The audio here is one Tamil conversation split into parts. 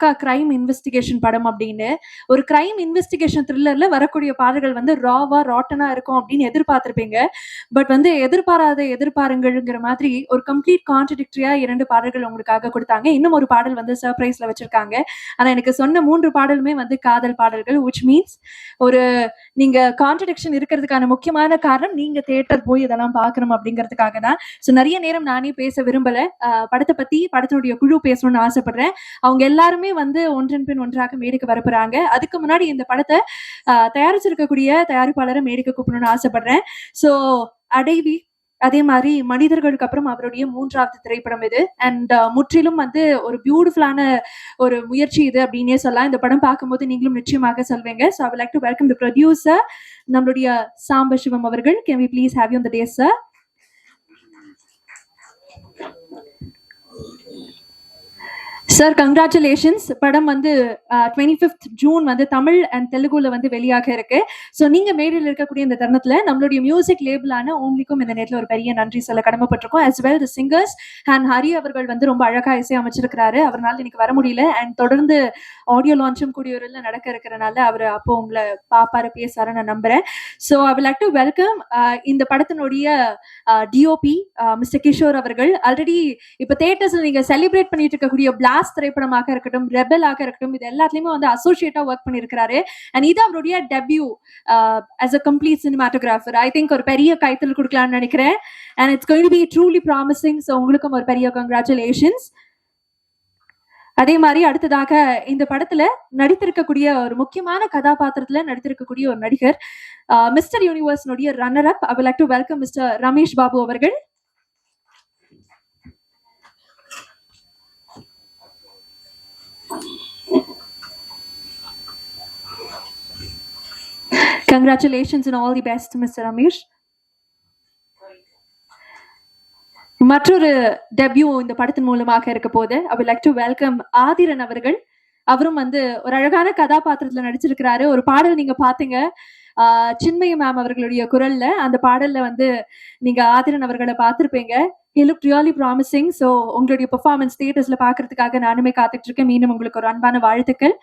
பக்கா கிரைம் இன்வெஸ்டிகேஷன் படம் அப்படின்னு. ஒரு கிரைம் இன்வெஸ்டிகேஷன் த்ரில்லர்ல வரக்கூடிய பாடல்கள் வந்து ராவா ராட்டனா இருக்கும் அப்படின்னு எதிர்பார்த்திருப்பீங்க. பட் வந்து எதிர்பாராத எதிர்பாருங்கள்ங்கிற மாதிரி ஒரு கம்ப்ளீட் கான்ட்ரடிக்டரியா 2 பாடல்கள் உங்களுக்காக கொடுத்தாங்க. இன்னும் ஒரு பாடல் வந்து சர்ப்ரைஸ்ல வச்சிருக்காங்க. ஆனா எனக்கு சொன்ன 3 பாடலுமே வந்து காதல் பாடல்கள். which means ஒரு நீங்க கான்ட்ரடிக்ஷன் இருக்கிறதுக்கான முக்கியமான காரணம் நீங்க தியேட்டர் போய் இதெல்லாம் பார்க்கணும் அப்படிங்கிறதுக்காக தான். ஸோ நிறைய நேரம் நானே பேச விரும்பல. படத்தை பத்தி படத்தினுடைய குழு பேசணும்னு ஆசைப்படுறேன். அவங்க எல்லாருமே வந்து ஒன்றன் பின் ஒன்றாக மேடைக்கு வரப்போறாங்க. அதுக்கு முன்னாடி இந்த படத்தை தயாரிச்சிருக்கக்கூடிய தயாரிப்பாளரை மேடைக்கு கூப்பிடணும்னு ஆசைப்படுறேன். ஸோ அடைவி அதே மாதிரி மனிதர்களுக்கு அப்புறம் அவருடைய 3வது திரைப்படம் இது. அண்ட் முற்றிலும் வந்து ஒரு பியூட்டிஃபுல்லான ஒரு முயற்சி இது அப்படின்னே சொல்லலாம். இந்த படம் பார்க்கும்போது நீங்களும் நிச்சயமாக சொல்வீங்க. So I would like to welcome the producer நம்மளுடைய சாம்பசிவம் அவர்கள். Can we please have you on the day sir? Sir congratulations. படம் வந்து 25th ஜூன் வந்து தமிழ் அண்ட் தெலுங்குல வந்து வெளியாக இருக்கு. ஸோ நீங்க மேடையில் இருக்கக்கூடிய இந்த தருணத்துல நம்மளுடைய மியூசிக் லேபிளான ஓம்லிக்கும் இந்த நேரத்தில் ஒரு பெரிய நன்றி சொல்ல கடமைப்பட்டிருக்கோம். as well the singers and Hari அவர்கள் வந்து ரொம்ப அழகா இசை அமைச்சிருக்கிறாரு. அவரால் இன்னைக்கு வர முடியல. அண்ட் தொடர்ந்து ஆடியோ லான்ச்சும் கூடியவரில் நடக்க இருக்கிறனால அவர் அப்போ உங்களை பாப்பாரு பேசாரு நான் நம்புறேன். So I would like to welcome இந்த படத்தினுடைய டிஓபி மிஸ்டர் கிஷோர் அவர்கள். ஆல்ரெடி இப்போ தியேட்டர்ஸ்ல நீங்க செலிப்ரேட் பண்ணிட்டு இருக்கக்கூடிய பிளாஸ்ட் திரைப்படமாக இருக்கட்டும், ரெபலாக இருக்கட்டும், இது எல்லாத்துலயுமே வந்து அசோசியேட்டா ஒர்க் பண்ணிருக்காரு. அண்ட் இது அவருடைய debut as a complete cinematographer. I think ஒரு பெரிய கைத்தல் கொடுக்கலாம்னு நினைக்கிறேன். and it's going to be truly promising. so உங்களுக்கும் ஒரு பெரிய congratulations. அதே மாதிரி அடுத்ததாக இந்த படத்துல நடித்திருக்கக்கூடிய ஒரு முக்கியமான கதாபாத்திரத்துல நடித்திருக்கக்கூடிய ஒரு நடிகர் மிஸ்டர் யூனிவர்ஸ்னுடைய runner up. I would like to welcome mister Ramesh Babu அவர்கள். Congratulations and all the best, Mr. Ramesh. மற்றொரு டெபியூ இந்த படத்தின் மூலமாக இருக்க போது I would like to welcome Aadhiran அவர்கள். அவரும் வந்து ஒரு அழகான கதாபாத்திரத்துல நடிச்சிருக்கிறாரு. ஒரு பாடல் நீங்க பாத்தீங்க சின்மய மேம் அவர்களுடைய குரல்ல. அந்த பாடல்ல வந்து நீங்க ஆதிரன் அவர்களை பார்த்திருப்பீங்க. He looked really promising. so உங்களுடைய பெர்ஃபார்மன்ஸ் தியேட்டர்ஸ்ல பாக்குறதுக்காக நானுமே காத்துட்டு இருக்கேன். மீண்டும் உங்களுக்கு ஒரு அன்பான வாழ்த்துக்கள்.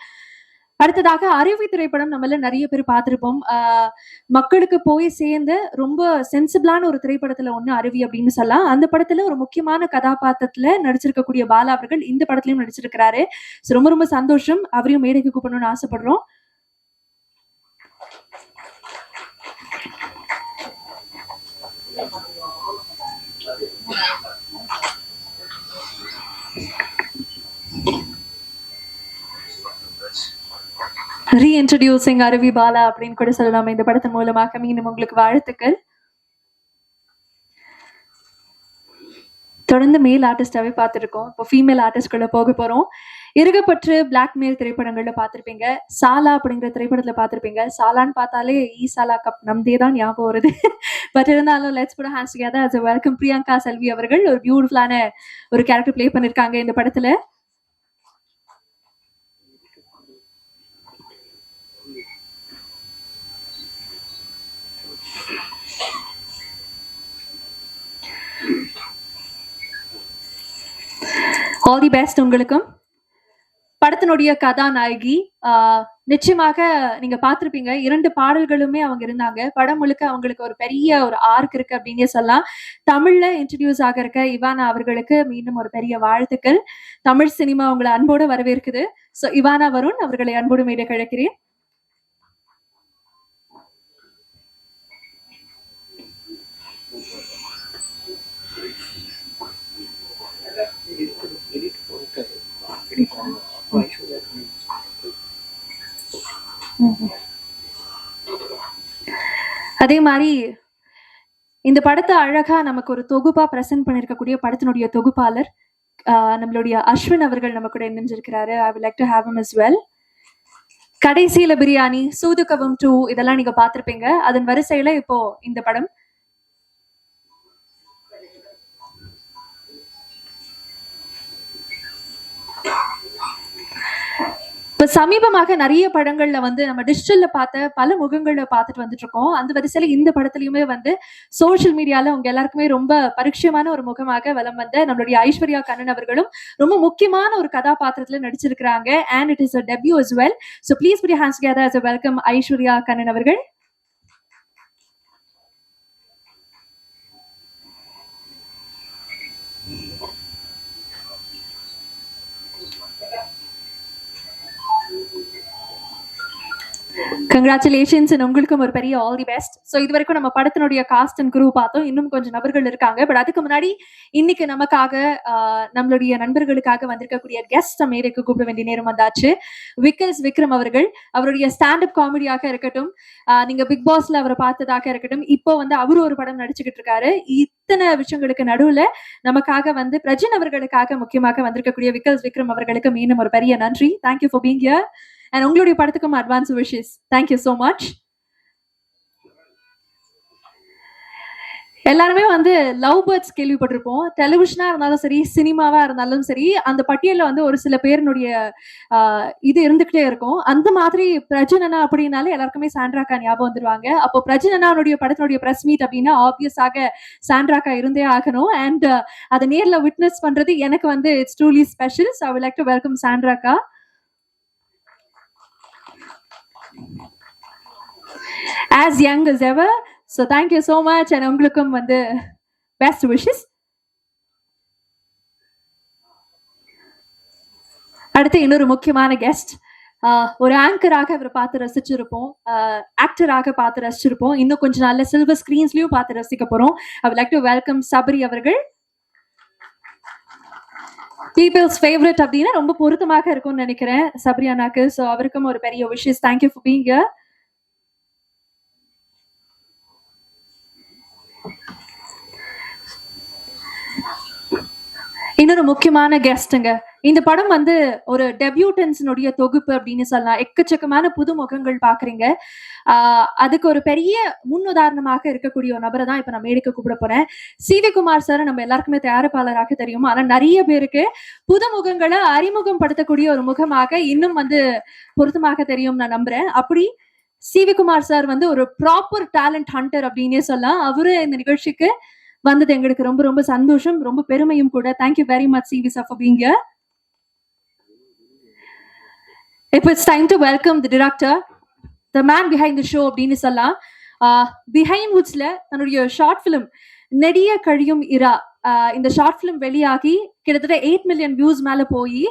அடுத்ததாக அருவி திரைப்படம் நம்மள நிறைய பேர் பார்த்திருப்போம். மக்களுக்கு போய் சேர்ந்து ரொம்ப சென்சிபிளான ஒரு திரைப்படத்துல ஒண்ணு அருவி அப்படின்னு சொல்லலாம். அந்த படத்துல ஒரு முக்கியமான கதாபாத்திரத்துல நடிச்சிருக்கக்கூடிய பாலா அவர்கள் இந்த படத்துலயும் நடிச்சிருக்கிறாரு. ரொம்ப ரொம்ப சந்தோஷம். அவரையும் மேடைக்கு கூப்பிடணும்னு ஆசைப்படுறோம். ரீஇன்ட்ரோடியூசிங் அருவி பாலா அப்படின்னு கூட சொல்லலாம். இந்த படத்தின் மூலமாக மீண்டும் உங்களுக்கு வாழ்த்துக்கள். தொடர்ந்து மேல் ஆர்டிஸ்டாவே பார்த்துருக்கோம். இப்போ ஃபீமேல் ஆர்டிஸ்ட்குள்ள போக போறோம். இருகப்பற்று பிளாக்மெயில் திரைப்படங்கள்ல பார்த்திருப்பீங்க. சாலா அப்படிங்கிற திரைப்படத்துல பார்த்திருப்பீங்க. சாலான்னு பார்த்தாலே ஈசாலா கப் நம்தே தான் ஞாபகம் வருது. பட் இருந்தாலும் let's put hands together as a welcome Priyanka Selvi அவர்கள். ஒரு பியூட்டிஃபுல்லான ஒரு கேரக்டர் பிளே பண்ணிருக்காங்க இந்த படத்துல. ஆல் தி பெஸ்ட் உங்களுக்கும். படத்தினுடைய கதாநாயகி நிச்சயமாக நீங்க பார்த்திருப்பீங்க. 2 பாடல்களுமே அவங்க இருந்தாங்க. படம் முழுக்க அவங்களுக்கு ஒரு பெரிய ஒரு ஆர்க் இருக்கு அப்படின்னே சொல்லலாம். தமிழ்ல இன்ட்ரடியூஸ் ஆக இருக்க இவானா அவர்களுக்கு மீண்டும் ஒரு பெரிய வாழ்த்துக்கள். தமிழ் சினிமா உங்களை அன்போடு வரவேற்குது. ஸோ இவானா வருண் அவர்களை அன்போடு மேடை கழைக்கிறேன். அதே மாதிரி இந்த படத்தை அழகா நமக்கு ஒரு தொகுப்பா பிரசன்ட் பண்ணிருக்கக்கூடிய படத்தினுடைய தொகுப்பாளர் நம்மளுடைய அஸ்வின் அவர்கள் நம்ம கூட இணைஞ்சிருக்கிறாரு. I would like to have him as well. கடைசியில பிரியாணி, சூதுகவும் 2 இதெல்லாம் நீங்க பார்த்திருப்பீங்க. அதன் வரிசையில இப்போ இந்த படம். இப்போ சமீபமாக நிறைய படங்கள்ல வந்து நம்ம டிஜிட்டல்ல பார்த்த பல முகங்களை பார்த்துட்டு வந்துட்டு இருக்கோம். அந்த வரிசையில இந்த படத்துலயுமே வந்து சோசியல் மீடியால உங்க எல்லாருக்குமே ரொம்ப பரிச்சயமான ஒரு முகமாக வலம் வந்த நம்மளுடைய ஐஸ்வர்யா கண்ணன் அவர்களும் ரொம்ப முக்கியமான ஒரு கதாபாத்திரத்துல நடிச்சிருக்கிறாங்க. And it is a debut as well. So please put your hands together as a welcome Aishwarya Kannan அவர்கள். கங்க்ராச்சுலேஷன்ஸ். உங்களுக்கும் ஒரு பெரிய ஆல் தி பெஸ்ட். ஸோ இது வரைக்கும் நம்ம படத்தினுடைய காஸ்ட் அண்ட் குரூ பார்த்தோம். இன்னும் கொஞ்சம் நபர்கள் இருக்காங்க. பட் அதுக்கு முன்னாடி இன்னைக்கு நமக்காக நம்மளுடைய நண்பர்களுக்காக வந்திருக்கக்கூடிய கெஸ்ட் மேடைக்கு கூப்பிட வேண்டிய நேரம் வந்தாச்சு. விக்ரம் அவர்கள், அவருடைய ஸ்டாண்டப் காமெடியாக இருக்கட்டும், நீங்க பிக் பாஸ்ல அவரை பார்த்ததாக இருக்கட்டும், இப்போ வந்து அவரு ஒரு படம் நடிச்சுக்கிட்டு இருக்காரு. இத்தனை விஷயங்களுக்கு நடுவுல நமக்காக வந்து பிரஜன் அவர்களுக்காக முக்கியமாக வந்திருக்கக்கூடிய விக்ரம் அவர்களுக்கு மீண்டும் ஒரு பெரிய நன்றி. Thank you for being here. And உங்களுடைய படத்துக்கும் advance wishes. Thank you so much. எல்லாருமே வந்து லவ் பேர்ட்ஸ் கேள்விப்பட்டிருப்போம். டெலிவிஷனா இருந்தாலும் சரி, சினிமாவா இருந்தாலும் சரி, அந்த பட்டியல்ல வந்து ஒரு சில பேருடைய இது இருந்துகிட்டே இருக்கும். அந்த மாதிரி பிரஜனனா அப்படின்னாலே எல்லாருக்குமே சாண்ட்ராக்கா ஞாபகம் வந்துருவாங்க. அப்போ பிரஜனனாவுடைய படத்தினுடைய பிரஸ் மீட் அப்படின்னா ஆப்வியஸாக சாண்ட்ராக்கா இருந்தே ஆகணும். அண்ட் அதை நேர்ல விட்னஸ் பண்றது எனக்கு வந்து it's truly special. So I would like to welcome சாண்ட்ராக்கா. As young as ever. So thank you so much. And உங்களுக்கும் வந்து best wishes. அடுத்து இன்னொரு முக்கியமான கெஸ்ட். ஒரு ஆங்கராக அவரை பார்த்து ரசிச்சிருப்போம், ஆக்டராக பார்த்து ரசிச்சிருப்போம், இன்னும் கொஞ்ச நாள்ல சில்வர் ஸ்கிரீன்ஸ்லயும் பார்த்து ரசிக்க போறோம். I would like to welcome Sabari அவர்கள். பீப்புள்ஸ் ஃபேவரட் அப்படின்னா ரொம்ப பொருத்தமாக இருக்கும்னு நினைக்கிறேன் சபரி அண்ணாக்கு. ஸோ அவருக்கும் ஒரு பெரிய wishes. Thank you for being here. இன்னொரு முக்கியமான கெஸ்ட்டுங்க. இந்த படம் வந்து ஒரு டெபியூட்டன்ஸினுடைய தொகுப்பு அப்படின்னு சொல்லலாம். எக்கச்சக்கமான புது முகங்கள் பாக்குறீங்க. அதுக்கு ஒரு பெரிய முன்னுதாரணமாக இருக்கக்கூடிய ஒரு நபரை தான் இப்ப நான் மேடைக்கு கூப்பிட போறேன். சி.வி. குமார் சார் நம்ம எல்லாருக்குமே தயாரிப்பாளராக தெரியும். ஆனா நிறைய பேருக்கு புது முகங்களை அறிமுகம் படுத்தக்கூடிய ஒரு முகமாக இன்னும் வந்து பொருத்தமாக தெரியும் நான் நம்புறேன். அப்படி சி.வி. குமார் சார் வந்து ஒரு ப்ராப்பர் டேலண்ட் ஹண்டர் அப்படின்னே சொல்லலாம். அவரு இந்த நிகழ்ச்சிக்கு வந்தது எங்களுக்கு ரொம்ப ரொம்ப சந்தோஷம், ரொம்ப பெருமையும் கூட. Thank you very much CV. Sir for being here. இப்போ it's time to welcome the director, the man behind the show அப்படின்னு சொல்லலாம். பிஹைண்ட் வுட்ஸ்ல தன்னுடைய ஷார்ட் ஃபிலிம் நெடிய கழியும் இரா, இந்த ஷார்ட் ஃபிலிம் வெளியாகி கிட்டத்தட்ட 8 மில்லியன் வியூஸ் மேல போய்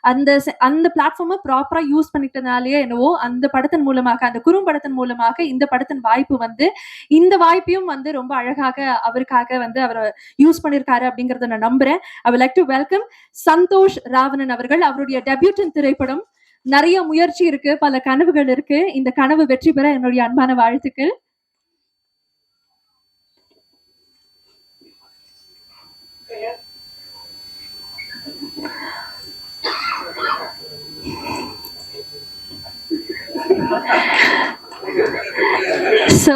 அந்த பிளாட்ஃபார்மை ப்ராப்பரா யூஸ் பண்ணிட்டனாலேயே என்னவோ அந்த படத்தின் மூலமாக, அந்த குறும்படத்தின் மூலமாக இந்த படத்தின் வாய்ப்பு வந்து, இந்த வாய்ப்பையும் வந்து ரொம்ப அழகாக அவருக்காக வந்து அவர் யூஸ் பண்ணிருக்காரு அப்படிங்கறத நான் நம்புறேன். I would like to welcome Santhosh Ravanan அவர்கள். அவருடைய டெபியூட்டன் திரைப்படம். நிறைய முயற்சி இருக்கு, பல கனவுகள் இருக்கு. இந்த கனவு வெற்றி பெற என்னுடைய அன்பான வாழ்த்துக்கள். So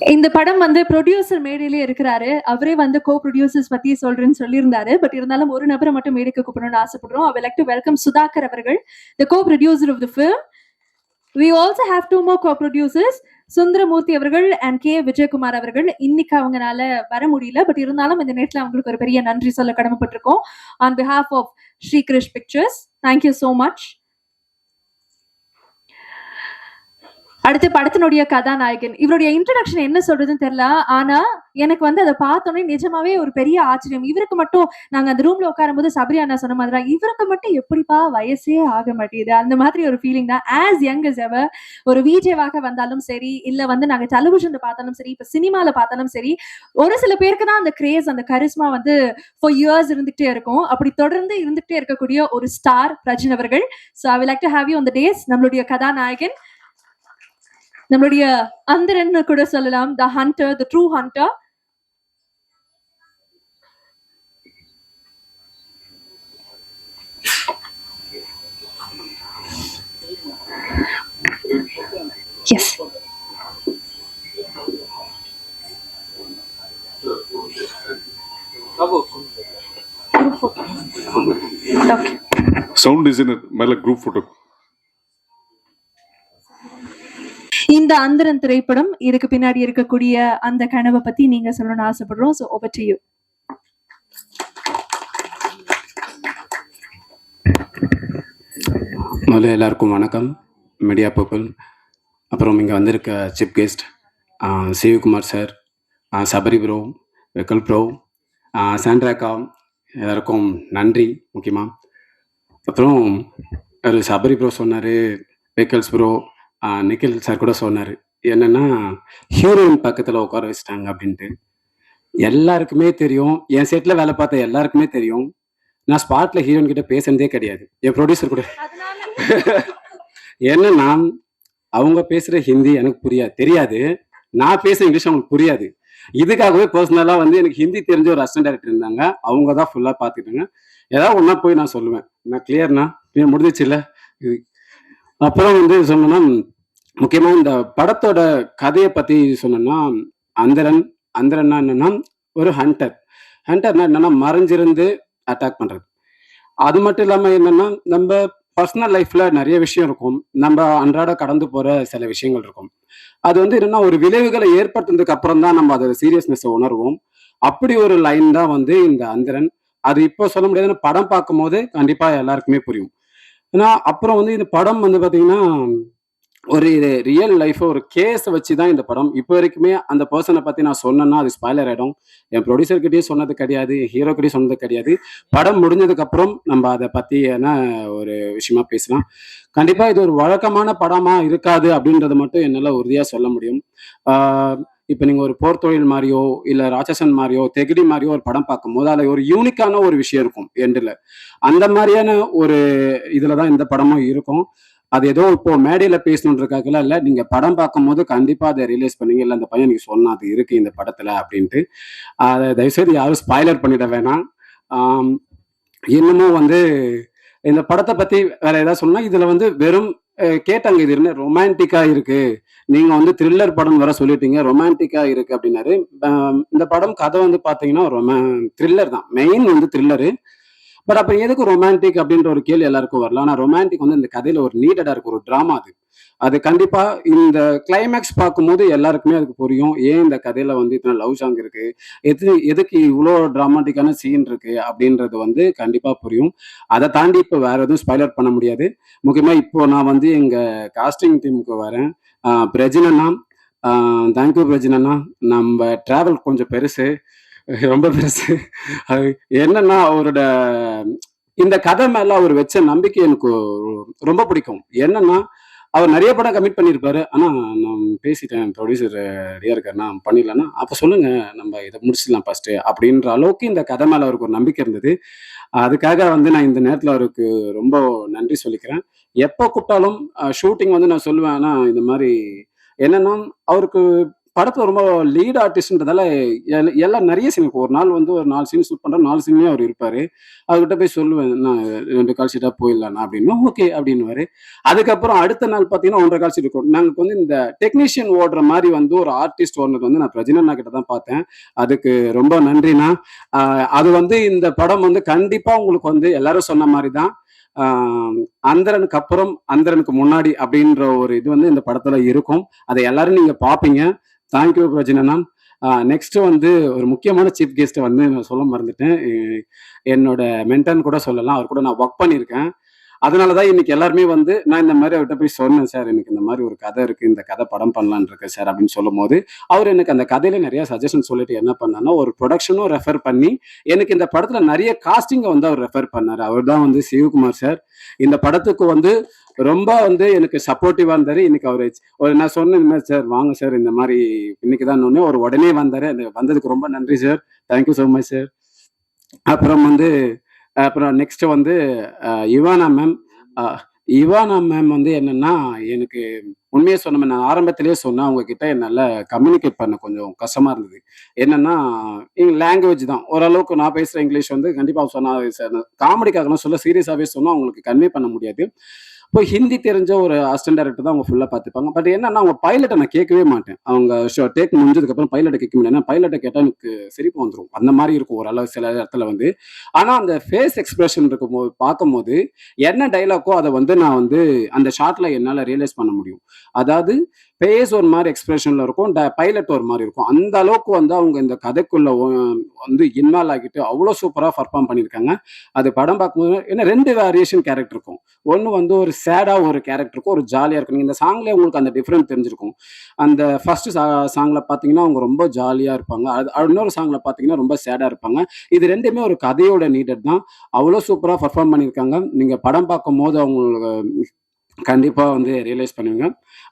இந்த படம் வந்து ப்ரொடியூசர் மேடையிலே இருக்கிறாரு. அவரே வந்து கோ ப்ரொடியூசர்ஸ் பத்தி சொல்றேன்னு சொல்லியிருந்தாரு. பட் இருந்தாலும் ஒரு நபரை மட்டும் மேடைக்கு கூப்பிடணும்னு ஆசைப்படுறோம். I would like to welcome Sudhakar அவர்கள், the co-producer of the film. We also have 2 more co-producers, Sundaramurthy அவர்கள் and கே விஜயகுமார் அவர்கள். இன்னைக்கு அவங்கனால வர முடியல. பட் இருந்தாலும் இந்த நேரத்துல அவங்களுக்கு ஒரு பெரிய நன்றி சொல்ல கடமைப்பட்டிருக்கோம். On behalf of Sri Krish Pictures, thank you so much. அடுத்து படத்தினுடைய கதாநாயகன். இவருடைய இன்ட்ரோடக்ஷன் என்ன சொல்றதுன்னு தெரியல. ஆனா எனக்கு வந்து அதை பார்த்தோன்னே நிஜமாவே ஒரு பெரிய ஆச்சரியம். இவருக்கு மட்டும், நாங்க அந்த ரூம்ல உட்காரும் போது சபரி அண்ணா சொன்ன மாதிரி, இவருக்கு மட்டும் எப்படிப்பா வயசே ஆக மாட்டேங்குது, அந்த மாதிரி ஒரு ஃபீலிங் தான். ஆஸ் யங் as ever, ஒரு விஜேவாக வந்தாலும் சரி, இல்ல வந்து நாங்க டெலிவிஷன்ல பார்த்தாலும் சரி, இப்ப சினிமால பார்த்தாலும் சரி, ஒரு சில பேருக்கு தான் அந்த கிரேஸ், அந்த கரிஸ்மா வந்து ஃபார் இயர்ஸ் இருந்துகிட்டே இருக்கும். அப்படி தொடர்ந்து இருந்துகிட்டே இருக்கக்கூடிய ஒரு ஸ்டார் பிரஜன் அவர்கள். So I would like to have you on the days. நம்மளுடைய கதாநாயகன், நம்மளுடைய அந்தரன் கூட சொல்லலாம், the hunter, the true hunter. Yes, sound designer மேல குரூப் போட்டோ. இந்த அந்தரன் திரைப்படம் இதுக்கு பின்னாடி இருக்கக்கூடிய அந்த கனவை பத்தி நீங்க சொல்லணும்னு ஆசைப்படுறோம். So over to you. முதல்ல எல்லாருக்கும் வணக்கம், மீடியா பீப்புள். அப்புறம் இங்கே வந்திருக்க chief guest Sivakumar sir, Sabari bro, வெக்கல் ப்ரோ, சாண்ட்ராக்கா, எல்லாருக்கும் நன்றி முக்கியமாக. அப்புறம் ஒரு சபரி ப்ரோ சொன்னார், வெக்கல்ஸ் ப்ரோ, நிக்கில் சார் கூட சொன்னார் என்னென்னா ஹீரோயின் பக்கத்தில் உட்கார வச்சிட்டாங்க அப்படின்ட்டு. எல்லாருக்குமே தெரியும், என் செட்டில் வேலை பார்த்த எல்லாருக்குமே தெரியும், நான் ஸ்பாட்டில் ஹீரோயின் கிட்ட பேசுனதே கிடையாது. என் ப்ரொடியூசர் கூட என்னன்னா அவங்க பேசுகிற ஹிந்தி எனக்கு தெரியாது, நான் பேசுகிற இங்கிலீஷ் அவங்களுக்கு புரியாது. இதுக்காகவே பர்சனலாக வந்து எனக்கு ஹிந்தி தெரிஞ்ச ஒரு அசிஸ்டன்ட் டைரக்டர் இருந்தாங்க, அவங்க தான் ஃபுல்லாக பார்த்துக்கிட்டாங்க. ஏதாவது ஒன்றா போய் நான் சொல்லுவேன், நான் கிளியர்னா முடிஞ்சிச்சு இல்லை. அப்புறம் வந்து சொன்னோன்னா முக்கியமாக இந்த படத்தோட கதையை பற்றி சொன்னோன்னா, அந்தரன்னா என்னன்னா ஒரு ஹண்டர்னா என்னன்னா மறைஞ்சிருந்து அட்டாக் பண்ணுறது. அது மட்டும் இல்லாமல் என்னன்னா நம்ம பர்சனல் லைஃப்ல நிறைய விஷயம் இருக்கும், நம்ம அன்றாட கடந்து போற சில விஷயங்கள் இருக்கும். அது வந்து என்னன்னா ஒரு விளைவுகளை ஏற்படுத்தினதுக்கு அப்புறம் தான் நம்ம அதோட சீரியஸ்னஸ் உணர்வோம். அப்படி ஒரு லைன் தான் வந்து இந்த அந்தரன். அது இப்போ சொல்ல முடியாது, படம் பார்க்கும் போது கண்டிப்பா எல்லாருக்குமே புரியும். ஏன்னா அப்புறம் வந்து இந்த படம் வந்து பாத்தீங்கன்னா ஒரு ரியல் லைஃப் ஒரு கேஸ் வச்சு தான் இந்த படம். இப்போ வரைக்குமே அந்த பர்சனை பத்தி நான் சொன்னேன்னா அது ஸ்பாய்லர் ஆயிடும். என் ப்ரொடியூசர் கிட்டேயும் சொன்னது கிடையாது, ஹீரோ கிட்டேயும் சொன்னது கிடையாது. படம் முடிஞ்சதுக்கு அப்புறம் நம்ம அதை பத்தியான ஒரு விஷயமா பேசலாம். கண்டிப்பா இது ஒரு வழக்கமான படமா இருக்காது அப்படின்றத மட்டும் என்னால உறுதியா சொல்ல முடியும். இப்போ நீங்க ஒரு போர் தொழில் மாதிரியோ இல்ல ராட்சசன் மாதிரியோ தெகிடி மாதிரியோ ஒரு படம் பார்க்கும் போது அதுல ஒரு யூனிக்கான ஒரு விஷயம் இருக்கும் எண்டில். அந்த மாதிரியான ஒரு இதுலதான் இந்த படமும் இருக்கும். அது ஏதோ இப்போ மேடையில பேசணுன்றதுக்காகலாம் இல்லை, நீங்க படம் பார்க்கும் போது கண்டிப்பா அதை ரியலைஸ் பண்ணீங்க, இல்லை அந்த பையன் நீங்க சொன்னா அது இருக்கு இந்த படத்துல அப்படின்ட்டு. அதை தயவுசெய்து யாரும் ஸ்பாய்லர் பண்ணிட வேணாம். இன்னமும் வந்து இந்த படத்தை பத்தி வேற ஏதாவது சொன்னா இதுல வந்து வெறும் கேட்டாங்க இது என்ன ரொமான்டிக்கா இருக்கு, நீங்க வந்து த்ரில்லர் படம் வர சொல்லிட்டீங்க, ரொமான்டிக்கா இருக்கு அப்படின்னாரு. இந்த படம் கதை வந்து பாத்தீங்கன்னா த்ரில்லர் தான், மெயின் வந்து த்ரில்லரு. பட் அப்ப எதுக்கு ரொமான்டிக் அப்படின்ற ஒரு கேள்வி எல்லாருக்கும் வரலாம். ஆனா ரொமான்டிக் வந்து இந்த கதையில ஒரு நீடடா இருக்கு, ஒரு டிராமா. அது கண்டிப்பா இந்த கிளைமேக்ஸ் பார்க்கும்போது எல்லாருக்குமே அதுக்கு புரியும், ஏன் இந்த கதையில வந்து இத்தனை லவ் சாங் இருக்கு, எதுக்கு இவ்வளோ டிராமாட்டிக்கான சீன் இருக்கு அப்படின்றது வந்து கண்டிப்பா புரியும். அதை தாண்டி இப்போ வேற எதுவும் ஸ்பாய்லர் பண்ண முடியாது. முக்கியமா இப்போ நான் வந்து எங்க காஸ்டிங் டீமுக்கு வரேன். பிரஜினண்ணா, தேங்க்யூ பிரஜினண்ணா. நம்ம டிராவல் கொஞ்சம் பெருசு, ரொம்ப பெருசு. அது என்னன்னா அவரோட இந்த கதை மேல அவர் வச்ச நம்பிக்கை எனக்கு ரொம்ப பிடிக்கும். என்னன்னா அவர் நிறைய படம் கமிட் பண்ணியிருப்பாரு, ஆனா நான் பேசிட்டேன், ப்ரொடியூசர் ரெடியா இருக்காருன்னா பண்ணிடலாம்னா அப்ப சொல்லுங்க நம்ம இதை முடிச்சிடலாம் ஃபர்ஸ்ட் அப்படின்ற அளவுக்கு இந்த கதை மேல அவருக்கு ஒரு நம்பிக்கை இருந்தது. அதுக்காக வந்து நான் இந்த நேரத்துல அவருக்கு ரொம்ப நன்றி சொல்லிக்கிறேன். எப்போ கூப்பிட்டாலும் ஷூட்டிங் வந்து நான் சொல்லுவேன். ஆனா இந்த மாதிரி என்னன்னா அவருக்கு படத்துல ரொம்ப லீட் ஆர்டிஸ்ட்ன்றதால எல்லாம் நிறைய சீன் இருக்கும். ஒரு நாள் வந்து ஒரு 4 சீன் ஷூட் பண்ற, 4 சீன்லயும் அவர் இருப்பாரு. அவர்கிட்ட போய் சொல்லுவேன், நான் 2 கால் ஷீட்டா போயிடலாம் அப்படின்னு. ஓகே அப்படின்னுவாரு. அதுக்கப்புறம் அடுத்த நாள் பாத்தீங்கன்னா 1.5 கால் ஷீட் இருக்கும். நாங்களுக்கு வந்து இந்த டெக்னீஷியன் ஓடுற மாதிரி வந்து ஒரு ஆர்டிஸ்ட் ஓடுறது வந்து நான் பிரஜினண்ணா கிட்ட தான் பார்த்தேன். அதுக்கு ரொம்ப நன்றிண்ணா. அது வந்து இந்த படம் வந்து கண்டிப்பா உங்களுக்கு வந்து எல்லாரும் சொன்ன மாதிரி தான் அந்தரனுக்கு அப்புறம் அந்தரனுக்கு முன்னாடி அப்படின்ற ஒரு இது வந்து இந்த படத்துல இருக்கும். அதை எல்லாரும் நீங்க பாப்பீங்க. தேங்க்யூ பிரஜினண்ணா. நெக்ஸ்ட் வந்து ஒரு முக்கியமான சீஃப் கெஸ்ட்டை வந்து நான் சொல்ல மறந்துட்டேன். என்னோட மென்டன் கூட சொல்லலாம், அவர் கூட நான் ஒர்க் பண்ணியிருக்கேன். அதனாலதான் இன்னைக்கு எல்லாருமே வந்து நான் இந்த மாதிரி அவர்கிட்ட போய் சொன்னேன், சார் எனக்கு இந்த மாதிரி ஒரு கதை இருக்கு, இந்த கதை படம் பண்ணலான் இருக்கு சார் அப்படின்னு சொல்லும் போது அவர் எனக்கு அந்த கதையில நிறைய சஜஷன் சொல்லிட்டு என்ன பண்ணான்னா ஒரு ப்ரொடக்ஷனும் ரெஃபர் பண்ணி எனக்கு இந்த படத்துல நிறைய காஸ்டிங்கை வந்து அவர் ரெஃபர் பண்ணாரு. அவர் தான் வந்து சிவகுமார் சார். இந்த படத்துக்கு வந்து ரொம்ப வந்து எனக்கு சப்போர்ட்டிவா இருந்தாரு. இன்னைக்கு அவரு நான் சொன்னேன், இந்த மாதிரி சார் வாங்க சார், இந்த மாதிரி இன்னைக்குதான் ஒரு உடனே வந்தாரு. வந்ததுக்கு ரொம்ப நன்றி sir, thank you so much sir. அப்புறம் நெக்ஸ்ட் வந்து இவானா மேம் வந்து என்னன்னா எனக்கு உண்மையை சொன்ன, நான் ஆரம்பத்திலேயே சொன்னேன் அவங்க கிட்ட என்னால கம்யூனிகேட் பண்ண கொஞ்சம் கஷ்டமா இருந்தது. என்னன்னா லாங்குவேஜ் தான், ஓரளவுக்கு நான் பேசுற இங்கிலீஷ் வந்து கண்டிப்பா சொன்னா காமெடிக்காகலாம் சொல்ல, சீரியஸாவே சொன்னா அவங்களுக்கு கன்வே பண்ண முடியாது. இப்போ ஹிந்தி தெரிஞ்ச ஒரு அசிஸ்டன்ட் டைரக்டர் தான் அவங்க ஃபுல்லாக பார்த்துப்பாங்க. பட் என்னன்னா அவங்க பைலட்டை நான் கேட்கவே மாட்டேன். அவங்க டேக் முடிஞ்சதுக்கப்புறம் பைலட்டை கேட்க முடியாது. ஏன்னா பைலட்டை கேட்டால் எனக்கு சிரிப்பு வந்துடும். அந்த மாதிரி இருக்கும் ஒரு அளவு சில இடத்துல வந்து. ஆனால் அந்த ஃபேஸ் எக்ஸ்பிரஷன் இருக்கும்போது பார்க்கும்போது என்ன டைலாக்கோ அதை வந்து நான் வந்து அந்த ஷார்ட்ல என்னால் ரியலைஸ் பண்ண முடியும். அதாவது பேஸ் ஒரு மாதிரி எக்ஸ்பிரஷன்ல இருக்கும், பைலட் ஒரு மாதிரி இருக்கும். அந்த அளவுக்கு வந்து அவங்க இந்த கதைக்குள்ள வந்து இன்வால்வ் ஆகிட்டு அவ்வளோ சூப்பராக பர்ஃபார்ம் பண்ணியிருக்காங்க. அது படம் பார்க்கும்போது ஏன்னா 2 வேரியேஷன் கேரக்டர் இருக்கும். ஒன்று வந்து ஒரு சேடா ஒரு கேரக்டர் இருக்கும், ஒரு ஜாலியாக இருக்கும். நீங்கள் இந்த சாங்லேயே உங்களுக்கு அந்த டிஃப்ரெண்ட் தெரிஞ்சிருக்கும். அந்த ஃபர்ஸ்ட் சாங்ல பார்த்தீங்கன்னா அவங்க ரொம்ப ஜாலியாக இருப்பாங்க. இன்னொரு சாங்ல பார்த்தீங்கன்னா ரொம்ப சேடாக இருப்பாங்க. இது ரெண்டுமே ஒரு கதையோட நீடட் தான். அவ்வளோ சூப்பராக பர்ஃபார்ம் பண்ணியிருக்காங்க. நீங்கள் படம் பார்க்கும்போது அவங்களுக்கு கண்டிப்பா வந்து ரியலைஸ் பண்ணுவீங்க.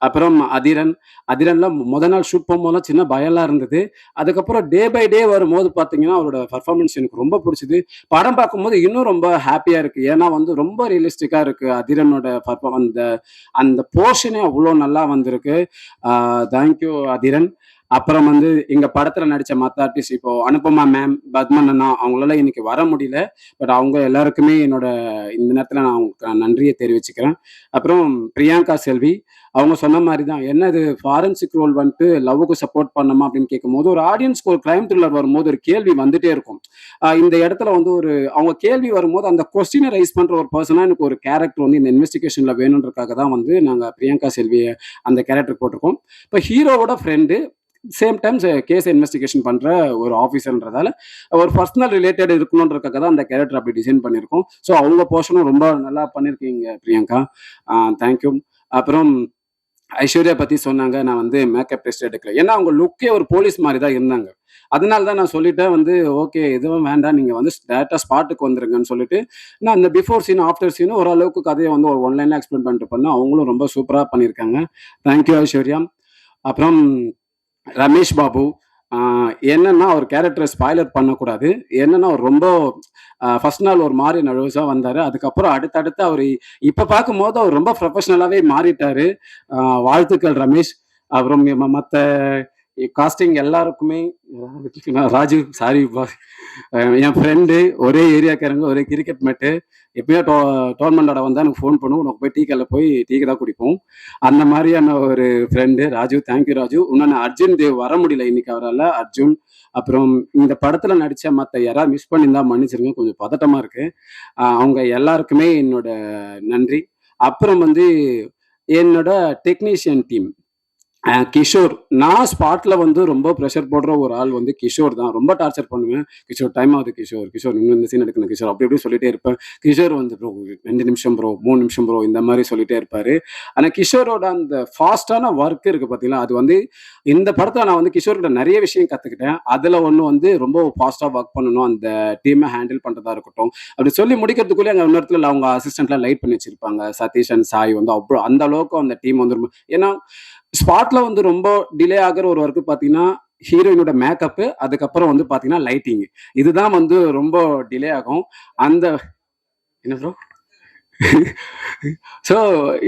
அப்புறம் அதிரன்ல நாள் ஷூட் போகும்போதெல்லாம் சின்ன பயம்லாம் இருந்தது. அதுக்கப்புறம் டே பை டே வரும்போது பார்த்தீங்கன்னா, அவரோட பெர்ஃபார்மன்ஸ் எனக்கு ரொம்ப புடிச்சது. படம் பார்க்கும்போது இன்னும் ரொம்ப ஹேப்பியா இருக்கு. ஏன்னா வந்து ரொம்ப ரியலிஸ்டிக்கா இருக்கு. அதிரனோட அந்த அந்த போர்ஷனே அவ்வளோ நல்லா வந்திருக்கு. Thank you Athiran. அப்புறம் வந்து எங்க படத்துல நடிச்ச மத்த ஆர்டிஸ்ட் இப்போ அனுபமா மேம், பத்மன் அண்ணா அவங்களால இன்னைக்கு வர முடியல. பட் அவங்க எல்லாருக்குமே என்னோட இந்த நேரத்துல நான் அவங்களுக்கு நன்றியை தெரிவிச்சுக்கிறேன். அப்புறம் பிரியங்கா செல்வி அவங்க சொன்ன மாதிரி தான், என்ன இது ஃபாரன்சிக் ரோல் வந்துட்டு லவ்வுக்கு சப்போர்ட் பண்ணணுமா அப்படின்னு கேட்கும்போது, ஒரு ஆடியன்ஸ்க்கு ஒரு கிரைம் த்ரில்லர் வரும்போது ஒரு கேள்வி வந்துட்டே இருக்கும். இந்த இடத்துல வந்து ஒரு அவங்க கேள்வி வரும்போது அந்த கொஸ்டினை ரைஸ் பண்ற ஒரு பர்சனா எனக்கு ஒரு கேரக்டர் வந்து இந்த இன்வெஸ்டிகேஷன்ல வேணுன்றதுக்காக தான் வந்து நாங்க பிரியங்கா செல்வியை அந்த கேரக்டர் போட்டிருக்கோம். இப்போ ஹீரோவோட friend same times case investigation பண்ற ஒரு ஆஃபீஸர்ன்றதால ஒரு பர்சனல் ரிலேட்டட் இருக்கணுன்றதுக்காக தான் அந்த கேரக்டர் அப்படி டிசைன் பண்ணியிருக்கோம். ஸோ அவங்க போர்ஷனும் ரொம்ப நல்லா பண்ணியிருக்கீங்க பிரியங்கா. தேங்க்யூ. அப்புறம் ஐஸ்வர்யா பத்தி சொன்னாங்க, நான் வந்து மேக்கப் டெஸ்ட் எடுக்கல. ஏன்னா அவங்க லுக்கே ஒரு போலீஸ் மாதிரி தான் இருந்தாங்க. அதனால தான் நான் சொல்லிட்டேன் வந்து ஓகே எதுவும் வேண்டாம், நீங்க வந்து டேரக்டா ஸ்பாட்டுக்கு வந்துருங்கன்னு சொல்லிட்டு நான் இந்த பிஃபோர் சீன் ஆஃப்டர் சீனும் ஓரளவுக்கு கதையை வந்து ஒரு ஒன்லைன்ல எக்ஸ்பிளைன் பண்ணிட்டு பண்ணேன். அவங்களும் ரொம்ப சூப்பரா பண்ணியிருக்காங்க. தேங்க்யூ ஐஸ்வர்யா. அப்புறம் ரமேஷ் பாபு என்னன்னா அவர் கேரக்டரை ஸ்பாய்லர் பண்ணக்கூடாது. என்னன்னா அவர் ரொம்ப ஃபர்ஸ்ட் நாள் ஒரு மாதிரி நர்வஸா வந்தாரு. அதுக்கப்புறம் அடுத்தடுத்து அவர் இப்ப பார்க்கும்போது அவர் ரொம்ப ப்ரொஃபஷனலாவே மாறிட்டாரு. வாழ்த்துக்கள் ரமேஷ். அப்புறம் மற்ற காஸ்டிங் எல்லாருக்குமே ராஜு சாரி என் ஃப்ரெண்டு, ஒரே ஏரியாக்காரங்க, ஒரே கிரிக்கெட் மேட்டு. எப்பயும் டோர்னமெண்டோட வந்தா எனக்கு ஃபோன் பண்ணுவோம், உனக்கு போய் டீ கடையில் போய் டீ தான் குடிப்போம். அந்த மாதிரியான ஒரு ஃப்ரெண்டு ராஜு. தேங்க்யூ ராஜு. இன்னொன்று அர்ஜுன் தேவ் வர முடியல இன்னைக்கு அவரால். அர்ஜுன். அப்புறம் இந்த படத்துல நடிச்ச மற்ற யாராவது மிஸ் பண்ணியிருந்தா மன்னிச்சிருங்க, கொஞ்சம் பதட்டமா இருக்கு. அவங்க எல்லாருக்குமே என்னோட நன்றி. அப்புறம் வந்து என்னோட டெக்னீஷியன் டீம் கிஷோர். நான் ஸ்பாட்ல வந்து ரொம்ப ப்ரெஷர் போடுற ஒரு ஆள் வந்து கிஷோர் தான். ரொம்ப டார்ச்சர் பண்ணுவேன். கிஷோர் டைம் ஆகுது, கிஷோர் இன்னும் இந்த சீன் எடுக்கணும் கிஷோர், அப்படி இப்படி சொல்லிட்டே இருப்பேன். கிஷோர் வந்து ப்ரோ 2 நிமிஷம் ப்ரோ, 3 நிமிஷம் ப்ரோ, இந்த மாதிரி சொல்லிட்டே இருப்பாரு. ஆனா கிஷோரோட அந்த ஃபாஸ்டான ஒர்க் இருக்கு பார்த்தீங்களா, அது வந்து இந்த படத்துல நான் வந்து கிஷோர்கிட்ட நிறைய விஷயம் கத்துக்கிட்டேன். அதுல ஒண்ணு வந்து ரொம்ப ஃபாஸ்டா ஒர்க் பண்ணணும், அந்த டீமை ஹேண்டில் பண்றதா இருக்கட்டும். அப்படி சொல்லி முடிக்கிறதுக்குள்ளே அங்க இன்னொருத்துல அவங்க அசிஸ்டன்ட்லாம் லைட் பண்ணி வச்சிருப்பாங்க. சதீஷ் அண்ட் சாய் வந்து அவ்வளோ அந்த அளவுக்கு அந்த டீம் வந்து ஏன்னா ஸ்பாட்ல வந்து ரொம்ப டிலே ஆகிற ஒரு ஒர்க்கு பார்த்தீங்கன்னா ஹீரோயினோட மேக்கப்பு, அதுக்கப்புறம் வந்து பார்த்தீங்கன்னா லைட்டிங். இதுதான் வந்து ரொம்ப டிலே ஆகும். அந்த என்ன ப்ரோ ஸோ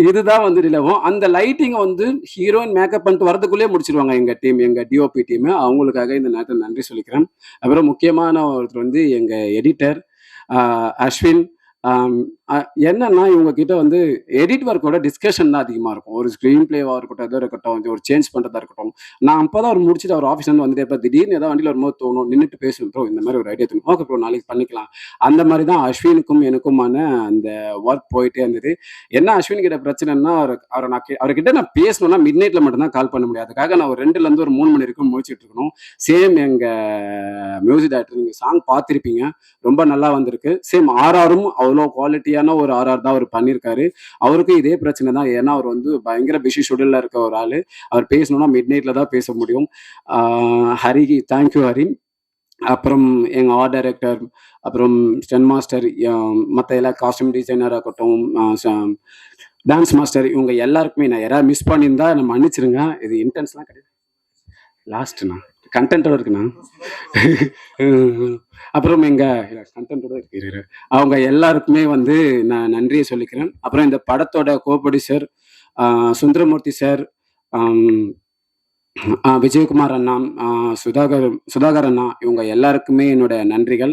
இதுதான் வந்து டிலே ஆகும். அந்த லைட்டிங் வந்து ஹீரோயின் மேக்கப் பண்ணிட்டு வரதுக்குள்ளேயே முடிச்சிருவாங்க எங்க டீம், எங்க டிஓபி டீம். அவங்களுக்காக இந்த நேரத்தில் நன்றி சொல்லிக்கிறேன். அப்புறம் முக்கியமான ஒருத்தர் வந்து எங்க எடிட்டர் அஸ்வின். என்னன்னா இவங்க கிட்ட வந்து எடிட் ஒர்க்கோட டிஸ்கஷன் தான் அதிகமா இருக்கும். ஒரு ஸ்கிரீன் பிளேவா இருக்கட்டும், எதோ இருக்கட்டும், ஒரு சேஞ்ச் பண்றதா இருக்கட்டும். நான் அப்பதான் அவர் முடிச்சுட்டு அவர் ஆஃபீஸ் வந்து வந்துட்டே இருப்பேன். திடீர்னு ஏதாவது வண்டியில் வரும்போது தோணும், நின்றுட்டு பேசுவேன் ப்ரோ இந்த மாதிரி ஒரு ஐடியா தோணும், ஓகே ப்ரோ நாளைக்கு பண்ணிக்கலாம். அந்த மாதிரி தான் அஸ்வினுக்கும் எனக்குமான அந்த ஒர்க் போயிட்டே இருந்தது. என்ன அஸ்வின் கிட்ட பிரச்சனைன்னா அவர்கிட்ட நான் பேசணும்னா மிட் நைட்ல மட்டும்தான் கால் பண்ண முடியாது. அதுக்காக நான் ஒரு 2ல இருந்து ஒரு 3 மணி வரைக்கும் முடிச்சுட்டு இருக்கணும். சேம் எங்க மியூசிக் டைரக்டர், நீங்க சாங் பார்த்திருப்பீங்க, ரொம்ப நல்லா வந்திருக்கு. சேம் ஆர்ஆரும் அவ்வளோ குவாலிட்டியான ஒரு ஆர்ஆர் தான் அவர் பண்ணியிருக்காரு. அவருக்கும் இதே பிரச்சனை தான். ஏன்னா அவர் வந்து பயங்கர பிஸி ஷெடியூல்ல இருக்க ஒரு ஆளு. அவர் பேசணும்னா மிட் நைட்ல தான் பேச முடியும். ஹரி, தேங்க்யூ ஹரி. அப்புறம் எங்க ஆர்ட் டைரக்டர், அப்புறம் ஸ்டென் மாஸ்டர், மற்ற எல்லா காஸ்டியூம் டிசைனர் ஆகட்டும், டான்ஸ் மாஸ்டர், இவங்க எல்லாருக்குமே நான் யாராவது மிஸ் பண்ணியிருந்தா என்னை மன்னிச்சிருங்க. இது இன்டென்ஸ்லாம் கிடையாது, லாஸ்ட்ண்ணா கண்டென்ட்டோட இருக்குண்ணா. அப்புறம் எங்க கண்டென்ட்டோட இருக்கு அவங்க எல்லாருக்குமே வந்து நான் நன்றியை சொல்லிக்கிறேன். அப்புறம் இந்த படத்தோட கோப்ரொடியூசர் சுந்தரமூர்த்தி சார், விஜயகுமார் அண்ணா, சுதாகர் அண்ணா, இவங்க எல்லாருக்குமே என்னோட நன்றிகள்.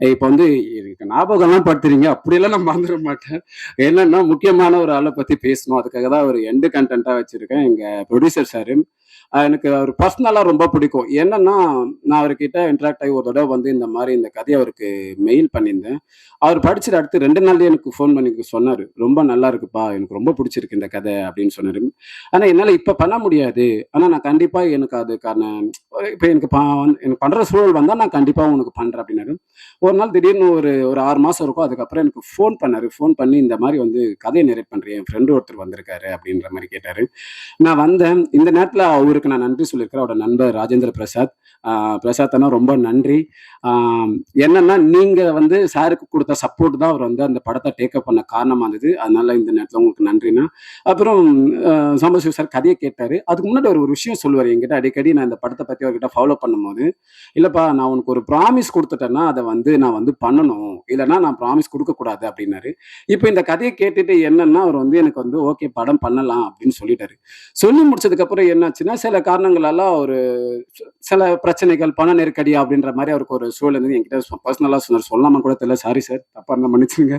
இப்போ வந்து எனக்கு ஞாபகம்லாம் படுத்துறீங்க, அப்படியெல்லாம் நான் மறந்துட மாட்டேன். என்னன்னா முக்கியமான ஒரு ஆளை பத்தி பேசணும், அதுக்காக தான் ஒரு எண்டு கண்டென்ட்டா வச்சிருக்கேன். எங்க ப்ரொடியூசர் சாரு. எனக்கு அவர் பர்சனலா ரொம்ப பிடிக்கும். என்னன்னா, நான் அவர்கிட்ட இன்டராக்ட் ஆகி ஒரு தடவை வந்து இந்த மாதிரி இந்த கதையை அவருக்கு மெயில் பண்ணியிருந்தேன். அவர் படிச்சுட்டு அடுத்து 2 நாள்லயே எனக்கு ஃபோன் பண்ணி சொன்னாரு. "ரொம்ப நல்லா இருக்குப்பா, எனக்கு ரொம்ப பிடிச்சிருக்கு இந்த கதை" அப்படின்னு சொன்னாரு. ஆனா என்னால இப்ப பண்ண முடியாது. ஆனா நான் கண்டிப்பா எனக்கு அதுக்கான இப்ப எனக்கு பண்ற சூழல் வந்தா நான் கண்டிப்பா உனக்கு பண்றேன் அப்படின்னாரு. ஒரு நாள் திடீர்னு ஒரு 6 மாசம் இருக்கும். அதுக்கப்புறம் எனக்கு ஃபோன் பண்ணாரு. ஃபோன் பண்ணி இந்த மாதிரி வந்து கதைய நரேட் பண்றேன். என் ஃப்ரெண்ட் ஒருத்தர் வந்திருக்காரு அப்படின்ற மாரி கேட்டாரு. நான் வந்தேன். இந்த நேரத்துல அவருக்கு நான் நன்றி சொல்லியிருக்கிறேன். அவரோட நண்பர் ராஜேந்திர பிரசாத். பிரசாத் அண்ணா ரொம்ப நன்றி. ஆ என்னன்னா, நீங்க வந்து சாருக்கு குடுத்த சப்போர்ட் தான் அவர் வந்து அந்த படத்த டேக்கப் பண்ண காரணமா இருந்தது. அதனால இந்த நேரத்துல உங்களுக்கு நன்றிண்ணா. அப்புறம் சாம்பசிவம் சார் கதைய கேட்டாரு. அதுக்கு முன்னாடி அவர் ஒரு விஷயம் சொல்லுவாரு என்கிட்ட அடிக்கடி. நான் இந்த படத்த பத்தி அவர்கிட்ட ஃபாலோ பண்ணும்போது, "இல்லப்பா, நான் உனக்கு ஒரு ப்ராமிஸ் குடுத்துட்டேன்னா, அத வந்து நான் வந்து பண்ணணும். இல்லன்னா நான் ப்ராமிஸ் குடுக்கக்கூடாது" அப்படின்னாரு. இப்ப இந்த கதைய கேட்டுட்டு என்னன்னா, அவர் வந்து எனக்கு வந்து ஓகே படம் பண்ணலாம் அப்படின்னு சொல்லிட்டாரு. சொல்லி முடிச்சதுக்கப்புறம் என்னாச்சுன்னா, சில காரணங்களால ஒரு சில பிரச்சனைகள், பண நெருக்கடி அப்படின்ற மாரி அவருக்கு ஒரு சூழல் இருந்தது. என்கிட்ட பர்சனலா சொன்னாரு. சொல்லலாமான்னு கூட தெரியல. சாரி சார், தப்பா இருந்தா மன்னிச்சுருங்க.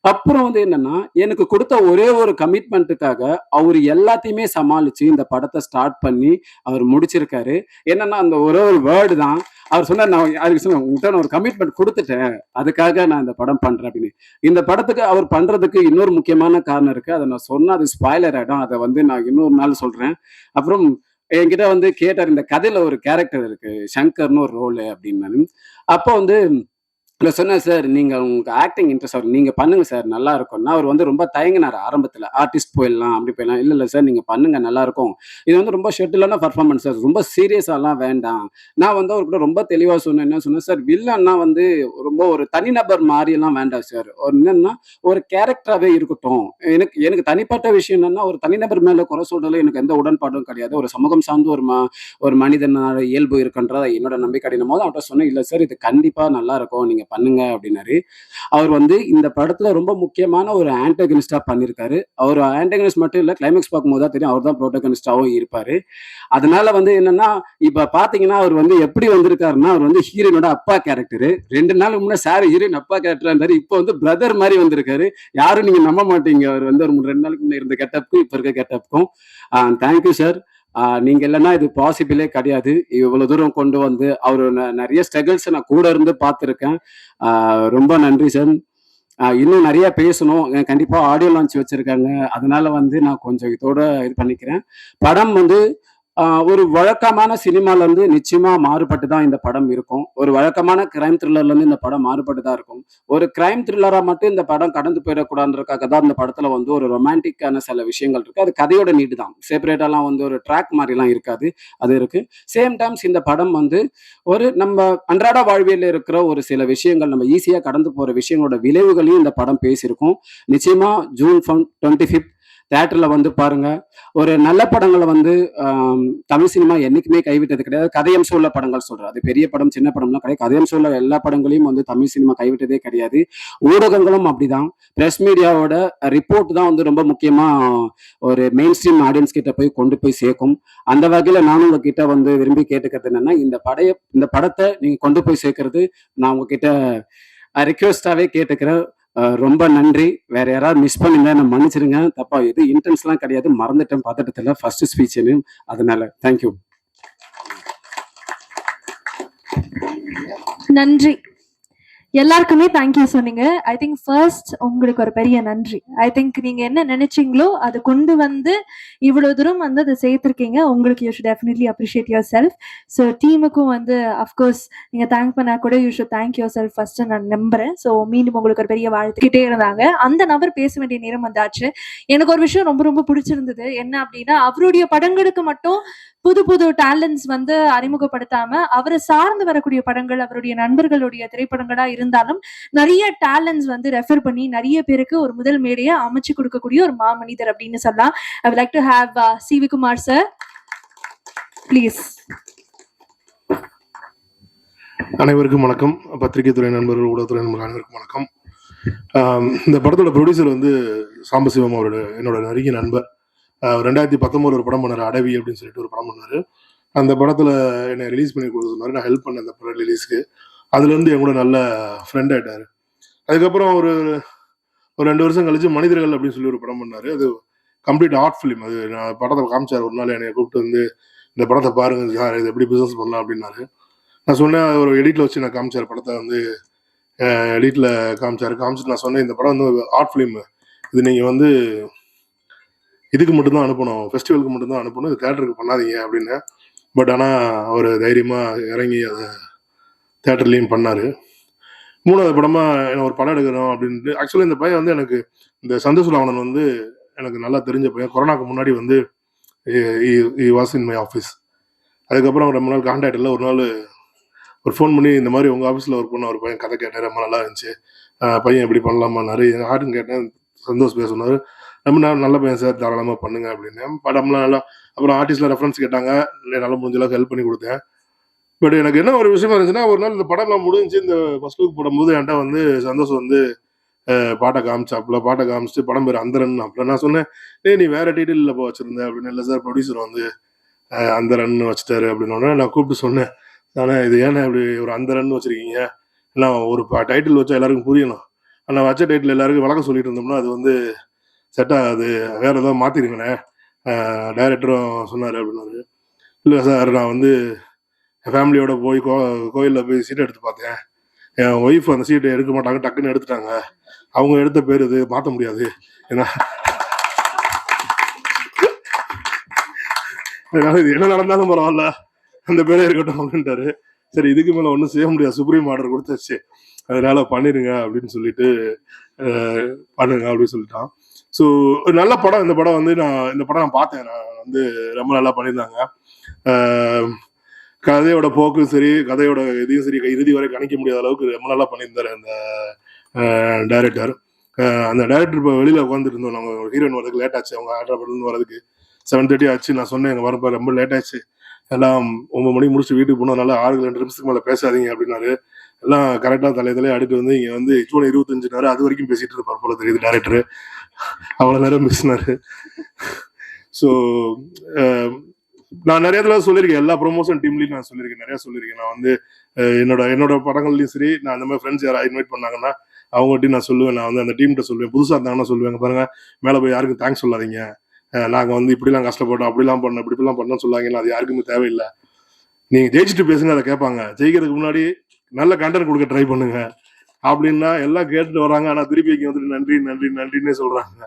அப்புறம் வந்து என்னன்னா, எனக்கு குடுத்த ஒரே ஒரு கமிட்மெண்ட்டுக்காக அவரு எல்லாத்தையுமே சமாளிச்சு இந்த படத்த ஸ்டார்ட் பண்ணி அவர் முடிச்சிருக்காரு. என்னன்னா, அந்த ஒரே ஒரு வேர்டு தான். அவர் சொன்னாரு, "நான் அதுக்கு சொன்னேன், உங்ககிட்ட நான் ஒரு கமிட்மெண்ட் குடுத்துட்டேன். அதுக்காக நான் இந்த படம் பண்றேன்" அப்படின்னு. இந்த படத்துக்கு அவர் பண்றதுக்கு இன்னொரு முக்கியமான காரணம் இருக்கு. அத நான் சொன்னா அது ஸ்பாய்லர் ஆயிடும். அத வந்து நான் இன்னொரு நாள் சொல்றேன். அப்புறம் என்கிட்ட வந்து கேட்டாரு, "இந்த கதையில ஒரு கேரக்டர் இருக்கு. சங்கர்ன்னு ஒரு ரோலு" அப்படின்னாரு. அப்போ வந்து நான் சொன்னேன், "சார், நீங்க உங்களுக்கு ஆக்டிங் இன்ட்ரெஸ்ட் ஆகும். நீங்க பண்ணுங்க சார், நல்லா இருக்கும்னா." அவர் வந்து ரொம்ப தயங்கினாரு ஆரம்பத்துல. ஆர்டிஸ்ட் போயிடலாம், அப்படி போயிடலாம். "இல்ல, இல்ல சார், நீங்க பண்ணுங்க, நல்லா இருக்கும். இது வந்து ரொம்ப ஷெட்யூலான பெர்ஃபார்மன்ஸ் சார். ரொம்ப சீரியஸாலாம் வேண்டாம்." நான் வந்து அவர்கிட்ட ரொம்ப தெளிவா சொன்னேன். என்ன சொன்னேன், "சார், வில்லன்னா வந்து ரொம்ப ஒரு தனிநபர் மாரியெல்லாம் வேண்டாம் சார். ஒரு என்னன்னா, ஒரு கேரக்டராவே இருக்கட்டும். எனக்கு எனக்கு தனிப்பட்ட விஷயம் என்னன்னா, ஒரு தனிநபர் மேல குறை சொல்றதுல எனக்கு எந்த உடன்பாடும் கிடையாது. ஒரு சமூகம் சார்ந்து ஒரு மனிதனோட இயல்பு இருக்குன்றத என்னோட நம்பிக்கை அப்படின்னும்போது அவர்ட்ட சொன்னேன், "இல்ல சார், இது கண்டிப்பா நல்லா இருக்கும். நீங்க பண்ணுங்க" அப்படின்னாரு. அவர் வந்து இந்த படத்துல ரொம்ப முக்கியமான ஒரு ஆன்டகனிஸ்டா பண்ணியிருக்காரு. அவர் ஆன்டகனிஸ்ட் மட்டும் இல்ல, கிளைமாக்ஸ் பார்க்கும்போது தான் தெரியும் அவர் தான் புரோட்டகனிஸ்டாவும் இருப்பாரு. அதனால வந்து என்னன்னா, இப்ப பாத்தீங்கன்னா அவர் வந்து எப்படி வந்திருக்காருன்னா, அவர் வந்து ஹீரோயினோட அப்பா கேரக்டரு. 2 நாளுக்கு முன்னாடி சார் ஹீரோயின் அப்பா கேரக்டரா இருந்தாரு. இப்போ வந்து பிரதர் மாரி வந்திருக்காரு. யாரும் நீங்க நம்ப மாட்டீங்க. அவர் வந்து ஒரு 2 நாளுக்கு முன்ன இருந்த கெட்டப்க்கும் இப்ப இருக்க கெட்டப்க்கும். Thank you sir. நீங்க இல்லன்னா இது பாசிபிளே கிடையாது. இவ்வளவு தூரம் கொண்டு வந்து அவரு நெறைய ஸ்ட்ரகிள்ஸ நான் கூட இருந்து பார்த்துருக்கேன். ரொம்ப நன்றி சார். இன்னும் நெறைய பேசணும். கண்டிப்பா ஆடியோ லான்ச் வச்சிருக்காங்க. அதனால வந்து நான் கொஞ்சம் இதோட இது பண்ணிக்கிறேன். படம் வந்து ஒரு வழக்கமான சினிமால இருந்து நிச்சயமா மாறுபட்டு தான் இந்த படம் இருக்கும். ஒரு வழக்கமான கிரைம் த்ரில்லர்ல இருந்து இந்த படம் மாறுபட்டு தான் இருக்கும். ஒரு கிரைம் த்ரில்லரா மட்டும் இந்த படம் கடந்து போயிடக்கூடாதுன்றதுக்காக தான் இந்த படத்துல வந்து ஒரு ரொமான்டிக்கான சில விஷயங்கள் இருக்கு. அது கதையோட நீடு தான். செப்பரேட்டாலாம் வந்து ஒரு ட்ராக் மாரிலாம் இருக்காது. அது இருக்கு. சேம் டைம்ஸ் இந்த படம் வந்து ஒரு நம்ம அன்றாட வாழ்வியல்ல இருக்கிற ஒரு சில விஷயங்கள், நம்ம ஈஸியா கடந்து போற விஷயங்களோட விளைவுகளையும் இந்த படம் பேசியிருக்கும். நிச்சயமா ஜூன் 25 தியேட்டர்ல வந்து பாருங்க. ஒரு நல்ல படங்கள வந்து தமிழ் சினிமா என்னைக்குமே கைவிட்டது கிடையாது. கதையம்சம் உள்ள படங்கள் சொல்றேன். அது பெரிய படம், சின்ன படம்லாம் கிடையாது. கதையம்சம் உள்ள எல்லா படங்களையும் வந்து தமிழ் சினிமா கைவிட்டதே கிடையாது. ஊடகங்களும் அப்படிதான். பிரஸ் மீடியாவோட ரிப்போர்ட் தான் வந்து ரொம்ப முக்கியமா ஒரு மெயின் ஸ்ட்ரீம் ஆடியன்ஸ் கிட்ட போய் கொண்டு போய் சேர்க்கும். அந்த வகையில நானும் உங்ககிட்ட வந்து விரும்பி கேட்டுக்கிறது என்னன்னா, இந்த படத்த நீங்க கொண்டு போய் சேர்க்கிறது நான் உங்ககிட்ட ரிக்வெஸ்டாவே கேட்டுக்கிறேன். ரொம்ப நன்றி. வேற யாராவது மிஸ் பண்ணியிருந்தா என்ன மன்னிச்சிடுங்க. தப்பா எதுவும் இன்டென்ஷன்லாம் கிடையாது. மறந்துட்டேன் பதட்டத்துல. ஃபர்ஸ்ட் ஸ்பீச்சுன்னு. அதனால தேங்க் யூ. நன்றி. எல்லாருக்குமே தேங்க்யூ சொன்னீங்க. ஐ திங்க் ஃபர்ஸ்ட் உங்களுக்கு ஒரு பெரிய நன்றி. ஐ திங்க் நீங்க என்ன நினைச்சீங்களோ அதை கொண்டு வந்து இவ்வளவு தூரம் வந்து அதை சேர்த்திருக்கீங்க. உங்களுக்கு you should definitely appreciate yourself. So டீமுக்கும் வந்து அஃப்கோர்ஸ் நீங்க தேங்க் பண்ணா கூட you should thank yourself first நான் நம்புறேன். ஸோ மீண்டும் உங்களுக்கு ஒரு பெரிய வாழ்த்துக்கிட்டே இருந்தாங்க. அந்த நபர் பேச வேண்டிய நேரம் வந்தாச்சு. எனக்கு ஒரு விஷயம் ரொம்ப ரொம்ப பிடிச்சிருந்தது. என்ன அப்படின்னா, அவருடைய படங்களுக்கு மட்டும் புது புது டேலண்ட்ஸ் வந்து அறிமுகப்படுத்தாம அவரை சார்ந்து வரக்கூடிய படங்கள், அவருடைய நண்பர்களுடைய திரைப்படங்களா இருந்தாலும் நிறைய டேலண்ட்ஸ் வந்து ரெஃபர் பண்ணி நிறைய பேருக்கு ஒரு முதல் மேடையை அமைச்சு கொடுக்கக்கூடிய ஒரு மாமனிதர் அப்படின்னு சொல்லலாம். I would like to have C.V. Kumar sir, please. அனைவருக்கும் வணக்கம். பத்திரிகை துறை நண்பர்கள், ஊடகத்துறை நண்பர்கள் அனைவருக்கும் வணக்கம். இந்த படத்தோட ப்ரொடியூசர் வந்து சாம்பசிவம், என்னோட நெருங்கிய நண்பர். 2019 ஒரு படம் பண்ணாரு, அடவி அப்படின்னு சொல்லிட்டு ஒரு படம் பண்ணாரு. அந்த படத்தில் என்னை ரிலீஸ் பண்ணி கொடுக்க சொன்னார். நான் ஹெல்ப் பண்ணேன் அந்த படம் ரிலீஸ்க்கு. அதுலேருந்து என் கூட நல்ல ஃப்ரெண்ட் ஆகிட்டார். அதுக்கப்புறம் ஒரு 2 வருஷம் கழிச்சு மனிதர்கள் அப்படின்னு சொல்லி ஒரு படம் பண்ணார். அது கம்ப்ளீட் ஆர்ட் ஃபிலிம். அது நான் படத்தை காமிச்சார். ஒரு நாள் என்னை கூப்பிட்டு வந்து இந்த படத்தை பாருங்க சார், இது எப்படி பிஸ்னஸ் பண்ணலாம் அப்படின்னாரு. நான் சொன்னேன், ஒரு எடிட்டில் வச்சு நான் காமிச்சார் படத்தை. வந்து எடிட்டில் காமிச்சிட்டு நான் சொன்னேன், இந்த படம் வந்து ஆர்ட் ஃபிலிம், இது நீங்கள் வந்து இதுக்கு மட்டும்தான் அனுப்பணும், ஃபெஸ்டிவலுக்கு மட்டும்தான் அனுப்பணும், இது தேட்டருக்கு பண்ணாதீங்க அப்படின்னு. பட் ஆனால் அவர் தைரியமாக இறங்கி அதை தேட்டர்லேயும் பண்ணார். 3வது படமாக என்ன ஒரு படம் எடுக்கணும் அப்படின்ட்டு. ஆக்சுவலாக இந்த பையன் வந்து எனக்கு, இந்த சந்தோஷ் ராவணன் வந்து எனக்கு நல்லா தெரிஞ்ச பையன். கொரோனாக்கு முன்னாடி வந்து வாஸ் இன் மை ஆஃபீஸ். அதுக்கப்புறம் ரொம்ப நாள் கான்டாக்ட் இல்லை. ஒரு நாள் ஒரு ஃபோன் பண்ணி, இந்த மாதிரி உங்கள் ஆஃபீஸில் ஒர்க் பண்ண ஒரு பையன் கதை கேட்டேன், ரொம்ப நல்லா இருந்துச்சு, பையன் எப்படி பண்ணலாமான்னாரு. யாருன்னு கேட்டேன், சந்தோஷ் பேச சொன்னார். ரொம்ப நல்ல பையன் சார், தாராளமாக பண்ணுங்க அப்படின்னு. படம்லாம் நல்லா. அப்புறம் ஆர்டிஸ்டில் ரெஃபரன்ஸ் கேட்டாங்க, நல்லா முடிஞ்சளவுக்கு ஹெல்ப் பண்ணி கொடுத்தேன். பட் எனக்கு என்ன ஒரு விஷயமா இருந்துச்சுன்னா, ஒரு நாள் இந்த படம்லாம் முடிஞ்சு இந்த ஃபர்ஸ்ட் லுக் போடும்போது என்கிட்ட வந்து சந்தோஷம் வந்து பாட்டை காமிச்சிட்டு படம் பேர் அந்தரன். அப்புறம் நான் சொன்னேன், நீ வேற டைட்டில் இப்போ வச்சிருந்தேன் அப்படின்னு. இல்லை சார், ப்ரொடியூசர் வந்து அந்தரன் வச்சுட்டாரு அப்படின்னு. நான் கூப்பிட்டு சொன்னேன், தானே இது ஏன்னா இப்படி ஒரு அந்தரன் வச்சிருக்கீங்க, எல்லாம் ஒரு டைட்டில் வச்சா எல்லாருக்கும் புரியணும், ஆனால் வச்ச டைட்டில் எல்லாருக்கும் வழக்கம் சொல்லிட்டு இருந்தோம்னா அது வந்து செட் ஆகாது, வேற ஏதாவது மாற்றிருங்கண்ணே டைரக்டரும் சொன்னார் அப்படின்னாரு. இல்லை சார், நான் வந்து என் ஃபேமிலியோட போய் கோயிலில் போய் சீட்டை எடுத்து பார்த்தேன், என் ஒய்ஃப் அந்த சீட்டை எடுக்க மாட்டாங்க, டக்குன்னு எடுத்துட்டாங்க, அவங்க எடுத்த பேர் இது மாற்ற முடியாது, ஏன்னா இது என்ன நடந்தாலும் பரவாயில்ல, அந்த பேரே இருக்கட்டும் அப்படின்ட்டாரு. சரி, இதுக்கு மேலே ஒன்றும் செய்ய முடியாது, சுப்ரீம் ஆர்டர் கொடுத்தாச்சு, அதனால பண்ணிடுங்க அப்படின்னு சொல்லிட்டு பண்ணுங்க அப்படின்னு சொல்லிட்டான். ஸோ நல்ல படம். இந்த படம் வந்து இந்த படம் நான் பார்த்தேன். நான் வந்து ரொம்ப நல்லா பண்ணியிருந்தாங்க. கதையோட போக்கும் சரி, கதையோட இதையும் சரி, இறுதி வரை கணிக்க முடியாத அளவுக்கு ரொம்ப நல்லா பண்ணியிருந்தாரு அந்த டைரக்டர். அந்த டைரக்டர் இப்போ வெளியில் உட்காந்துட்டு இருந்தோம். நாங்கள் ஹீரோயின் வரதுக்கு லேட் ஆச்சு, அவங்க ஹைதராபாத்லேருந்து வரதுக்கு 7:30 ஆச்சு. நான் சொன்னேன், எங்கள் வரப்போ ரொம்ப லேட் ஆச்சு, எல்லாம் 9 மணிக்கு முடிச்சு வீட்டுக்கு போனோம், நல்லா 6-2 நிமிஷத்துக்கு மேலே பேசாதீங்க அப்படின்னாரு. எல்லாம் கரெக்டாக தலையை அடுத்து வந்து இங்கே வந்து ஜூன் 25 அது வரைக்கும் பேசிட்டு இருப்பார் போல தெரியுது டேரக்டரு. அவ்வளோ நேரம் பேசினாரு. ஸோ நான் நிறைய தடவை சொல்லியிருக்கேன், எல்லா ப்ரொமோஷன் டீம்லையும் நான் சொல்லியிருக்கேன், நிறையா சொல்லியிருக்கேன். நான் வந்து என்னோட படங்கள்லையும் சரி, நான் அந்த மாதிரி ஃப்ரெண்ட்ஸ் யாராவது இன்வைட் பண்ணாங்கன்னா அவங்ககிட்டையும் நான் சொல்லுவேன், நான் வந்து அந்த டீம்கிட்ட சொல்லுவேன். புதுசாக இருந்தாங்கன்னா சொல்லுவேங்க, பாருங்க மேலே போய் யாருக்கும் தேங்க்ஸ் சொல்லாதீங்க, நாங்கள் வந்து இப்படிலாம் கஷ்டப்பட்டோம், அப்படிலாம் பண்ணோம், இப்படிலாம் பண்ணோம்னு சொல்லாங்கன்னா அது யாருக்குமே தேவையில்லை. நீங்கள் ஜெயிச்சுட்டு பேசுங்க, அதை கேட்பாங்க. ஜெயிக்கிறதுக்கு முன்னாடி நல்ல கண்டென்ட் கொடுக்க ட்ரை பண்ணுங்க அப்படின்னா எல்லாம் கேட்டுட்டு வராங்க. ஆனால் திருப்பி இங்கே வந்துட்டு நன்றி நன்றி நன்றின்னே சொல்கிறாங்க.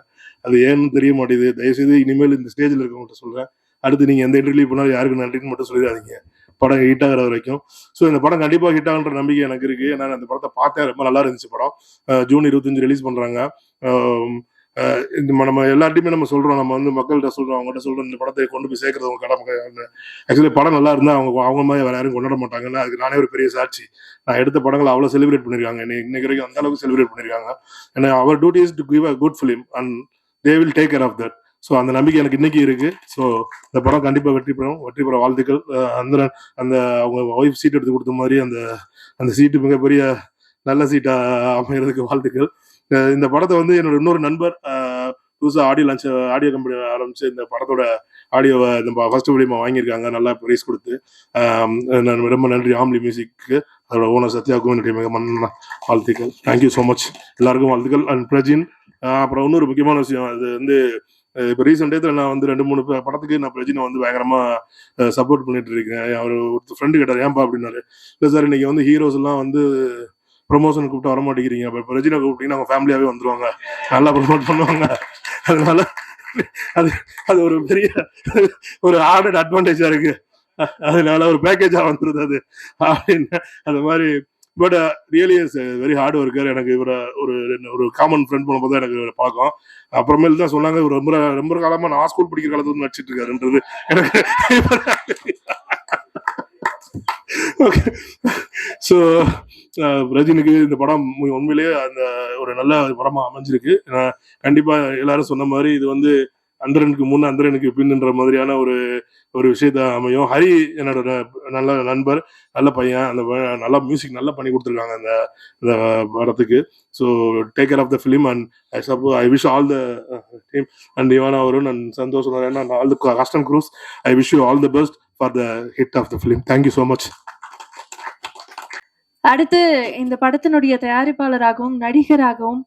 அது ஏன்னு தெரிய மாட்டேங்குது. தயவுசெய்து இனிமேல் இந்த ஸ்டேஜில் இருக்கவங்கள்ட்ட சொல்கிறேன், அடுத்து நீங்கள் எந்த இன்டர்வியூ பண்ணாலும் யாருக்கு நன்றின்னு மட்டும் சொல்லிடாதீங்க, படம் ஹிட் ஆகிற வரைக்கும். ஸோ இந்த படம் கண்டிப்பாக ஹிட் ஆகுன்ற நம்பிக்கை எனக்கு இருக்குது. ஏன்னா அந்த படத்தை பார்த்தேன், ரொம்ப நல்லா இருந்துச்சு படம். ஜூன் 25 ரிலீஸ் பண்ணுறாங்க. நம்ம எல்லார்ட்டையுமே நம்ம சொல்கிறோம், நம்ம வந்து மக்கள்கிட்ட சொல்கிறோம், அவங்ககிட்ட சொல்கிறோம், இந்த படத்தை கொண்டு போய் சேர்க்கறது அவங்க கடமை. ஆக்சுவலி படம் நல்லா இருந்தால் அவங்க மாதிரி வேறு யாரும் கொண்டாட மாட்டாங்கன்னா அதுக்கு நானே ஒரு பெரிய சாட்சி. நான் எடுத்த படங்களை அவ்வளோ செலிப்ரேட் பண்ணியிருக்காங்க, இன்னைக்கு வரைக்கும் அந்த அளவுக்கு செலிப்ரேட் பண்ணியிருக்காங்க. ஏன்னா அவர் duty is to give a good film and they will take care of that. So அந்த நம்பிக்கை எனக்கு இன்னைக்கு இருக்கு. ஸோ இந்த படம் கண்டிப்பாக வெற்றி பெற வாழ்த்துக்கள். அந்த அவங்க ஒய்ஃப் சீட் எடுத்து கொடுத்த மாதிரி அந்த சீட்டு மிகப்பெரிய நல்ல சீட்டா அமைகிறதுக்கு வாழ்த்துக்கள். இந்த படத்தை வந்து என்னோட இன்னொரு நண்பர் புதுசாக ஆடியோ கம்பெனி ஆரம்பிச்சு இந்த படத்தோட ஆடியோவை இந்த ஃபர்ஸ்ட் ஃபிலிமா வாங்கியிருக்காங்க, நல்லா ப்ரைஸ் கொடுத்து. ரொம்ப நன்றி ஆம்லி மியூசிக்கு, அதோட ஓனர் சத்யாவுக்கும் என்னுடைய மிக மன்ன வாழ்த்துக்கள். தேங்க்யூ ஸோ மச், எல்லாருக்கும் வாழ்த்துக்கள். அண்ட் பிரஜின், அப்புறம் இன்னொரு முக்கியமான விஷயம், அது வந்து இப்போ ரீசெண்ட் டேத்தில் நான் வந்து 2-3 படத்துக்கு நான் பிரஜினை வந்து பயங்கரமாக சப்போர்ட் பண்ணிட்டு இருக்கேன். அவர் ஒரு ஃப்ரெண்டு கேட்டார், ஏன்பா அப்படின்னாரு. இல்லை சார், இன்னைக்கு வந்து ஹீரோஸ் எல்லாம் வந்து ப்ரொமோஷன் கூப்பிட்டு வர மாட்டேங்கிறீங்க, இப்போ பிரஜினை கூப்பிட்டீங்கன்னா அவங்க ஃபேமிலியாகவே வந்துருவாங்க, நல்லா ப்ரொமோட் பண்ணுவாங்க, அதனால அது ஒரு பெரிய ஒரு ஆடட் அட்வான்டேஜா இருக்கு, அதனால ஒரு பேக்கேஜா வந்துருது அது அப்படின்னு. அது மாதிரி but really is very hard worker. எனக்கு இவரை ஒரு காமன் ஃப்ரெண்ட் போனபோது எனக்கு பழக்கம். அப்புறமேல் தான் சொன்னாங்க, இவர் ரொம்ப காலமா நான் ஸ்கூல் படிக்கிற காலத்துல நடிச்சிட்டு இருக்காருன்றது எனக்கு. ஓகே, ஸோ ரஜினிக்கு இந்த படம் உண்மையிலேயே அந்த ஒரு நல்ல படமா அமைஞ்சிருக்கு. கண்டிப்பா எல்லாரும் சொன்ன மாதிரி இது வந்து அந்தரனுக்கு முன் அந்தரனுக்கு பின்ன்ற மாதிரியான ஒரு விஷயத்த அமையும். ஹரி என்னோட நல்ல நண்பர், நல்ல பையன், அந்த நல்லா மியூசிக் நல்லா பண்ணி கொடுத்துருக்காங்க இந்த படத்துக்கு. So take care of the film and I wish all the team and Yuvan அவருன் and Santhosh and all the cast and crews, I wish you all the best. For the hit of the film. Thank you so much. அடுத்து இந்த படத்தினுடைய தயாரிப்பாளராகவும் நடிகராகவும்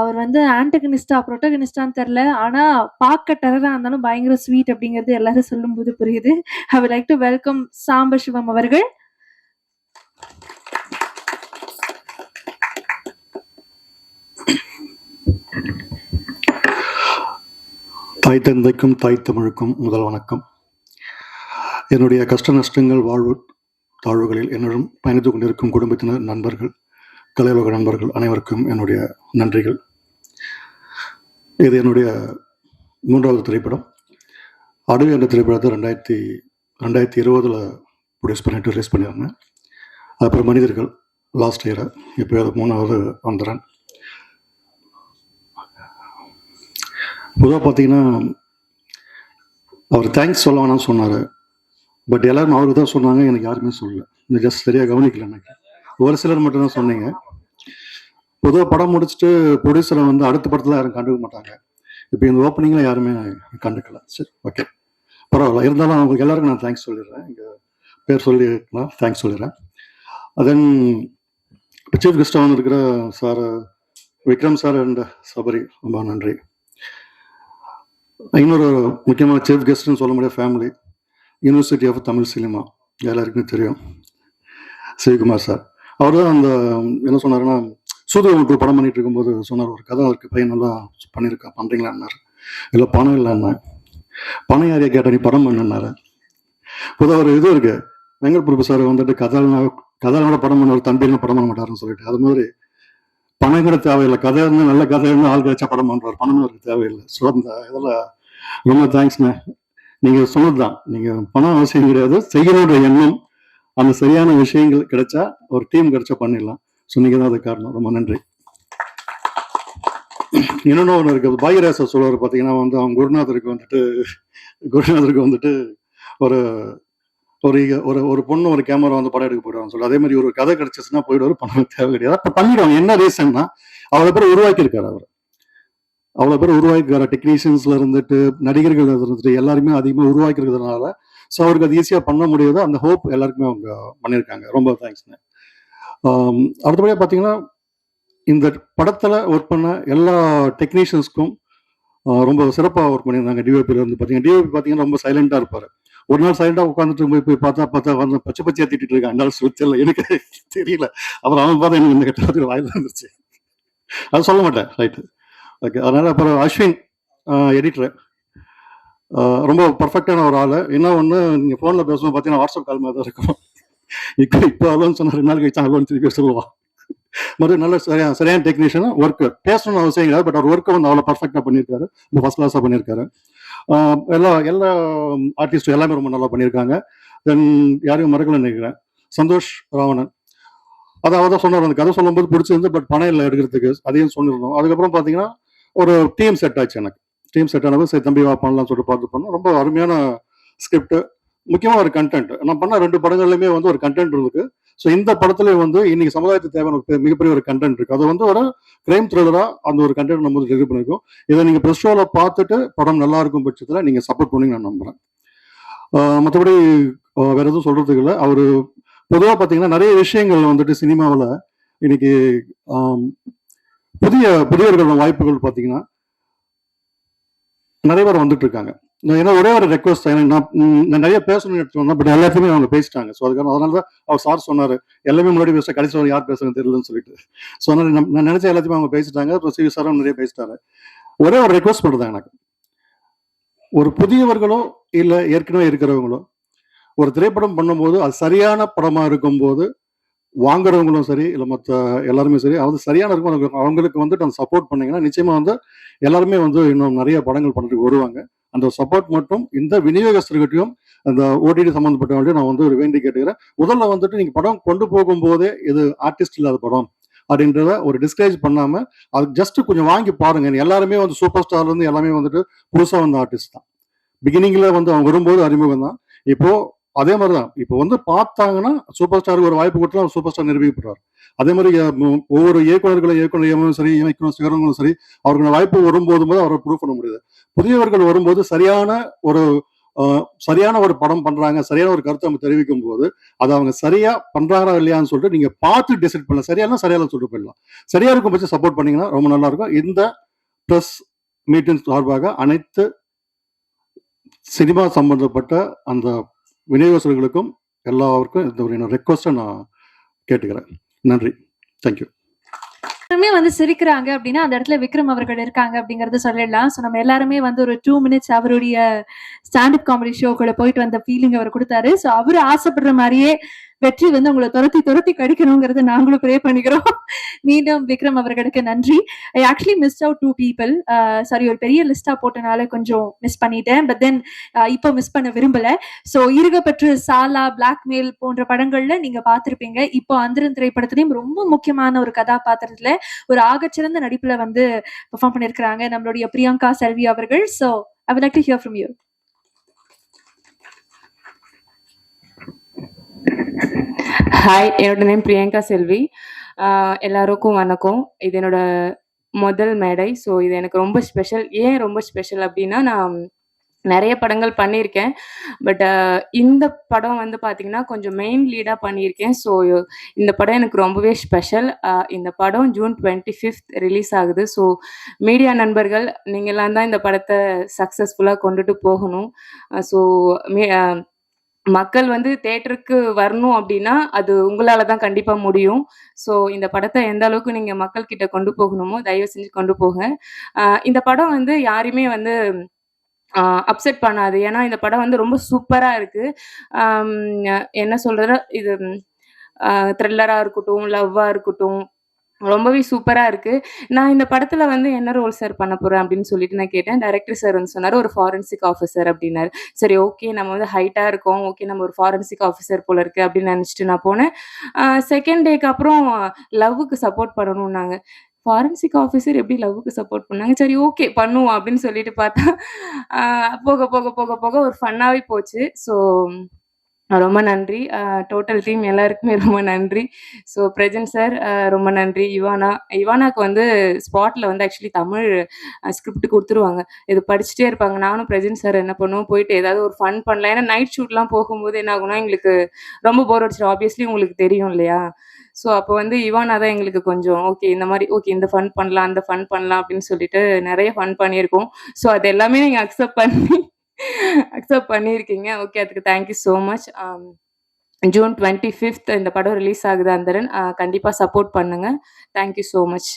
அவர் வந்து ஆன்டகனிஸ்டா புரோட்டகனிஸ்டான்னு தெரியல, ஆனா பார்க்க டெரரா இருந்தாலும் பயங்கர ஸ்வீட் அப்படிங்கிறது எல்லாரும் சொல்லும்போது புரியுது. ஐ would like to welcome Sambasivam அவர்கள். தாய் தந்தைக்கும் தாய் தமிழுக்கும் முதல் வணக்கம். என்னுடைய கஷ்ட நஷ்டங்கள் வாழ்வு தாழ்வுகளில் என்னுடன் பயணித்துக் கொண்டிருக்கும் குடும்பத்தினர், நண்பர்கள், கலையுலக நண்பர்கள் அனைவருக்கும் என்னுடைய நன்றிகள். இது என்னுடைய 3வது திரைப்படம். அடவி என்ற திரைப்படத்தை 2020 ப்ரொடியூஸ் பண்ணிட்டு ரிலீஸ் பண்ணியிருந்தேன். அப்புறம் மனிதர்கள் லாஸ்ட் இயர், இப்போ 3வது வந்துடுறேன். பொதுவாக பார்த்தீங்கன்னா அவர் தேங்க்ஸ் சொல்ல வேணாம்னு சொன்னார். பட் எல்லாரும் அவருக்கு தான் சொன்னாங்க, எனக்கு யாருமே சொல்லலை. இந்த ஜஸ்ட் சரியாக கவனிக்கல. எனக்கு ஒரு சிலர் மட்டும்தான் சொன்னீங்க. பொதுவாக படம் முடிச்சுட்டு ப்ரொடியூசரை வந்து அடுத்த படத்தில் யாரும் கண்டுக்க மாட்டாங்க. இப்போ இந்த ஓப்பனிங்கில் யாருமே கண்டுக்கல. சரி, ஓகே, பரவாயில்ல. இருந்தாலும் அவங்களுக்கு எல்லாருக்கும் நான் தேங்க்ஸ் சொல்லிடுறேன். இங்கே பேர் சொல்லி நான் தேங்க்ஸ் சொல்லிடுறேன். தென் சீஃப் கெஸ்டாக இருக்கிற sir Vikram sir and Sabari, ரொம்ப நன்றி. இன்னொரு முக்கியமான சீஃப் கெஸ்ட்னு சொல்ல முடியாது, family, university of Tamil cinema, எல்லாருக்குமே தெரியும், சிவகுமார் சார். அவர் தான் அந்த என்ன சொன்னாருன்னா, சூதுவமுக்கு படம் பண்ணிட்டு இருக்கும்போது சொன்னார், ஒரு கதை இருக்குது, பையன் நல்லா பண்ணியிருக்கேன், பண்ணுறீங்களான்னாரு. இல்லை பணம் இல்லைன்னா, பணம் யாரையா கேட்டால் நீ படம் பண்ணுனாரு. பொதுவாக ஒரு இது இருக்கு, வெங்கட் பிரபு சார் வந்துட்டு கதையோட படம் பண்ண, ஒரு தம்பியெல்லாம் படம் பண்ண மாட்டாருன்னு சொல்லிட்டு, அது மாதிரி பணம் கூட தேவையில்லை, கதை இருந்தால் நல்ல கதை இருந்தால் ஆள் கிடைச்சா படம் பண்ணுறாரு, பணமே அவருக்கு தேவையில்லை. ஸோ அந்த இதெல்லாம் ரொம்ப தேங்க்ஸ்ண்ணே. நீங்கள் சொன்னது தான், நீங்கள் பணம் அவசியம் கிடையாது, செய்யணுன்ற எண்ணம், அந்த சரியான விஷயங்கள் கிடைச்சா, ஒரு டீம் கிடைச்சா பண்ணிடலாம். ஸோ நீங்கள் தான் அது காரணம். ரொம்ப நன்றி. இன்னொன்று ஒன்று இருக்குது, பாகியராசர் சொல்லுவார் பார்த்தீங்கன்னா வந்து, அவங்க குருநாதருக்கு வந்துட்டு ஒரு ஒரு ஒரு பொண்ணு ஒரு கேமரா வந்து படம் எடுக்க போயிடுவாங்க சொல்லி, அதே மாதிரி ஒரு கதை கிடைச்சிச்சுன்னா போயிடுவார், பணம் தேவை கிடையாது. அப்போ பண்ணிடுவாங்க. என்ன ரீசன்னா, அவ்வளோ பேர் உருவாக்கியிருக்காரு அவர், அவ்வளோ பேர் உருவாக்கிருக்காரு. டெக்னீஷியன்ஸ்ல இருந்துட்டு, நடிகர்கள் இருந்துட்டு, எல்லாருமே அதிகமாக உருவாக்கிருக்கிறதுனால ஸோ அவருக்கு அது ஈஸியாக பண்ண முடியாது. அந்த ஹோப் எல்லாருக்குமே அவங்க பண்ணியிருக்காங்க. ரொம்ப தேங்க்ஸ்ண்ணே. அடுத்தபடியாக பார்த்தீங்கன்னா, இந்த படத்தில் ஒர்க் பண்ண எல்லா டெக்னீஷியன்ஸ்க்கும் ரொம்ப சிறப்பாக ஒர்க் பண்ணியிருந்தாங்க. டிஓபியில் இருந்து பார்த்தீங்கன்னா ரொம்ப சைலண்டாக இருப்பார். ஒரு நாள் சைலண்டாக உட்காந்துட்டு போய் பார்த்தா வந்து பச்சையாக திட்டிட்டு இருக்கான். என்னால் தெரியல, எனக்கு தெரியல. அப்புறம் அவன் பார்த்தா எனக்கு இந்த கெட்ட வாயில் வந்துருச்சு. அது சொல்ல மாட்டேன், ரைட்டு, ஓகே. அதனால் அப்புறம் அஸ்வின் எடிட்டரு, ரொம்ப பர்ஃபெக்டான ஒரு ஆள். என்ன ஒன்று, நீங்கள் ஃபோனில் பேசும்போது பார்த்தீங்கன்னா வாட்ஸ்அப் கால் மாதிரி தான் இருக்கும். இப்போ அலோன்னு சொன்னால் 2 நாள் கழிச்சு அலோன்னு திருப்பி சொல்லுவான். மறுபடியும் நல்ல சரியான டெக்னீஷியன், ஒர்க்கு பேசணும்னு அவசியம் கிடையாது. பட் அவர் ஒர்க்கை வந்து அவ்வளோ பர்ஃபெக்டாக பண்ணியிருக்காரு, ரொம்ப ஃபர்ஸ்ட் கிளாஸாக பண்ணியிருக்காரு. எல்லா ஆர்டிஸ்டும் எல்லாமே ரொம்ப நல்லா பண்ணியிருக்காங்க. தென் யாரையும் மறக்கல நினைக்கிறேன், சந்தோஷ் ராவணன். அதாவது சொன்னார், அந்த கதை சொல்லும்போது பிடிச்சிருந்து, பட் பணம் இல்லை எடுக்கிறதுக்கு, அதையும் சொல்லியிருந்தோம். அதுக்கப்புறம் பார்த்தீங்கன்னா ஒரு டீம் செட் ஆச்சு. எனக்கு டீம் செட் ஆனது, சரி தம்பி வா பண்ணலாம் சொல்லிட்டு பார்த்து பண்ணோம். ரொம்ப அருமையான ஸ்கிரிப்ட், முக்கியமாக ஒரு கண்டென்ட். நான் பண்ண 2 படங்கள்லையுமே வந்து ஒரு கண்டென்ட் இருக்கு. ஸோ இந்த படத்துல வந்து இன்னைக்கு சமுதாயத்துக்கு தேவையான மிகப்பெரிய ஒரு கண்டென்ட் இருக்கு. அது வந்து ஒரு கிரைம் த்ரில்லரா அந்த ஒரு கண்டென்ட் நம்ம டெலிவரி பண்ணிருக்கோம். இதை நீங்க ப்ரெஸ் ஷோல பார்த்துட்டு படம் நல்லா இருக்கும் பட்சத்துல நீங்க சப்போர்ட் பண்ணி நான் நம்புறேன். மற்றபடி வேற எதுவும் சொல்றதுக்கு இல்லை. அவரு பொதுவாக பார்த்தீங்கன்னா நிறைய விஷயங்கள் வந்துட்டு சினிமாவில் இன்னைக்கு புதியவர்களோட வாய்ப்புகள் பார்த்தீங்கன்னா நிறைய பேர் வந்துட்டு இருக்காங்க. ஏன்னா ஒரே ஒரு ரெக்வஸ்ட், நான் நிறைய பேசணும்னு எடுத்து வந்தேன், பட் எல்லாத்தையுமே அவங்க பேசிட்டாங்க. ஸோ அதனால தான் அவர் சார் சொன்னார், எல்லாமே முன்னாடி பேச கடைசி யார் பேசுறது தெரியலன்னு சொல்லிட்டு. ஸோ அதனால நான் நினைச்ச எல்லாத்தையுமே அவங்க பேசிட்டாங்க. சிவி சாரும் நிறைய பேசிட்டாரு. ஒரே ஒரு ரெக்வஸ்ட் பண்ணுறேன், எனக்கு ஒரு புதியவர்களோ இல்லை ஏற்கனவே இருக்கிறவங்களோ ஒரு திரைப்படம் பண்ணும்போது அது சரியான படமாக இருக்கும்போது வாங்குறவங்களும் சரி இல்லை மற்ற எல்லாருமே சரி, அது சரியான இருக்கும் அவங்களுக்கு வந்துட்டு அந்த சப்போர்ட் பண்ணீங்கன்னா நிச்சயமா வந்து எல்லாருமே வந்து இன்னும் நிறைய படங்கள் பண்ணுறதுக்கு வருவாங்க. அந்த சப்போர்ட் மட்டும் இந்த விநியோகஸ்தர்கிட்டையும் அந்த ஓடிடி சம்மந்தப்பட்டவங்கள்டையும் நான் வந்து ஒரு வேண்டி கேட்டுக்கிறேன். முதல்ல வந்துட்டு நீங்க படம் கொண்டு போகும்போதே இது ஆர்டிஸ்ட் இல்லாத படம் அப்படின்றத ஒரு டிஸ்கரேஜ் பண்ணாம அது ஜஸ்ட் கொஞ்சம் வாங்கி பாருங்க. எல்லாருமே வந்து சூப்பர் ஸ்டார்ல இருந்து எல்லாமே வந்துட்டு புதுசா வந்த ஆர்டிஸ்ட் தான். பிகினிங்ல வந்து அவங்க வரும்போது அறிமுகம் தான். இப்போ அதே மாதிரிதான் இப்போ வந்து பார்த்தாங்கன்னா சூப்பர் ஸ்டாருக்கு ஒரு வாய்ப்பு கொடுத்தா சூப்பர் ஸ்டார் நிரூபிக்கப்படுறாரு. அதே மாதிரி ஒவ்வொரு இயக்குநர்களும் சரி இயக்குநர்களும் சரி அவருக்கு வாய்ப்பு வரும்போது அவரை ப்ரூவ் பண்ண முடியாது. புதியவர்கள் வரும்போது சரியான ஒரு சரியான ஒரு படம் பண்றாங்க, சரியான ஒரு கருத்தை அவங்க தெரிவிக்கும் போது அதை அவங்க சரியா பண்றாங்களா இல்லையான்னு சொல்லிட்டு நீங்க பார்த்து டிசைட் பண்ணலாம். சரியான சரியான சொல்லிட்டு போயிடலாம். சரியா இருக்கும் பட்சம் சப்போர்ட் பண்ணீங்கன்னா ரொம்ப நல்லா இருக்கும். இந்த ப்ரெஸ் மீட்டிங் சார்பாக அனைத்து சினிமா சம்பந்தப்பட்ட அந்த விநியோகஸ்தர்களுக்கும் எல்லாருக்கும் இந்த ஒரு ரெக்வஸ்ட்டை நான் கேட்டுக்கிறேன். நன்றி. தேங்க்யூ. எல்லாருமே வந்து சிரிக்கிறாங்க அப்படின்னா அந்த இடத்துல விக்ரம் அவர்கள் இருக்காங்க அப்படிங்கறத சொல்லிடலாம். ஸோ நம்ம எல்லாருமே வந்து ஒரு 2 minutes அவருடைய ஸ்டாண்டப் காமெடி ஷோக்குள்ள போயிட்டு வந்த ஃபீலிங் அவர் கொடுத்தாரு. ஸோ அவரு ஆசைப்படுற மாதிரியே வெற்றி வந்து உங்களை துரத்தி துரத்தி கடிக்கணுங்கிறத நாங்களும் ப்ரே பண்ணிக்கிறோம். மீண்டும் விக்ரம் அவர்களுக்கு நன்றி. I actually miss out 2 people. Sorry, ஒரு பெரிய லிஸ்டா போட்டனால கொஞ்சம் மிஸ் பண்ணிட்டேன். பட் தென் இப்போ மிஸ் பண்ண விரும்பல. ஸோ இருகப்பற்று, சாலா, பிளாக்மெயில் போன்ற படங்கள்ல நீங்க பார்த்திருப்பீங்க. இப்போ அந்தரன் திரைப்படத்திலையும் ரொம்ப முக்கியமான ஒரு கதாபாத்திரத்துல ஒரு ஆகச்சிறந்த நடிப்புல வந்து பெர்ஃபார்ம் பண்ணிருக்கிறாங்க நம்மளுடைய பிரியங்கா செல்வி அவர்கள். So I would like to hear from you. Hi, என்னோட நேம் பிரியங்கா செல்வி. எல்லாருக்கும் வணக்கம். இது என்னோட முதல் மேடை. ஸோ இது எனக்கு ரொம்ப ஸ்பெஷல். ஏன் ரொம்ப ஸ்பெஷல் அப்படின்னா, நான் நிறைய படங்கள் பண்ணியிருக்கேன். பட் இந்த படம் வந்து பார்த்தீங்கன்னா கொஞ்சம் மெயின் லீடாக பண்ணியிருக்கேன். ஸோ இந்த படம் எனக்கு ரொம்பவே ஸ்பெஷல். இந்த படம் ஜூன் 25 ரிலீஸ் ஆகுது. ஸோ மீடியா நண்பர்கள் நீங்கள்லாம் தான் இந்த படத்தை சக்ஸஸ்ஃபுல்லாக கொண்டுட்டு போகணும். ஸோ மக்கள் வந்து தியேட்டருக்கு வரணும் அப்படின்னா அது உங்களால தான் கண்டிப்பா முடியும். ஸோ இந்த படத்தை எந்த அளவுக்கு நீங்க மக்கள் கிட்ட கொண்டு போகணுமோ தயவு செஞ்சு கொண்டு போங்க. இந்த படம் வந்து யாரையுமே வந்து அப்செட் பண்ணாது. ஏன்னா இந்த படம் வந்து ரொம்ப சூப்பரா இருக்கு. என்ன சொல்றது, இது த்ரில்லரா இருக்கட்டும், லவ்வா இருக்கட்டும், ரொம்பவே சூப்பரா இருக்கு. நான் இந்த படத்துல வந்து என்ன ரோல் சார் பண்ண போறேன் அப்படின்னு சொல்லிட்டு நான் கேட்டேன். டைரக்டர் சார் வந்து சொன்னாரு, ஒரு ஃபாரன்சிக் ஆஃபீஸர் அப்படின்னாரு. சரி, ஓகே, நம்ம வந்து ஹைட்டா இருக்கோம், ஓகே நம்ம ஒரு ஃபாரன்சிக் ஆஃபீஸர் போல இருக்கு அப்படின்னு நினைச்சிட்டு நான் போனேன். செகண்ட் டேக்கு அப்புறம் லவ்வுக்கு சப்போர்ட் பண்ணணும்னாங்க. ஃபாரன்சிக் ஆஃபீஸர் எப்படி லவ்வுக்கு சப்போர்ட் பண்ணாங்க? சரி, ஓகே பண்ணுவோம் அப்படின்னு சொல்லிட்டு பார்த்தா போக போக போக போக ஒரு ஃபன்னாவே போச்சு. ஸோ ரொம்ப நன்றி. டோட்டல் டீம் எல்லாருக்குமே ரொம்ப நன்றி. ஸோ பிரஜன் சார் ரொம்ப நன்றி. இவானாக்கு வந்து ஸ்பாட்டில் வந்து ஆக்சுவலி தமிழ் ஸ்கிரிப்ட் கொடுத்துருவாங்க. இது படிச்சுட்டே இருப்பாங்க. நானும் பிரஜன் சார் என்ன பண்ணுவோம், போயிட்டு ஏதாவது ஒரு ஃபன் பண்ணலாம். ஏன்னா நைட் ஷூட்லாம் போகும்போது என்ன ஆகும்னா எங்களுக்கு ரொம்ப போர் அடிச்சிடும். ஆப்வியஸ்லி உங்களுக்கு தெரியும் இல்லையா? ஸோ அப்போ வந்து இவானா தான் எங்களுக்கு கொஞ்சம் ஓகே இந்த மாதிரி ஓகே இந்த ஃபன் பண்ணலாம், அந்த ஃபன் பண்ணலாம் அப்படின்னு சொல்லிட்டு நிறைய ஃபன் பண்ணியிருக்கோம். ஸோ அது எல்லாமே நீங்கள் அக்செப்ட் பண்ணியிருக்கீங்க. ஓகே, அதுக்கு தேங்க்யூ ஸோ மச். ஜூன் 25 இந்த படம் ரிலீஸ் ஆகுது அந்தரன். கண்டிப்பாக சப்போர்ட் பண்ணுங்க. Thank you so much.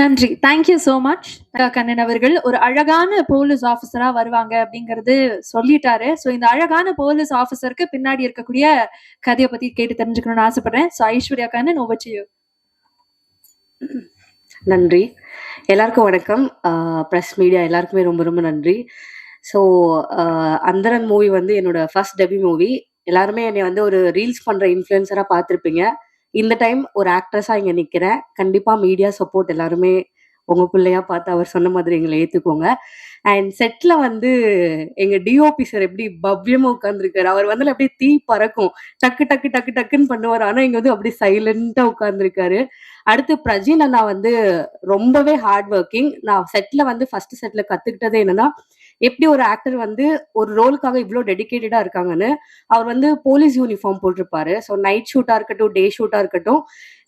நன்றி. Thank you so much. கண்ணன் அவர்கள் ஒரு அழகான போலீஸ் ஆஃபீஸரா வருவாங்க அப்படிங்கிறது சொல்லிட்டாரு. ஸோ இந்த அழகான போலீஸ் ஆஃபீஸருக்கு பின்னாடி இருக்கக்கூடிய கதையை பத்தி கேட்டு தெரிஞ்சுக்கணும்னு ஆசைப்படுறேன். So Aishwarya Kannan, over to you. நன்றி. எல்லாருக்கும் வணக்கம். ப்ரெஸ் மீடியா எல்லாருக்குமே ரொம்ப ரொம்ப நன்றி. ஸோ அந்தரன் மூவி வந்து என்னோட ஃபர்ஸ்ட் டெபியூ மூவி. எல்லாருமே என்னை வந்து ஒரு ரீல்ஸ் பண்ற இன்ஃப்ளூயன்சரா பார்த்துருப்பீங்க. இந்த டைம் ஒரு ஆக்ட்ரஸா இங்க நிக்கிறேன். கண்டிப்பா மீடியா சப்போர்ட் எல்லாருமே உங்க பிள்ளையா பார்த்து அவர் சொன்ன மாதிரி எங்களை ஏத்துக்கோங்க. அண்ட் செட்ல வந்து எங்க டிஓபி சார் எப்படி பவ்யமா உட்கார்ந்துருக்காரு. அவர் வந்து அப்படியே தீ பறக்கும், டக்கு டக்கு டக்கு டக்குன்னு பண்ணுவார். ஆனா இங்க வந்து அப்படியே சைலண்டா உட்கார்ந்துருக்காரு. அடுத்து பிரஜின் அண்ணா வந்து ரொம்பவே ஹார்ட் ஒர்க்கிங். நான் செட்ல வந்து ஃபர்ஸ்ட் செட்ல கத்துக்கிட்டதே என்னன்னா, எப்படி ஒரு ஆக்டர் வந்து ஒரு ரோலுக்காக இவ்வளோ டெடிகேட்டடா இருக்காங்கன்னு. அவர் வந்து போலீஸ் யூனிஃபார்ம் போட்டிருப்பாரு. ஸோ நைட் ஷூட்டா இருக்கட்டும், டே ஷூட்டா இருக்கட்டும்,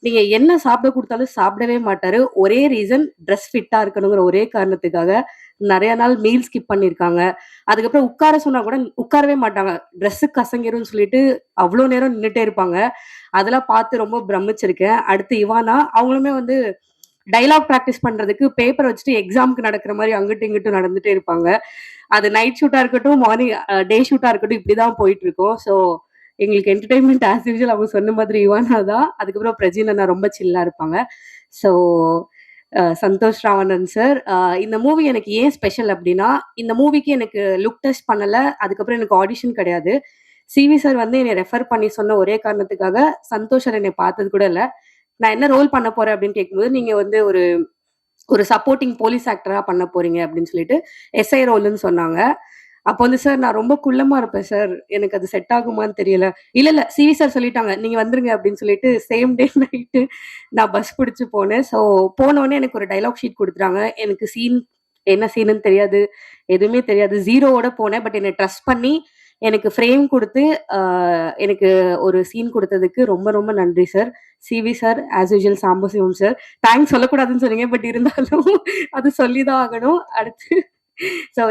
நீங்க என்ன சாப்பிட கொடுத்தாலும் சாப்பிடவே மாட்டாரு. ஒரே ரீசன், ட்ரெஸ் ஃபிட்டா இருக்கணுங்கிற ஒரே காரணத்துக்காக நிறைய நாள் மீல் ஸ்கிப் பண்ணியிருக்காங்க. அதுக்கப்புறம் உட்கார சொன்னா கூட உட்காரவே மாட்டாங்க. ட்ரெஸ்ஸு கசங்கிரும்னு சொல்லிட்டு அவ்வளோ நேரம் நின்றுட்டே இருப்பாங்க. அதெல்லாம் பார்த்து ரொம்ப பிரமிச்சிருக்கேன். அடுத்து இவானா, அவங்களுமே வந்து டைலாக் ப்ராக்டிஸ் பண்றதுக்கு பேப்பர் வச்சுட்டு எக்ஸாமுக்கு நடக்கிற மாதிரி அங்கிட்டும் இங்கிட்டும் நடந்துட்டே இருப்பாங்க. அது நைட் ஷூட்டா இருக்கட்டும், மார்னிங் டே ஷூட்டா இருக்கட்டும், இப்படிதான் போயிட்டு இருக்கோம். ஸோ எங்களுக்கு என்டர்டைன்மெண்ட் ஆஸ் யூஷுவல் அவங்க சொன்ன மாதிரி இவானா தான். அதுக்கப்புறம் பிரஜின் அண்ணா ரொம்ப சில்லா இருப்பாங்க. ஸோ சந்தோஷ் ராவணன் சார், இந்த மூவி எனக்கு ஏன் ஸ்பெஷல் அப்படின்னா, இந்த மூவிக்கு எனக்கு லுக் டெஸ்ட் பண்ணல, அதுக்கப்புறம் எனக்கு ஆடிஷன் கிடையாது. சிவி சார் வந்து என்னை ரெஃபர் பண்ணி சொன்ன ஒரே காரணத்துக்காக சந்தோஷ் சார் என்னை பார்த்தது கூட இல்லை. நான் என்ன ரோல் பண்ண போறேன் அப்படின்னு கேட்கும்போது, நீங்க வந்து ஒரு சப்போர்ட்டிங் போலீஸ் ஆக்டரா பண்ண போறீங்க அப்படின்னு சொல்லிட்டு எஸ்ஐ ரோல்னு சொன்னாங்க. அப்போ வந்து சார் நான் ரொம்ப குள்ளமா இருப்பேன் சார், எனக்கு அது செட் ஆகுமான்னு தெரியல. இல்ல சிவி சார் சொல்லிட்டாங்க நீங்க வந்துருங்க அப்படின்னு சொல்லிட்டு சேம் டே நைட்டு நான் பஸ் பிடிச்சு போனேன். ஸோ போனோடனே எனக்கு ஒரு டைலாக் ஷீட் கொடுத்துறாங்க. எனக்கு சீன் என்ன சீனுன்னு தெரியாது, எதுவுமே தெரியாது. 0வோட போனேன். பட் என்னை ட்ரஸ்ட் பண்ணி எனக்கு ஃப்ரேம் குடுத்து, எனக்கு ஒரு சீன் குடுத்ததுக்கு ரொம்ப ரொம்ப நன்றி sir. CV sir, as usual Sambasivam sir. Thanks சொல்லக்கூடாதுன்னு சொன்னீங்க. பட் இருந்தாலும் அது சொல்லி தான் ஆகணும். அடுத்து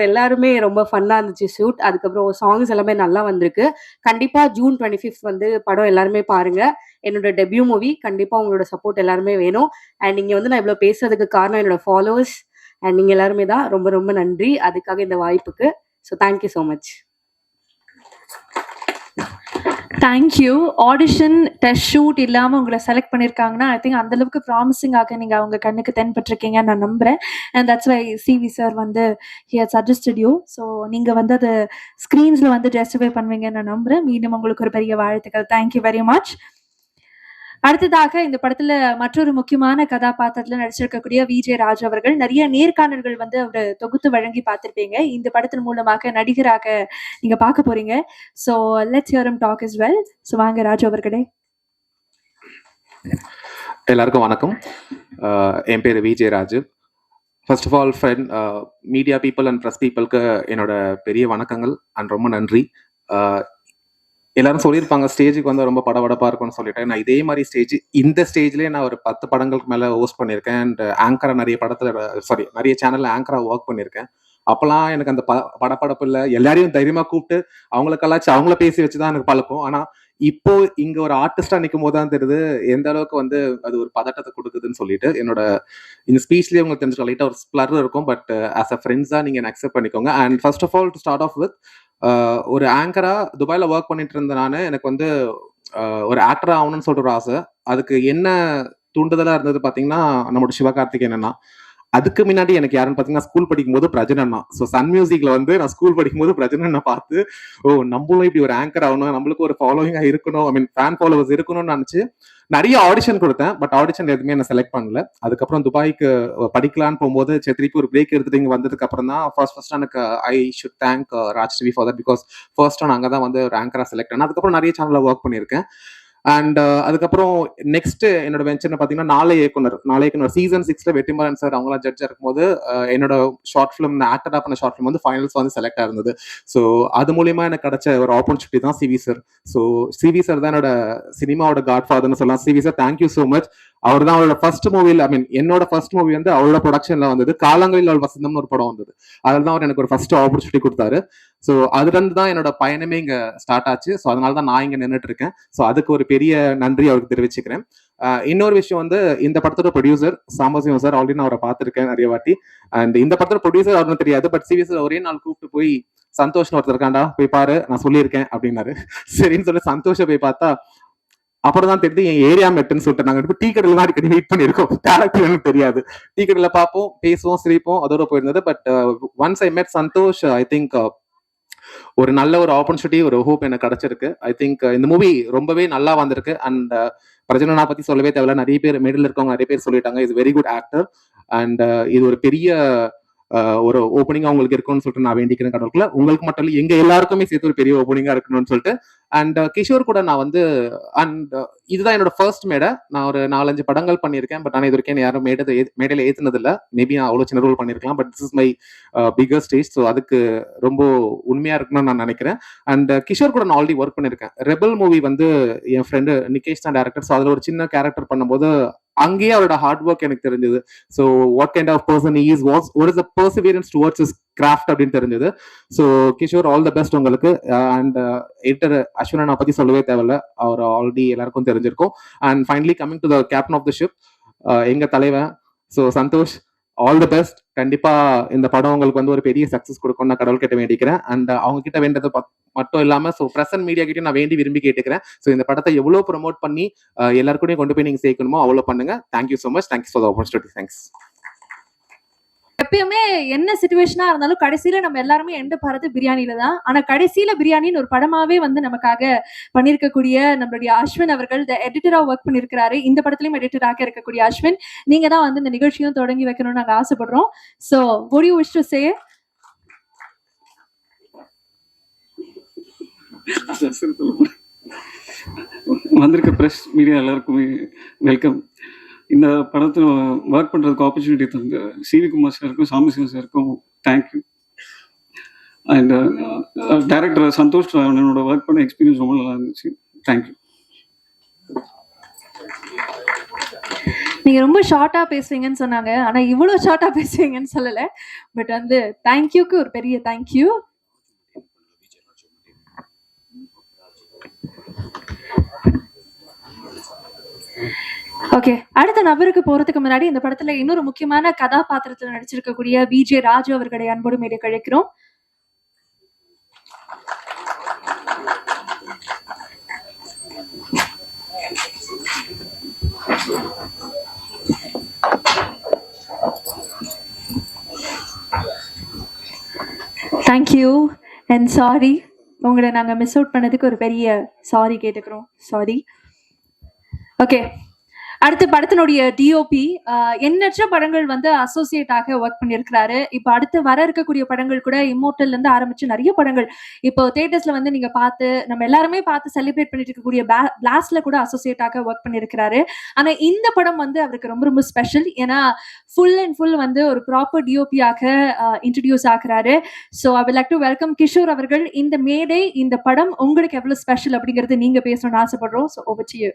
எல்லாருமே ரொம்ப ஃபன்னா இருந்துச்சு ஷூட். அதுக்கப்புறம் சாங்ஸ் எல்லாமே நல்லா வந்திருக்கு. கண்டிப்பா ஜூன் 25 வந்து படம் எல்லாருமே பாருங்க. என்னோட டெபியூ மூவி. கண்டிப்பா உங்களோட சப்போர்ட் எல்லாருமே வேணும். அண்ட் இங்க வந்து நான் இவ்வளோ பேசுறதுக்கு காரணம் என்னோட ஃபாலோவர்ஸ் அண்ட் நீங்க எல்லாருமே தான். ரொம்ப ரொம்ப நன்றி அதுக்காக, இந்த வாய்ப்புக்கு. Thank you so much. Thank you. Audition test shoot இல்லாமல் உங்களை செலக்ட் பண்ணியிருக்காங்கன்னா ஐ திங்க் அந்தளவுக்கு ப்ராமிசிங்காக நீங்கள் அவங்க கண்ணுக்கு தென்பட்டிருக்கீங்கன்னு நான் நம்புகிறேன். And that's why CV sir வந்து he has suggested you. So நீங்கள் வந்து அதை ஸ்க்ரீன்ஸில் வந்து ஜஸ்டிஃபை பண்ணுவீங்கன்னு நான் நம்புகிறேன். மீண்டும் உங்களுக்கு ஒரு பெரிய வாழ்த்துக்கள். Thank you very much. அடுத்ததாக இந்த படத்துல மற்றொரு முக்கியமான கதாபாத்திரத்துல நடிச்சிருக்கக்கூடிய விஜே ராஜ் அவர்கள். நிறைய நேர்காணல்கள் வந்து அவர் தொகுத்து வழங்கி பார்த்திருப்பீங்க. இந்த படத்தின் மூலமாக நடிகராக நீங்க பார்க்க போறீங்க. So let's hear him talk as well. So வாங்க ராஜ் அவர்களே. எல்லாருக்கும் வணக்கம். என் பேர் VJ Raj. First of all friend media people and press பீப்புளுக்கு என்னோட பெரிய வணக்கங்கள் அண்ட் ரொம்ப நன்றி. எல்லாரும் சொல்லியிருப்பாங்க ஸ்டேஜுக்கு வந்து ரொம்ப படபடப்பா இருக்கும்னு சொல்லிட்டு. நான் இதே மாதிரி இந்த ஸ்டேஜ்லேயே நான் ஒரு 10 படங்களுக்கு மேலே ஹோஸ்ட் பண்ணியிருக்கேன். அண்ட் ஆங்கரா நிறைய சேனல்ல ஆங்கரா ஒர்க் பண்ணியிருக்கேன். அப்பெல்லாம் எனக்கு அந்த படப்படப்பு இல்லை. எல்லாரையும் தைரியமா கூப்பிட்டு அவங்களுக்கெல்லாம் அவங்கள பேசி வச்சுதான் எனக்கு பழக்கம். ஆனா இப்போ இங்க ஒரு ஆர்டிஸ்டா நிற்கும் போது தான் தெரியுது எந்த அளவுக்கு வந்து அது ஒரு பதட்டத்தை கொடுக்குதுன்னு சொல்லிட்டு. என்னோட இந்த ஸ்பீச்லேயே உங்களுக்கு தெரிஞ்சுக்க லைட்டாக ஒரு ஸ்ப்ளர் இருக்கும். பட் ஆஸ் அ ஃப்ரெண்ட்ஸா நீங்க என்ன அக்செப்ட் பண்ணிக்கோங்க. And first of all to start off with, ஒரு ஆங்கரா துபாயில ஒர்க் பண்ணிட்டு இருந்த நான் எனக்கு வந்து ஒரு ஆக்டரா ஆகணும்னு சொல்லிட்டு ஒரு ஆசை. அதுக்கு என்ன தூண்டுதலா இருந்தது பாத்தீங்கன்னா நம்மளோட சிவகார்த்திகேயன் அண்ணா. அதுக்கு முன்னாடி எனக்கு யாருன்னு பாத்தீங்கன்னா ஸ்கூல் படிக்கும் போது பிரஜன் அண்ணா. ஸோ சன் மியூசிக்ல வந்து நான் ஸ்கூல் படிக்கும் போது பிரஜன் அண்ணா பார்த்து நம்மளும் இப்படி ஒரு ஆங்கர் ஆகணும், நம்மளுக்கு ஒரு ஃபாலோவிங்கா இருக்கணும், ஐ மீன் ஃபேன் ஃபாலோவர்ஸ் இருக்கணும்னு நினைச்சு நிறைய ஆடிஷன் கொடுத்தேன். பட் ஆடிஷன் எதுவுமே என்ன செலக்ட் பண்ணல. அதுக்கப்புறம் துபாய்க்கு படிக்கலான்னு போகும்போது திருப்பி ஒரு பிரேக் எடுத்துட்டு இங்க வந்ததுக்கு அப்புறம் தான் ஃபர்ஸ்ட் எனக்கு I should thank Raj TV for that. Because first நான் அங்கே தான் வந்து ஒரு ஆங்கரா செலக்ட் ஆனேன். அதுக்கப்புறம் நிறைய சேனல்ல ஒர்க் பண்ணியிருக்கேன். அண்ட் அதுக்கப்புறம் நெக்ஸ்ட் என்னோட வெஞ்சர் பார்த்தீங்கன்னா நாளை இயக்குனர் சீசன் 6ல வெற்றிமாறன் சார் அவங்களாம் ஜட்ஜா இருக்கும்போது என்னோட ஷார்ட் ஃபிலிம் ஆக்டரா பண்ண ஷார்ட் ஃபிலிம் வந்து ஃபைனல்ஸ் வந்து செலக்ட் ஆயிருந்தது. ஸோ அது மூலியமா எனக்கு கிடைச்ச ஒரு ஆப்பர்ச்சுனிட்டி தான் CV sir. So CV sir தான் என்னோட சினிமாவோட காட் ஃபாதர்னு சொல்லலாம். CV sir thank you so much. அவர் தான் அவரோட ஃபர்ஸ்ட் மூவியில், ஐ மீன் என்னோட ஃபர்ஸ்ட் மூவி வந்து அவரோட ப்ரொடக்ஷன்ல வந்தது. காலங்களில் அவள் வசந்தம்னு ஒரு படம் வந்தது. அதில் தான் அவர் எனக்கு ஒரு ஃபர்ஸ்ட் ஆப்பர்ச்சுனிட்டி கொடுத்தாரு. ஸோ அதுலேருந்து தான் என்னோட பயணமே இங்கே ஸ்டார்ட் ஆச்சு. ஸோ அதனால தான் நான் இங்கே நின்றுட்டு இருக்கேன். ஸோ அதுக்கு ஒரு பெரிய நன்றி அவருக்கு தெரிவிச்சுக்கிறேன். இன்னொரு விஷயம் வந்து இந்த படத்தோட ப்ரொடியூசர் சாம்பசிவம் சார். ஆல்ரெடி நான் அவரை பார்த்துருக்கேன் நிறைய வாட்டி. அண்ட் இந்த படத்தோட ப்ரொடியூசர் அவருக்கு தெரியாது. பட் சிவிஎஸ் ஒரே நாள் கூப்பிட்டு போய் சந்தோஷ்னு ஒருத்தர் இருக்காண்டா போய் பாரு நான் சொல்லியிருக்கேன் அப்படின்னாரு. சரின்னு சொல்லி சந்தோஷம் போய் பார்த்தா அப்புறம் தான் தெரியுது என் ஏரியா மெட்டுன்னு சொல்லிட்டு. நாங்க டீ கடையில தான் அடிக்கடி வெயிட் பண்ணிருக்கோம். டேரக்டர் எனக்கு தெரியாது. டீ கடையில பார்ப்போம், பேசுவோம், சிரிப்போம், அதோட போயிருந்தது. பட் ஒன்ஸ் ஐ மெட் சந்தோஷ், ஐ திங்க் ஒரு நல்ல ஒரு ஆப்பர்ச்சுனிட்டி, ஒரு ஹோப் எனக்கு கிடைச்சிருக்கு. ஐ திங்க் இந்த மூவி ரொம்பவே நல்லா வந்திருக்கு. அண்ட் பிரஜனா பத்தி சொல்லவே தேவையில்ல. நிறைய பேர் மிடில் இருக்கவங்க நிறைய பேர் சொல்லிட்டாங்க is very good actor. And இது ஒரு பெரிய ஒரு ஓப்பனிங் அவங்களுக்கு இருக்கும்னு சொல்லிட்டு நான் வேண்டிக்கிறேன் கடவுளுக்குள்ள. உங்களுக்கு மட்டும் இல்லை எங்க எல்லாருக்குமே சேர்த்து ஒரு பெரிய ஓப்பனிங்கா இருக்கணும்னு சொல்லிட்டு. அண்ட் கிஷோர் கூட நான் வந்து அண்ட் இதுதான் என்னோட ஃபர்ஸ்ட் மேடை. நான் ஒரு 4-5 படங்கள் பண்ணியிருக்கேன். பட் ஆனால் இது வரைக்கும் யாரும் மேடையில ஏத்துனது இல்லை. மேபி நான் அவ்வளோ சின்ன ரோல் பண்ணியிருக்கலாம். But this is my bigger stage. So அதுக்கு ரொம்ப உண்மையா இருக்கணும்னு நான் நினைக்கிறேன். அண்ட் கிஷோர் கூட நான் ஆல்ரெடி ஒர்க் பண்ணியிருக்கேன். ரெபல் மூவி வந்து என் ஃப்ரெண்டு நிகேஷ் தான் டேரக்டர். ஸோ அதில் ஒரு சின்ன கேரக்டர் பண்ணும்போது அங்கேயே அவரோட ஹார்ட் ஒர்க் எனக்கு தெரிஞ்சது. So what kind of person is what is the perseverance towards his craft அப்படின்னு தெரிஞ்சது. So Kishore all the best உங்களுக்கு. அண்ட் எடிட்டர் அஸ்வினா பத்தி சொல்லவே தேவையில்ல, அவர் ஆல்ரெடி எல்லாருக்கும் தெரிஞ்சிருக்கும். And finally coming to the captain of the ship எங்க தலைவன். So Santhosh all the best. கண்டிப்பா இந்த படம் உங்களுக்கு வந்து ஒரு பெரிய சக்சஸ் கொடுக்கும் நான் கடவுள் கிட்ட வேண்டிக்கிறேன். அண்ட் அவங்க கிட்ட வேண்டது மட்டும் இல்லாம ஸோ பிரசன்ட் மீடியா கிட்ட நான் வேண்டி கேட்டுக்கிறேன். ஸோ இந்த படத்தை எவ்வளவு ப்ரொமோட் பண்ணி எல்லாருக்கூடயும் கொண்டு போய் நீங்க சேர்க்கணுமோ அவ்வளவு பண்ணுங்க. Thank you so much. Thanks for the opportunity. Thanks. எப்பயுமே என்ன சிச்சுவேஷனா இருந்தாலும் கடைசியில நம்ம எல்லாருமே எண்ட் போறது பிரியாணில தான். ஆனா கடைசியில பிரியாணின்னு ஒரு படமாவே வந்து நமக்காக பண்ணிருக்கக்கூடிய நம்மளுடைய அஸ்வின் அவர்கள் எடிட்டரா ஒர்க் பண்ணிருக்கிறாரு. இந்த படத்துலயும் எடிட்டராக இருக்கக்கூடிய அஸ்வின், நீங்க தான் வந்து இந்த நிகழ்ச்சியும் தொடங்கி வைக்கணும்னு நாங்க ஆசைப்படுறோம். So what do you wish to say? வந்திருக்க பிரஸ் மீடியா எல்லாருக்குமே வெல்கம். இந்த படத்தில் ஒர்க் பண்ணுறதுக்கு ஆப்பர்ச்சுனிட்டி தந்த சிவி குமார் சாருக்கும் சாம்பசிவம் சாருக்கும் தேங்க்யூ. அண்ட் டைரக்டர் சந்தோஷ் ராவணனோட ஒர்க் பண்ண எக்ஸ்பீரியன்ஸ் ரொம்ப நல்லா இருந்துச்சு. தேங்க்யூ. நீங்க ரொம்ப ஷார்ட்டா பேசுவீங்கன்னு சொன்னாங்க, ஆனா இவ்வளவு ஷார்ட்டா பேசுவீங்கன்னு சொல்லல. பட் வந்து தேங்க்யூக்கு ஒரு பெரிய தேங்க்யூ. ஓகே, அடுத்த நபருக்கு போறதுக்கு முன்னாடி இந்த படத்துல இன்னொரு முக்கியமான கதாபாத்திரத்துல நடிச்சிருக்கக்கூடிய விஜே ராஜு அவர்களை அன்போடு மேடை கழிக்கிறோம். தேங்க்யூ அண்ட் சாரி, உங்களை நாங்கள் மிஸ் அவுட் பண்ணதுக்கு ஒரு பெரிய சாரி கேட்டுக்கிறோம். சாரி. ஓகே, அடுத்த படத்தினுடைய டிஓபி எண்ணற்ற படங்கள் வந்து அசோசியேட் ஆக ஒர்க் பண்ணியிருக்கிறாரு. இப்போ அடுத்து வர இருக்கக்கூடிய படங்கள் கூட இம்மோர்டல்ல இருந்து ஆரம்பிச்சு நிறைய படங்கள் இப்போ தியேட்டர்ஸ்ல வந்து நீங்க பார்த்து நம்ம எல்லாருமே பார்த்து செலிப்ரேட் பண்ணிட்டு இருக்கக்கூடிய பிளாஸ்ட்ல கூட அசோசியேட் ஆக ஒர்க் பண்ணியிருக்கிறாரு. ஆனா இந்த படம் வந்து அவருக்கு ரொம்ப ரொம்ப ஸ்பெஷல். ஏன்னா ஃபுல் அண்ட் ஃபுல் வந்து ஒரு ப்ராப்பர் டிஓபியாக இன்ட்ரடியூஸ் ஆகுறாரு. So I will like to welcome Kishore அவர்கள். இந்த மேடை, இந்த படம் உங்களுக்கு எவ்வளவு ஸ்பெஷல் அப்படிங்கிறது நீங்க பேசணும்னு ஆசைப்படுறோம். So over to you.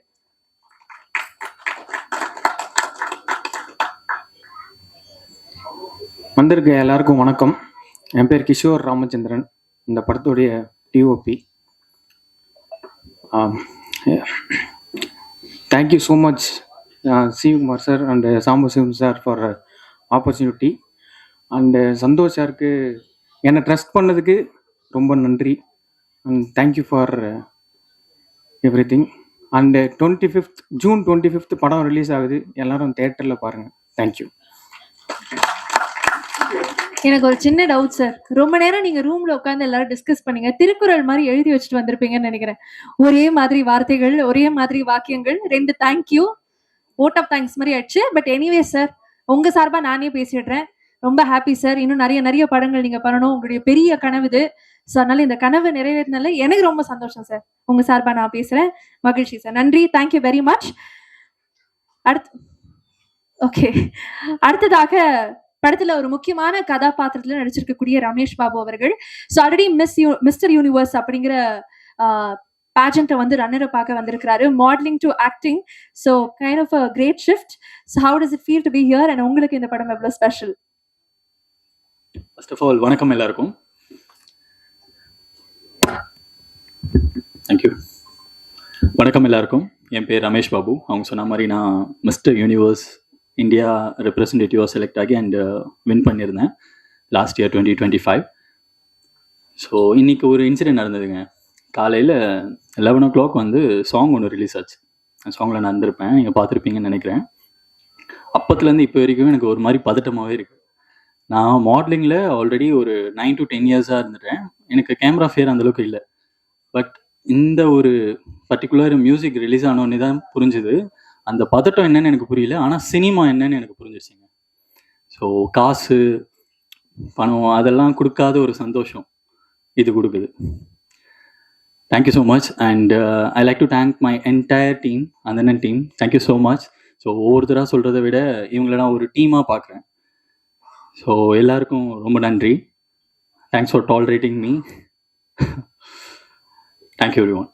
வந்திருக்க எல்லாருக்கும் வணக்கம். என் பேர் கிஷோர் ராமச்சந்திரன், இந்த படத்துடைய DOP. Thank you so much Sivakumar sir and Sambasivam sir for opportunity. And Santhosh சாருக்கு என்னை ட்ரஸ்ட் பண்ணதுக்கு ரொம்ப நன்றி. And thank you for everything. And June 25 படம் ரிலீஸ் ஆகுது. எல்லாரும் தேட்டரில் பாருங்கள். தேங்க்யூ. எனக்கு ஒரு சின்ன டவுட் சார். ரொம்ப நேரம் நீங்க ரூம்ல உட்காந்து எல்லாரும் டிஸ்கஸ் பண்ணீங்க. திருக்குறள் மாதிரி எழுதி வச்சுட்டு வந்திருப்பீங்கன்னு நினைக்கிறேன். ஒரே மாதிரி வார்த்தைகள், ஒரே மாதிரி வாக்கியங்கள், 2 தேங்க்யூ, ஓட் ஆஃப் தேங்க்ஸ் மாதிரி ஆயிடுச்சு. பட் எனிவே சார், உங்க சார்பா நானே பேசிடுறேன். ரொம்ப ஹாப்பி சார். இன்னும் நிறைய நிறைய படங்கள் நீங்க பண்ணணும். உங்களுடைய பெரிய கனவு இது. ஸோ அதனால இந்த கனவை நிறைவேறினால எனக்கு ரொம்ப சந்தோஷம் சார். உங்க சார்பா நான் பேசுறேன். மகிழ்ச்சி சார். நன்றி. Thank you very much. ஓகே, அடுத்ததாக படத்துல ஒரு முக்கியமான கதாபாத்திரத்துல நடிச்சிருக்கக்கூடிய ரமேஷ் பாபு அவர்கள். ஸோ ஆல்ரெடி மிஸ்டர் யூனிவர்ஸ் அப்படிங்கிற பேஜெண்ட்டை வந்து ரன்னரை பார்க்க வந்திருக்கிறாரு. Modeling to acting. So kind of a great shift. So how does it feel to be here and உங்களுக்கு இந்த படம் எவ்வளவு ஸ்பெஷல்? ஃபர்ஸ்ட் ஆஃப் ஆல் வணக்கம் எல்லாருக்கும். தேங்க்யூ. வணக்கம் எல்லாருக்கும். என் பேர் ரமேஷ் பாபு. அவங்க சொன்ன மாதிரி நான் மிஸ்டர் யூனிவர்ஸ் இந்தியா ரெப்ரசன்டேட்டிவாக செலக்ட் ஆகி அண்ட் வின் பண்ணியிருந்தேன் லாஸ்ட் இயர் 2025. ஸோ இன்றைக்கி ஒரு இன்சிடென்ட் நடந்ததுங்க. காலையில் 11 o'clock வந்து சாங் ஒன்று ரிலீஸ் ஆச்சு. அந்த சாங்கில் நான் இருந்திருப்பேன், நீங்கள் பார்த்துருப்பீங்கன்னு நினைக்கிறேன். அப்பத்துலேருந்து இப்போ வரைக்கும் எனக்கு ஒரு மாதிரி பதட்டமாகவே இருக்குது. நான் மாடலிங்கில் ஆல்ரெடி ஒரு 9 to 10 years இருந்துட்டேன். எனக்கு கேமரா ஃபேர் அந்தளவுக்கு இல்லை. பட் இந்த ஒரு பர்டிகுலர் மியூசிக் ரிலீஸ் ஆனோடனே தான் புரிஞ்சுது அந்த பதட்டம் என்னன்னு எனக்கு புரியல. ஆனால் சினிமா என்னன்னு எனக்கு புரிஞ்சிருச்சுங்க. ஸோ காசு பணம் அதெல்லாம் கொடுக்காத ஒரு சந்தோஷம் இது கொடுக்குது. Thank you so much. And I like to thank my entire team, Anthanan team. Thank you so much. So ஒவ்வொருத்தராக சொல்கிறத விட இவங்கள நான் ஒரு டீமாக பார்க்குறேன். ஸோ எல்லாருக்கும் ரொம்ப நன்றி. Thanks for tolerating me. Thank you every one.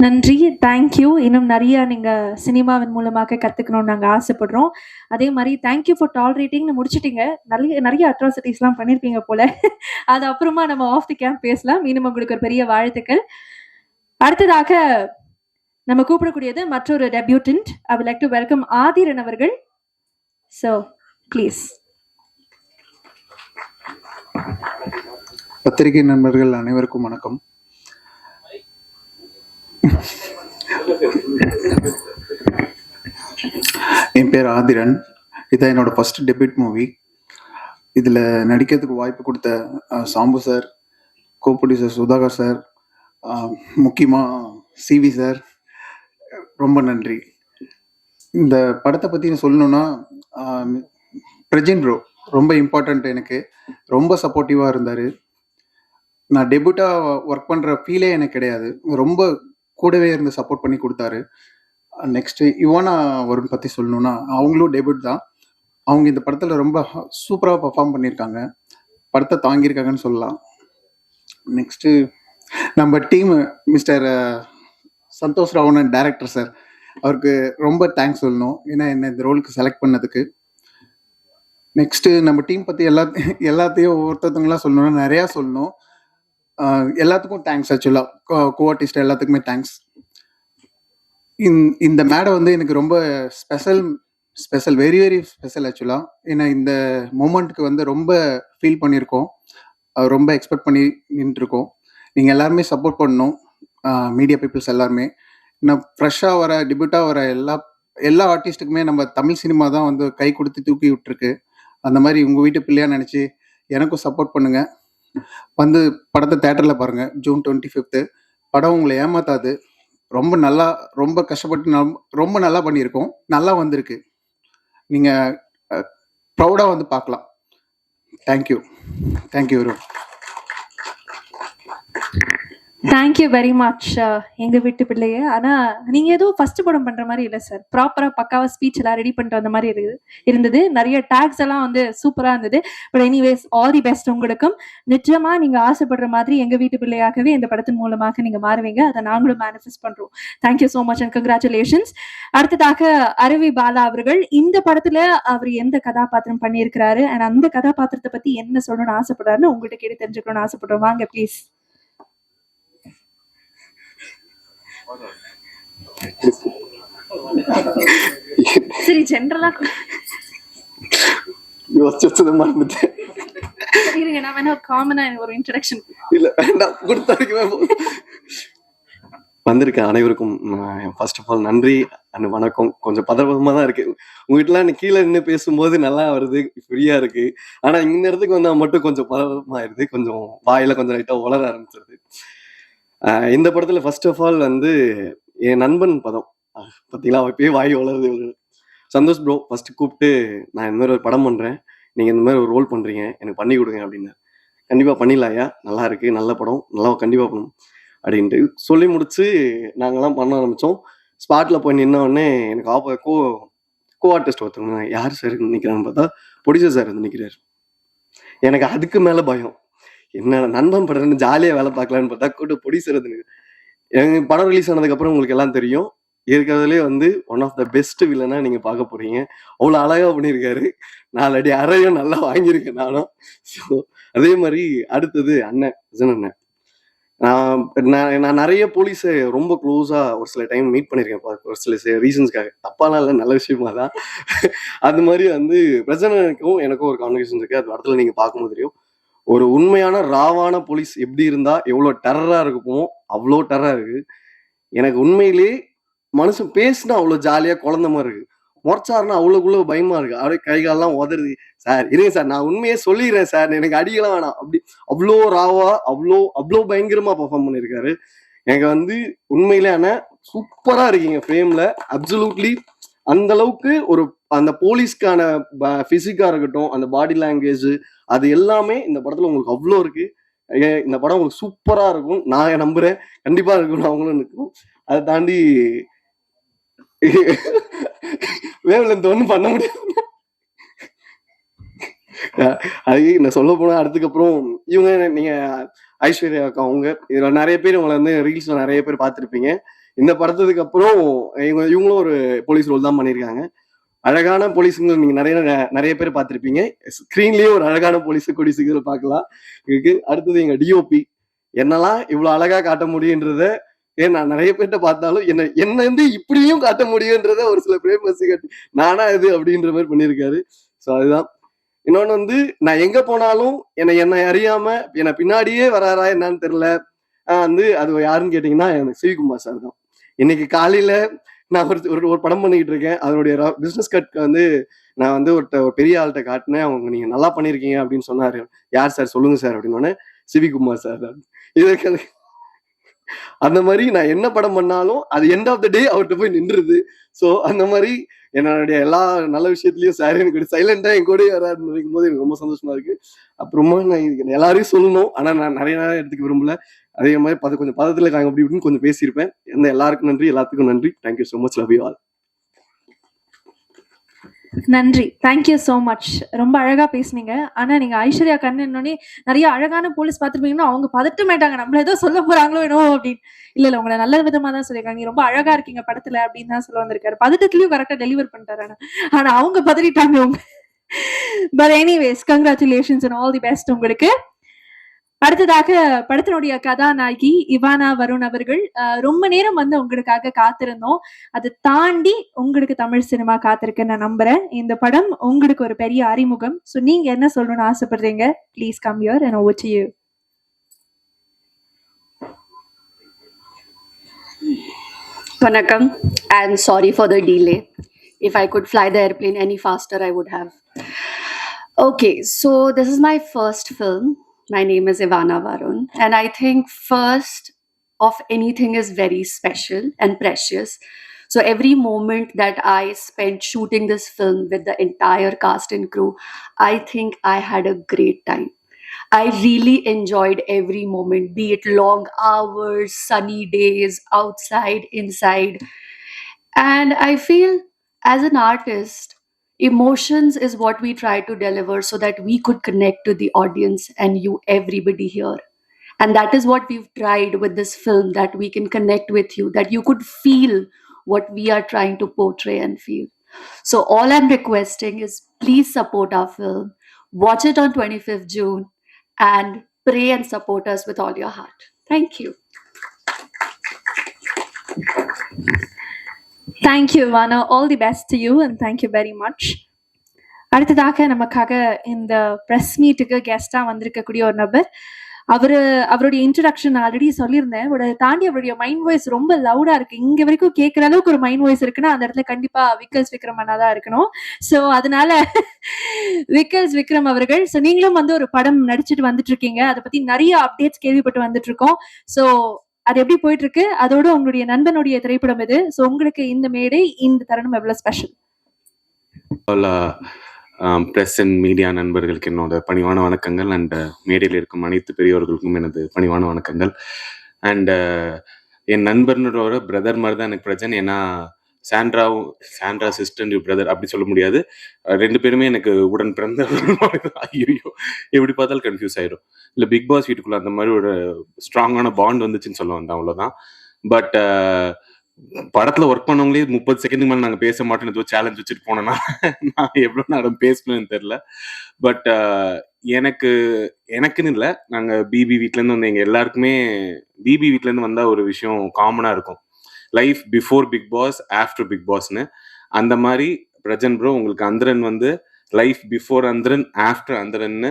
நன்றி. தேங்க்யூ. இன்னும் நிறைய நீங்க சினிமாவின் மூலமாக கத்துக்கணும்னு நாங்க ஆசைப்படுறோம். அதே மாதிரி தேங்க்யூ ஃபார் டாலரேட்டிங்னு முடிச்சிட்டீங்க. நிறைய அட்ராசிட்டிஸ்லாம் பண்ணியிருப்பீங்க போல. அது அப்புறமா நம்ம ஆஃப் தி கேம்ப் பேசலாம். இன்னும் உங்களுக்கு ஒரு பெரிய வாழ்த்துக்கள். அடுத்ததாக நம்ம கூப்பிடக்கூடியது மற்றொரு debutant. I would like to welcome Aadhiran அவர்கள். So please. பத்திரிகை நண்பர்கள் அனைவருக்கும் வணக்கம். என் பேர் ஆதிரன். இதான் என்னோட ஃபர்ஸ்ட் டெபியூட் மூவி. இதில் நடிக்கிறதுக்கு வாய்ப்பு கொடுத்த Sambu sir, co producer Sudhakar sir, முக்கியமாக சிவி சார், ரொம்ப நன்றி. இந்த படத்தை பற்றி சொல்லணுன்னா பிரஜின் ப்ரோ ரொம்ப இம்பார்ட்டண்ட். எனக்கு ரொம்ப சப்போர்ட்டிவாக இருந்தார். நான் டெபியூட்டாக ஒர்க் பண்ணுற ஃபீலே எனக்கு கிடையாது. ரொம்ப கூடவே இருந்து சப்போர்ட் பண்ணி கொடுத்தாரு. நெக்ஸ்ட் யுவனா வருண் பற்றி சொல்லணும்னா அவங்களும் டெபியூட் தான். அவங்க இந்த படத்தில் ரொம்ப சூப்பராக பர்ஃபார்ம் பண்ணியிருக்காங்க, படத்தை தாங்கியிருக்காங்கன்னு சொல்லலாம். நெக்ஸ்ட்டு நம்ம team mister Santhosh Ravanan director sir, அவருக்கு ரொம்ப தேங்க்ஸ் சொல்லணும், ஏன்னா என்ன இந்த ரோலுக்கு செலக்ட் பண்ணதுக்கு. நெக்ஸ்ட்டு நம்ம டீம் பற்றி எல்லாத்தையும் ஒவ்வொருத்தவங்களாம் சொல்லணும்னா நிறையா சொல்லணும். எல்லாத்துக்கும் தேங்க்ஸ், ஆக்சுவலாக கோ ஆர்டிஸ்ட் எல்லாத்துக்குமே தேங்க்ஸ். இந்த மேடை வந்து எனக்கு ரொம்ப ஸ்பெஷல், வெரி வெரி ஸ்பெஷல் ஆக்சுவலாக. ஏன்னா இந்த மூமெண்ட்டுக்கு வந்து ரொம்ப ஃபீல் பண்ணியிருக்கோம், ரொம்ப எக்ஸ்பெக்ட் பண்ணி நின்றுருக்கோம். நீங்கள் எல்லாருமே சப்போர்ட் பண்ணணும், மீடியா பீப்புள்ஸ் எல்லாருமே. நான் ஃப்ரெஷ்ஷாக வர டிபியூட்டாக வர எல்லா ஆர்டிஸ்ட்டுக்குமே நம்ம தமிழ் சினிமா தான் வந்து கை கொடுத்து தூக்கி விட்டுருக்கு. அந்த மாதிரி உங்கள் வீட்டு பிள்ளையாக நினச்சி எனக்கும் சப்போர்ட் பண்ணுங்கள். வந்து படத்தை தேட்டரில் பாருங்கள் June 25. படம் உங்களை ஏமாத்தாது. ரொம்ப கஷ்டப்பட்டு ரொம்ப நல்லா பண்ணியிருக்கோம், நல்லா வந்திருக்கு. நீங்கள் ப்ரௌடாக வந்து பார்க்கலாம். Thank you very much. Thank you very much எங்க வீட்டு பிள்ளைய. ஆனா நீங்க ஏதோ ஃபர்ஸ்ட் படம் பண்ற மாதிரி இல்ல சார், ப்ராப்பரா பக்காவா ஸ்பீச் எல்லாம் ரெடி பண்ணிட்டு வந்த மாதிரி இருந்தது. நிறைய டேக்ஸ் எல்லாம் வந்து சூப்பரா இருந்தது. But anyways all the best உங்களுக்கும். நிச்சயமா நீங்க ஆசைப்படுற மாதிரி எங்க வீட்டு பிள்ளையாகவே இந்த படத்தின் மூலமாக நீங்க மாறுவீங்க, அதை நாங்களும் மேனிஃபெஸ்ட் பண்றோம். Thank you so much and congratulations. அடுத்ததாக அரவி பாலா அவர்கள், இந்த படத்துல அவர் எந்த கதாபாத்திரம் பண்ணியிருக்கிறாரு அண்ட் அந்த கதாபாத்திரத்தை பத்தி என்ன சொல்லணும்னு ஆசைப்படுறாருன்னு உங்கள்கிட்ட கேட்டு தெரிஞ்சுக்கணும்னு ஆசைப்படுறோம். வாங்க ப்ளீஸ். சரி, ஜெனரலா யோசிச்சது மறந்துட்டேன். இருங்க, நான் வேணா காமனா ஒரு இன்ட்ரோடக்ஷன் இல்ல வேண்டாம், கொடுத்தாருக்குமே வந்திருக்கேன். அனைவருக்கும் ஃபர்ஸ்ட் ஆஃப் ஆல் நன்றி அண்ட் வணக்கம். கொஞ்சம் பதபதமா தான் இருக்கு. உங்ககிட்டலாம் கீழே நின்று பேசும்போது நல்லா வருது, ஃப்ரீயா இருக்கு. ஆனா இந்த இடத்துக்கு வந்தா மட்டும் கொஞ்சம் பதபதமாயிருது, கொஞ்சம் வாயில கொஞ்சம் லைட்டா உளர ஆரம்பிச்சிருது. இந்த படத்துல ஃபர்ஸ்ட் ஆஃப் ஆல் வந்து என் நண்பன் பதம் பார்த்தீங்களா, அப்பயே வாய் வளருது. சந்தோஷ் ப்ரோ ஃபர்ஸ்ட் கூப்பிட்டு, நான் இந்த மாதிரி ஒரு படம் பண்றேன், நீங்க இந்த மாதிரி ஒரு ரோல் பண்றீங்க, எனக்கு பண்ணி கொடுங்க அப்படின்னு. கண்டிப்பா பண்ணிடலாயா, நல்லா இருக்கு, நல்ல படம், நல்லா கண்டிப்பா பண்ணணும் அப்படின்ட்டு சொல்லி முடிச்சு நாங்கெல்லாம் பண்ண ஆரம்பிச்சோம். ஸ்பாட்ல போய் நின்ன உடனே எனக்கு கோ ஆர்டிஸ்ட் ஒருத்தவங்க, யார் சார் நிக்கிறான்னு பார்த்தா ப்ரொடியூசர் சார் வந்து நிக்கிறாரு. எனக்கு அதுக்கு மேல பயம், என்ன நண்பன் படம் ஜாலியா வேலை பார்க்கலான்னு பார்த்தா கூட்டு ப்ரொடியூசர் வந்து. எங்க படம் ரிலீஸ் ஆனதுக்கு அப்புறம் உங்களுக்கு எல்லாம் தெரியும், இருக்கிறதுலே வந்து ஒன் ஆஃப் த பெஸ்ட் வில்லனா நீங்க பார்க்க போறீங்க. அவ்வளவு அழகா பண்ணியிருக்காரு. 4 அடி அறையும் நல்லா வாங்கியிருக்கேன் நானும். ஸோ அதே மாதிரி அடுத்தது அண்ணன் விஜன் அண்ணன். நான் நிறைய போலீஸை ரொம்ப க்ளோஸா ஒரு சில டைம் மீட் பண்ணியிருக்கேன், ஒரு சில ரீசன்ஸ்க்காக. தப்பாலாம் இல்லை, நல்ல விஷயமா தான். அது மாதிரி வந்து பிரச்சனைக்கும் எனக்கும் ஒரு கான்வர்சேஷன் இருக்கு, அது இடத்துல நீங்க பார்க்கும்போது தெரியும். ஒரு உண்மையான ராவான போலீஸ் எப்படி இருந்தா எவ்வளவு டெரரா இருக்குமோ அவ்வளோ டெரரா இருக்கு. எனக்கு உண்மையிலேயே மனுஷன் பேசினா அவ்வளவு ஜாலியா குழந்த மாதிரி இருக்கு, முறைச்சாருன்னா அவ்வளவுக்குள்ள பயமா இருக்கு. அப்படியே கைகாலெல்லாம் உதறுது. சார் இருங்க சார், நான் உண்மையே சொல்லிடுறேன் சார், எனக்கு அடிக்கலாம் வேணாம், அப்படி அவ்வளோ ராவா அவ்வளோ பயங்கரமா பெர்ஃபார்ம் பண்ணியிருக்காரு. எனக்கு வந்து உண்மையிலே சூப்பரா இருக்கீங்க ஃப்ரேம்ல, அப்சல்யூட்லி. அந்த அளவுக்கு ஒரு அந்த போலீஸ்க்கான பிசிக்கா இருக்கட்டும், அந்த பாடி லாங்குவேஜ், அது எல்லாமே இந்த படத்துல உங்களுக்கு அவ்வளோ இருக்கு. இந்த படம் உங்களுக்கு சூப்பரா இருக்கும், நான் நம்புறேன். கண்டிப்பா இருக்கும், அவங்களும் இருக்கும். அதை தாண்டி வேவ்லென்த் ஒன்றும் பண்ண முடியாது. அது நான் சொல்ல போனா அதுக்கப்புறம் இவங்க நீங்க ஐஸ்வர்யா அக்கா, அவங்க இதுல நிறைய பேர் உங்களை வந்து ரீல்ஸ்ல நிறைய பேர் பார்த்துருப்பீங்க. இந்த படத்துக்கு அப்புறம் இவங்களும் ஒரு போலீஸ் ரோல் தான் பண்ணியிருக்காங்க. அழகான போலீஸுங்க நீங்க நிறைய பேர் பார்த்துருப்பீங்க. ஸ்கிரீன்லயே ஒரு அழகான போலீஸ் கூடிய சீக்கிரம் பார்க்கலாம். அடுத்தது எங்க டிஓபி, என்னெல்லாம் இவ்வளவு அழகா காட்ட முடியுன்றத நான் நிறைய பேர்கிட்ட பார்த்தாலும் என்ன வந்து இப்படியும் காட்ட முடியுன்றத ஒரு சில பேர் பசி காட்டி நானா இது அப்படின்ற மாதிரி பண்ணியிருக்காரு. ஸோ அதுதான். இன்னொன்னு வந்து நான் எங்க போனாலும் என்னை அறியாம என்னை பின்னாடியே வராரா என்னன்னு தெரியல. வந்து அது யாருன்னு கேட்டீங்கன்னா எனக்கு சிவிகுமார் சார் தான். இன்னைக்கு காலையில நான் ஒரு படம் பண்ணிக்கிட்டு இருக்கேன், அதனுடைய பிசினஸ் கட் வந்து நான் வந்து ஒரு பெரிய ஆள்கிட்ட காட்டினேன். அவங்க நீங்க நல்லா பண்ணிருக்கீங்க அப்படின்னு சொன்னாரு. யார் சார் சொல்லுங்க சார் அப்படின்னு. சிவிகுமார் சார் தான். இதற்கு அந்த மாதிரி நான் என்ன படம் பண்ணாலும் அது எண்ட் ஆஃப் த டே அவர்கிட்ட போய் நின்றுது. ஸோ அந்த மாதிரி என்னுடைய எல்லா நல்ல விஷயத்துலயும் சார் எனக்கு சைலண்டா என் கூட யாராவது நினைக்கும் போது எனக்கு ரொம்ப சந்தோஷமா இருக்கு. அப்புறமா நான் எல்லாரையும் சொல்லணும், ஆனா நான் நிறைய நேரம் எடுத்துக்க விரும்பல. அதே மாதிரி கொஞ்சம் பதத்துல இருக்காங்க அப்படி இப்படின்னு கொஞ்சம் பேசியிருப்பேன். எல்லாருக்கும் நன்றி, எல்லாத்துக்கும் நன்றி. Thank you so much, love you all. நன்றி, தேங்க்யூ ஸோ மச். ரொம்ப அழகா பேசுனீங்க. ஆனா நீங்க ஐஸ்வர்யா கண்ணனே நிறைய அழகான போலீஸ் பார்த்துருப்பீங்கன்னா அவங்க பதட்டமாயிட்டாங்க, நம்மள ஏதோ சொல்ல போறாங்களோ என்னோ அப்படின்னு. இல்ல உங்களை நல்ல விதமா தான் சொல்லியிருக்காங்க, நீங்க ரொம்ப அழகா இருக்கீங்க படத்துல அப்படின்னு தான் சொல்ல வந்திருக்காரு. பதட்டத்திலயும் கரெக்டா டெலிவர் பண்ணிட்டாரு. ஆனா அவங்க பதறிட்டாங்க அவங்க. But anyways, congratulations and all the best உங்களுக்கு. அடுத்ததாக படத்தினுடைய கதாநாயகி இவானா வருண் அவர்கள். ரொம்ப நேரம் உங்களுக்காக காத்திருந்தோம். அதை தாண்டி உங்களுக்கு தமிழ் சினிமா காத்திருக்கு நான் நம்புறேன். இந்த படம் உங்களுக்கு ஒரு பெரிய அறிமுகம். ஸோ நீங்க என்ன சொல்லணும்னு ஆசைப்படுறீங்க? Please come here and over to you. Vanakkam, and sorry for the delay. If I could fly the airplane any faster, I would have. Okay, so this is my first film. My name is Ivana Varun, and I think first of anything is very special and precious. So every moment that I spent shooting this film with the entire cast and crew, I think I had a great time. I really enjoyed every moment, be it long hours, sunny days, outside, inside. And I feel as an artist, emotions is what we try to deliver so that we could connect to the audience and you, everybody here. And that is what we've tried with this film, that we can connect with you, that you could feel what we are trying to portray and feel. So all I'm requesting is please support our film, watch it on 25th June, and pray and support us with all your heart. Thank you. Thank you Ivana, all the best to you and thank you very much. அடுத்ததாக நமக்காக இந்த ப்ரெஸ் மீட்டுக்கு கெஸ்டா வந்திருக்கக்கூடிய ஒரு நபர். அவருடைய இன்ட்ரடக்ஷன் ஆல்ரெடி சொல்லியிருந்தேன். அதை தாண்டி அவருடைய மைண்ட் வாய்ஸ் ரொம்ப லவுடா இருக்கு. இங்க வரைக்கும் கேட்கிற அளவுக்கு ஒரு மைண்ட் வாய்ஸ் இருக்குன்னா அந்த இடத்துல கண்டிப்பா விக்கல்ஸ் விக்ரம் அண்ணா தான் இருக்கணும். ஸோ அதனால விக்கல்ஸ் விக்ரம் அவர்கள், ஸோ நீங்களும் ஒரு படம் நடிச்சுட்டு வந்துட்டு இருக்கீங்க. அதை பத்தி நிறைய அப்டேட்ஸ் கேள்விப்பட்டு வந்துட்டு இருக்கோம். ஸோ அது எப்படி போயிட்டு இருக்கு? அதோட உங்களுடைய நண்பனுடைய திரைப்படம் இது. ஸோ உங்களுக்கு இந்த மேடை, இந்த தருணம் எவ்வளவு ஸ்பெஷல்? ப்ரெஸ் அண்ட் மீடியா நண்பர்களுக்கு என்னோட பணிவான வணக்கங்கள். அண்ட் மேடையில் இருக்கும் அனைத்து பெரியவர்களுக்கும் எனது பணிவான வணக்கங்கள். அண்ட் என் நண்பர்களோட பிரதர் மாதிரி தான் எனக்கு பிரச்சனை. ஏன்னா சாண்ட்ரா சிஸ்டர் பிரதர் அப்படி சொல்ல முடியாது. ரெண்டு பேருமே எனக்கு உடன் பிறந்த. ஐயோ, எப்படி பார்த்தாலும் கன்ஃபியூஸ் ஆயிடும். இல்லை பிக் பாஸ் வீட்டுக்குள்ள அந்த மாதிரி ஒரு ஸ்ட்ராங்கான பாண்ட் வந்துச்சுன்னு சொல்ல வந்தேன், அவ்வளோதான். பட் படத்துல ஒர்க் பண்ணவங்களே 30 செகண்டுக்கு மேலே நாங்கள் பேச மாட்டோம்னு ஏதோ சேலஞ்ச் வச்சுட்டு போனேன்னா நான் எவ்வளோ நேரம் பேசணும்னு தெரில. பட் எனக்குன்னு இல்லை, நாங்கள் பிபி வீட்டிலேருந்து வந்து எங்கள் எல்லாருக்குமே பிபி வீட்டிலேருந்து வந்தால் ஒரு விஷயம் காமனாக இருக்கும். Life before Bigg Boss, after Bigg பாஸ்னு. அந்த மாதிரி பிரஜன் ப்ரோ உங்களுக்கு அந்தரன் வந்து லைஃப் பிஃபோர் அந்தரன், ஆஃப்டர் அந்தரன்னு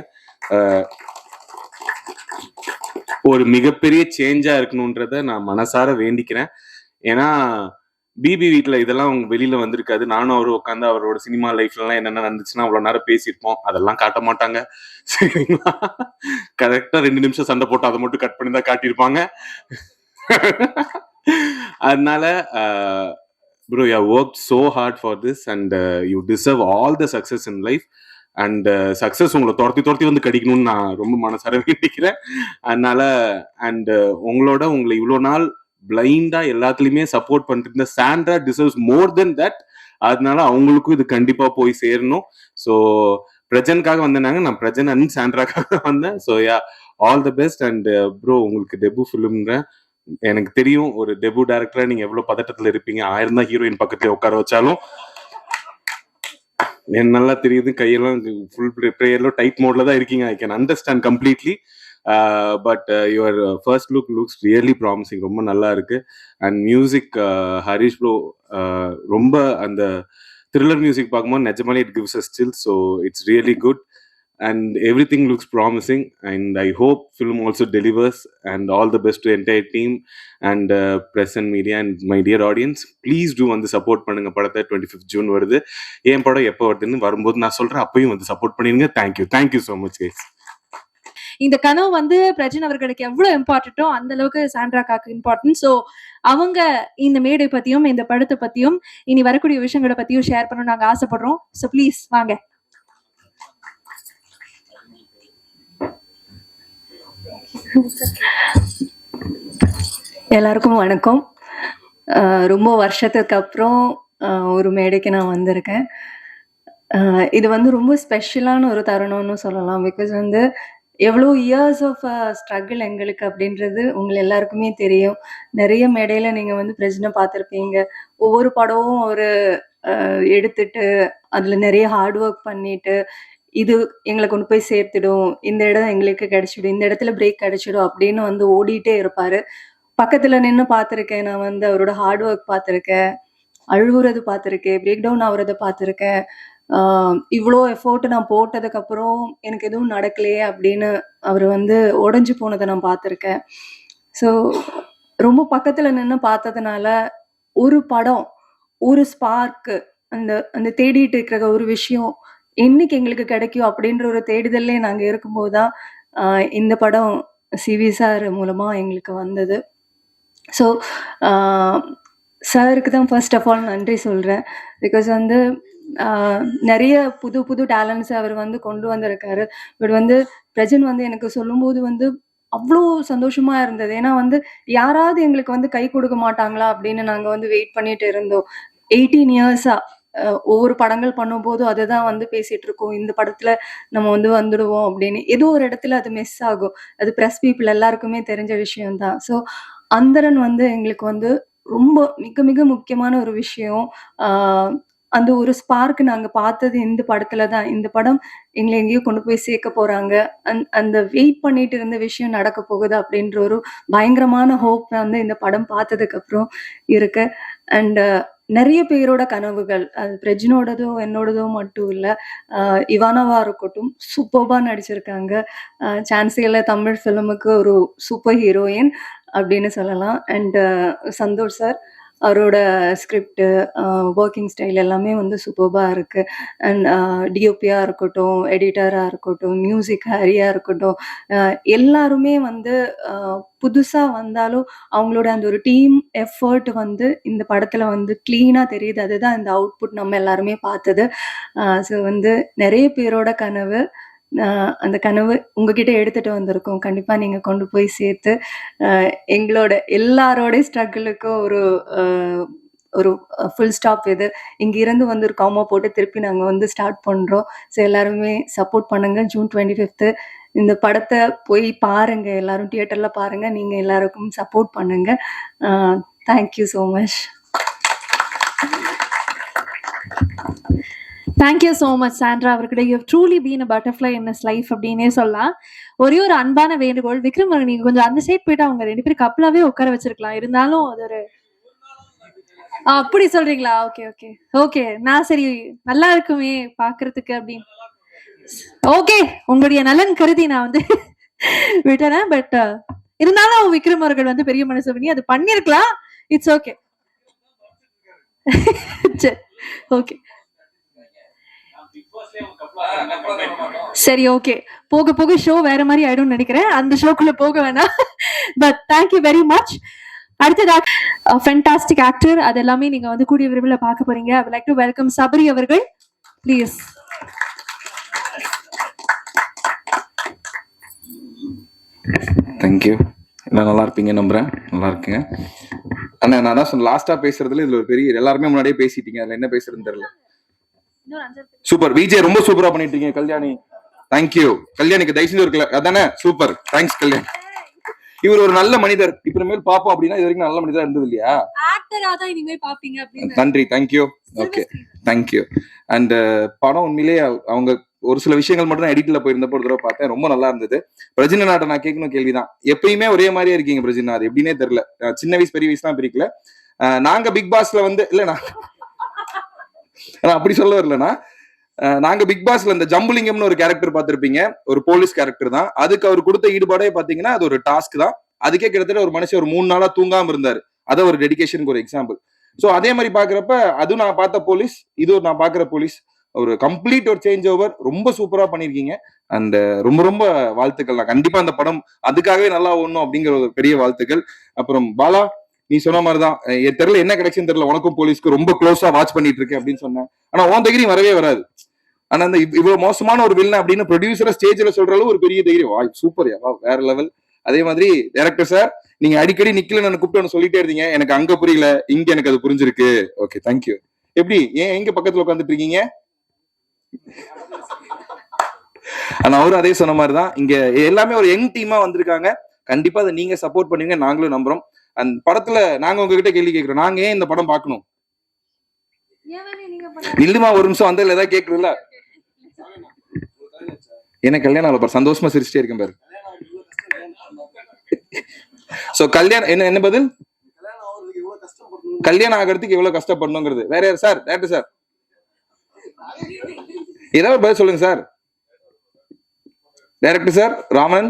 ஒரு மிகப்பெரிய சேஞ்சா இருக்கணும்ன்றத நான் மனசார வேண்டிக்கிறேன். ஏன்னா பிபி வீட்டுல இதெல்லாம் அவங்க வெளியில வந்திருக்காது. நானும் அவரும் உட்காந்து அவரோட சினிமா லைஃப்ல எல்லாம் என்னென்ன நடந்துச்சுன்னா அவ்வளவு நேரம் பேசியிருப்போம். அதெல்லாம் காட்ட மாட்டாங்க, சரிங்களா? கரெக்டா 2 நிமிஷம் சண்டை போட்டு அதை மட்டும் கட் பண்ணி தான் காட்டியிருப்பாங்க. அதனால bro, you have worked so hard for this and you deserve all the success in life. And success உங்களை துரத்தி வந்து கிடைக்கணும்னு நான் ரொம்ப மனசார வேண்டிக்கிறேன். அதனால உங்களை இவ்வளோ நாள் பிளைண்டா எல்லாத்துலயுமே சப்போர்ட் பண்ணிட்டு இருந்த Sandra deserves more then that. அதனால அவங்களுக்கும் இது கண்டிப்பா போய் சேரணும். ஸோ பிரஜனுக்காக வந்தேனாங்க, நான் பிரஜன் அண்ட் சாண்ட்ராக்காக வந்தேன். So yeah, all the best. And bro, உங்களுக்கு டெபு ஃபிலிம்ங்க. எனக்கு தெரியும் ஒரு டெபு டைரக்டரா நீங்க எவ்வளவு பதட்டத்துல இருப்பீங்க. 1000 தான் ஹீரோயின் பக்கத்துல உட்கார வச்சாலும் எனக்கு நல்லா தெரியுது. கையெல்லாம் ஃபுல் ப்ரேயர்ல டைட் மோட்ல தான் இருக்கீங்க. I can understand completely. But your first looks really promising. ரொம்ப நல்லா இருக்கு. அண்ட் மியூசிக், ஹரிஷ் ப்ரோ ரொம்ப அந்த த்ரில்லர் மியூசிக் பார்க்கும்போது நிஜமாலே it gives a still. So it's really good and everything looks promising, and I hope film also delivers. And all the best to entire team and press and media and my dear audience. Please do வந்து சப்போர்ட் பண்ணுங்க படத்தை. 25th June வருது. என் படம் எப்போ வருதுன்னு வரும்போது நான் சொல்றேன், அப்பயும் வந்து சப்போர்ட் பண்ணிருங்க. Thank you so much guys. இந்த கனவு வந்து பிரஜன் அவர்களுக்கு எவ்வளவு இம்பார்ட்டன்ட்டோ அந்த அளவுக்கு சாண்ட்ராக்காக்கு இம்பார்ட்டன்ட். ஸோ அவங்க இந்த மேடை பத்தியும் இந்த படத்தை பத்தியும் இனி வரக்கூடிய விஷயங்களை பத்தியும் ஷேர் பண்ணணும்னு நாங்க ஆசைப்படுறோம். ஸோ ப்ளீஸ் வாங்க. எல்லாருக்கும் வணக்கம். ரொம்ப வருஷத்துக்கு அப்புறம் ஒரு மேடைக்கு நான் வந்திருக்கேன். இது வந்து ரொம்ப ஸ்பெஷலான ஒரு தருணம்னு சொல்லலாம். பிகாஸ் வந்து எவ்வளோ இயர்ஸ் ஆஃப் ஸ்ட்ரகிள் எங்களுக்கு அப்படின்றது உங்களை எல்லாருக்குமே தெரியும். நிறைய மேடையில் நீங்கள் வந்து பிரச்சனை பார்த்துருப்பீங்க. ஒவ்வொரு படமும் ஒரு எடுத்துட்டு அதில் நிறைய ஹார்ட் ஒர்க் பண்ணிட்டு இது எங்களை கொண்டு போய் சேர்த்துடும், இந்த இடம் எங்களுக்கு கிடைச்சிடும், இந்த இடத்துல பிரேக் கிடைச்சிடும் அப்படின்னு வந்து ஓடிட்டே இருப்பாரு. பக்கத்துல நின்று பார்த்துருக்கேன். நான் வந்து அவரோட ஹார்ட் ஒர்க் பார்த்துருக்கேன், அழுகுறது பார்த்துருக்கேன், பிரேக் டவுன் ஆகுறத பார்த்துருக்கேன். இவ்வளோ எஃபோர்ட் நான் போட்டதுக்கு அப்புறம் எனக்கு எதுவும் நடக்கலையே அப்படின்னு அவர் வந்து உடைஞ்சு போனதை நான் பார்த்துருக்கேன். ஸோ ரொம்ப பக்கத்துல நின்று பார்த்ததுனால ஒரு படம், ஒரு ஸ்பார்க்கு, அந்த அந்த தேடிட்டு இருக்கிற ஒரு விஷயம் என்னைக்கு எங்களுக்கு கிடைக்கும் அப்படின்ற ஒரு தேடுதல்லே நாங்கள் இருக்கும்போது தான் இந்த படம் சிவி சார் மூலமா எங்களுக்கு வந்தது. ஸோ சாருக்கு தான் ஃபர்ஸ்ட் ஆஃப் ஆல் நன்றி சொல்கிறேன். பிகாஸ் வந்து நிறைய புது புது டேலண்ட்ஸ் அவர் வந்து கொண்டு வந்திருக்காரு. பட் வந்து பிரஜன் வந்து எனக்கு சொல்லும்போது வந்து அவ்வளோ சந்தோஷமா இருந்தது. ஏன்னா வந்து யாராவது எங்களுக்கு வந்து கை கொடுக்க மாட்டாங்களா அப்படின்னு நாங்கள் வந்து வெயிட் பண்ணிட்டு இருந்தோம். 18 இயர்ஸா ஒவ்வொரு படங்கள் பண்ணும்போதும் அதை தான் வந்து பேசிட்டு இருக்கோம். இந்த படத்துல நம்ம வந்து வந்துடுவோம் அப்படின்னு. ஏதோ ஒரு இடத்துல அது மிஸ் ஆகும். அது ப்ரெஸ் பீப்புள் எல்லாருக்குமே தெரிஞ்ச விஷயம்தான். ஸோ அந்தரன் வந்து எங்களுக்கு வந்து ரொம்ப மிக மிக முக்கியமான ஒரு விஷயம். அந்த ஒரு ஸ்பார்க் நாங்கள் பார்த்தது இந்த படத்துல தான். இந்த படம் எங்களை எங்கேயோ கொண்டு போய் சேர்க்க போறாங்க, அந்த வெயிட் பண்ணிட்டு இருந்த விஷயம் நடக்க போகுது அப்படின்ற ஒரு பயங்கரமான ஹோப் வந்து இந்த படம் பார்த்ததுக்கு அப்புறம் இருக்கு. அண்ட் நிறைய பேரோட கனவுகள், அது பிரஜினோடதோ என்னோடதோ மட்டும் இல்லை, இவானாவா இருக்கட்டும் சூப்பர்பா நடிச்சிருக்காங்க. சான்சியில் தமிழ் ஃபிலிமுக்கு ஒரு சூப்பர் ஹீரோயின் அப்படின்னு சொல்லலாம். அண்ட் சந்தோஷ் சார், அவரோட ஸ்கிரிப்டு, ஒர்க்கிங் ஸ்டைல் எல்லாமே வந்து சூப்பர்பாக இருக்குது. அண்ட் டிஓபியாக இருக்கட்டும், எடிட்டராக இருக்கட்டும், மியூசிக் ஹரியாக இருக்கட்டும், எல்லாருமே வந்து புதுசாக வந்தாலும் அவங்களோட அந்த ஒரு டீம் எஃபர்ட் வந்து இந்த படத்தில் வந்து க்ளீனாக தெரியுது. அதுதான் இந்த அவுட்புட் நம்ம எல்லாருமே பார்த்தது. ஸோ வந்து நிறைய பேரோட கனவு, அந்த கனவு உங்ககிட்ட எடுத்துட்டு வந்திருக்கோம். கண்டிப்பா நீங்க கொண்டு போய் சேர்த்து எங்களோட எல்லாரோட ஸ்ட்ரகிளுக்கும் ஒரு ஃபுல் ஸ்டாப் இது. இங்கிருந்து வந்து ஒரு காமா போட்டு திருப்பி நாங்கள் வந்து ஸ்டார்ட் பண்ணுறோம். ஸோ எல்லாருமே சப்போர்ட் பண்ணுங்க. ஜூன் 25 இந்த படத்தை போய் பாருங்க, எல்லாரும் தியேட்டர்ல பாருங்க. நீங்க எல்லாருக்கும் சப்போர்ட் பண்ணுங்க. Thank you so much. Thank you so much Sandra அவர்கிட்ட. You have truly been a butterfly in his life அப்படின்னே சொல்லலாம். ஒரே ஒரு அன்பான வேண்டுகோள், விக்ரம் நீங்க கொஞ்சம் அந்த சைட் போயிட்டு அவங்க 2 பேரும் கப்பலாவே உட்கார வச்சிருக்கலாம். இருந்தாலும் அது ஒரு அப்படி சொல்றீங்களா? Okay okay okay. நான் சரி நல்லா இருக்குமே பாக்குறதுக்கு அப்படின்னு. ஓகே, உங்களுடைய நலன் கருதி நான் வந்து விட்டுறேன். பட் இருந்தாலும் விக்ரம் அவர்கள் வந்து பெரிய மனசு பண்ணி அது பண்ணிருக்கலாம். It's okay. ஓகே சரி, ஓகே. போக போக ஷோ வேற மாதிரி ஆயிடும் நினைக்கிறேன். அந்த ஷோக்குள்ள போக வேணாம். But thank you very much. அடுத்ததா ஃபென்டாஸ்டிக் ஆக்டர், அது எல்லாமே நீங்க வந்து கூடிய விரைவில் பார்க்க போறீங்க. ஐ would like to welcome Sabari அவர்கள், ப்ளீஸ். தேங்க்யூ. எல்லாம் நல்லா இருப்பீங்க நம்புறேன். நல்லா இருக்குங்க அண்ணா. நான் தான் சொன்ன லாஸ்டா பேசுறதுல இதுல ஒரு பெரிய, எல்லாருமே முன்னாடியே பேசிட்டீங்க, அதுல என்ன பேசுறதுன்னு தெரியல. சூப்பர் விஜய், ரொம்ப சூப்பரா பண்ணிட்டீங்க. கல்யாணி, தேங்க்யூ. கல்யாணிக்கு தயவு செஞ்சு இருக்கல அதானே, சூப்பர், தேங்க்ஸ் கல்யாணி. இவர் ஒரு நல்ல மனிதர், இப்புறமேல் பாப்போம் அப்படின்னா இது வரைக்கும் நல்ல மனிதரா இருந்தது இல்லையா? நன்றி, தேங்க்யூ. Okay, thank you. அண்ட் படம் உண்மையிலேயே அவங்க ஒரு சில விஷயங்கள் மட்டும் தான் எடிட்ல போயிருந்தப்போ ஒரு தடவை பார்த்தேன், ரொம்ப நல்லா இருந்தது. பிரஜினா நாட்டை நான் கேட்கணும் கேள்விதான், எப்பயுமே ஒரே மாதிரியே இருக்கீங்க பிரஜினா, அது எப்படின்னே தெரியல. சின்ன வயசு பெரிய வயசு தான் பிரிக்கல. நாங்க பிக் பாஸ்ல வந்து இல்ல நான் அப்படி சொல்ல வரலன்னா, நாங்க பிக் பாஸ்ல இந்த ஜம்புலிங்கம்னு ஒரு கேரக்டர் பார்த்திருப்பீங்க, ஒரு போலீஸ் கேரக்டர் தான். அதுக்கு அவர் கொடுத்த ஈடுபாடே பாத்தீங்கன்னா அது ஒரு டாஸ்க் தான். அதுக்கே கிட்டத்தட்ட ஒரு மனுஷன் ஒரு 3 நாளா தூங்காம இருந்தாரு. அத ஒரு டெடிகேஷனுக்கு ஒரு எக்ஸாம்பிள். சோ அதே மாதிரி பாக்குறப்ப அதுவும் நான் பார்த்த போலீஸ், இது ஒரு நான் பாக்குற போலீஸ், ஒரு கம்ப்ளீட் ஒரு சேஞ்ச் ஓவர், ரொம்ப சூப்பரா பண்ணிருக்கீங்க. அண்ட் ரொம்ப ரொம்ப வாழ்த்துக்கள். நான் கண்டிப்பா அந்த படம் அதுக்காகவே நல்லா ஓடணும் அப்படிங்கிற ஒரு பெரிய வாழ்த்துக்கள். அப்புறம் பாலா, நீ சொன்ன மாதிரிதான், என் தெரியல என்ன கிடைச்சுன்னு தெரியல, உனக்கும் போலீஸ்க்கு ரொம்ப க்ளோஸா வாட்ச் பண்ணிட்டு இருக்கேன் அப்படின்னு சொன்னேன். ஆனா உன் தைரியம் வரவே வராது. ஆனா அந்த இவ்வளவு மோசமான ஒரு வில்லன் அப்படின்னு ப்ரொடியூசரை ஸ்டேஜ்ல சொல்ற அளவு ஒரு பெரிய தைரியம். சூப்பர், வேற லெவல். அதே மாதிரி டைரக்டர் சார், நீங்க அடிக்கடி நிக்கல கூப்பிட்டு சொல்லிட்டே இருந்தீங்க, எனக்கு அங்க புரியல, இங்க எனக்கு அது புரிஞ்சிருக்கு. Okay, thank you. எப்படி ஏன் எங்க பக்கத்துல உட்காந்துட்டு இருக்கீங்க? ஆனா அவரும் அதே சொன்ன மாதிரிதான், இங்க எல்லாமே ஒரு யங் டீமா வந்திருக்காங்க. கண்டிப்பா அதை நீங்க சப்போர்ட் பண்ணுவீங்க, நாங்களும் நம்புறோம். அந்த படத்துல நாங்க உங்ககிட்ட கேள்வி கேட்கிறோம், நாங்க ஏன் இந்த படம் பார்க்கணும்? நில்லுமா ஒரு நிமிஷம், வந்ததுல ஏதாவது கேட்கறதுல என்ன கல்யாணம் ஆகல பாரு, சந்தோஷமா சிரிச்சிட்டே இருக்கேன் பாரு. சோ கல்யாணம் என்ன பதில்? கல்யாணம் ஆகிறதுக்கு எவ்வளவு கஷ்டப்படணுங்கிறது. வேற யார் சார்? டேரக்டர் சார் ஏதாவது பதில் சொல்லுங்க சார். Director sir Raman.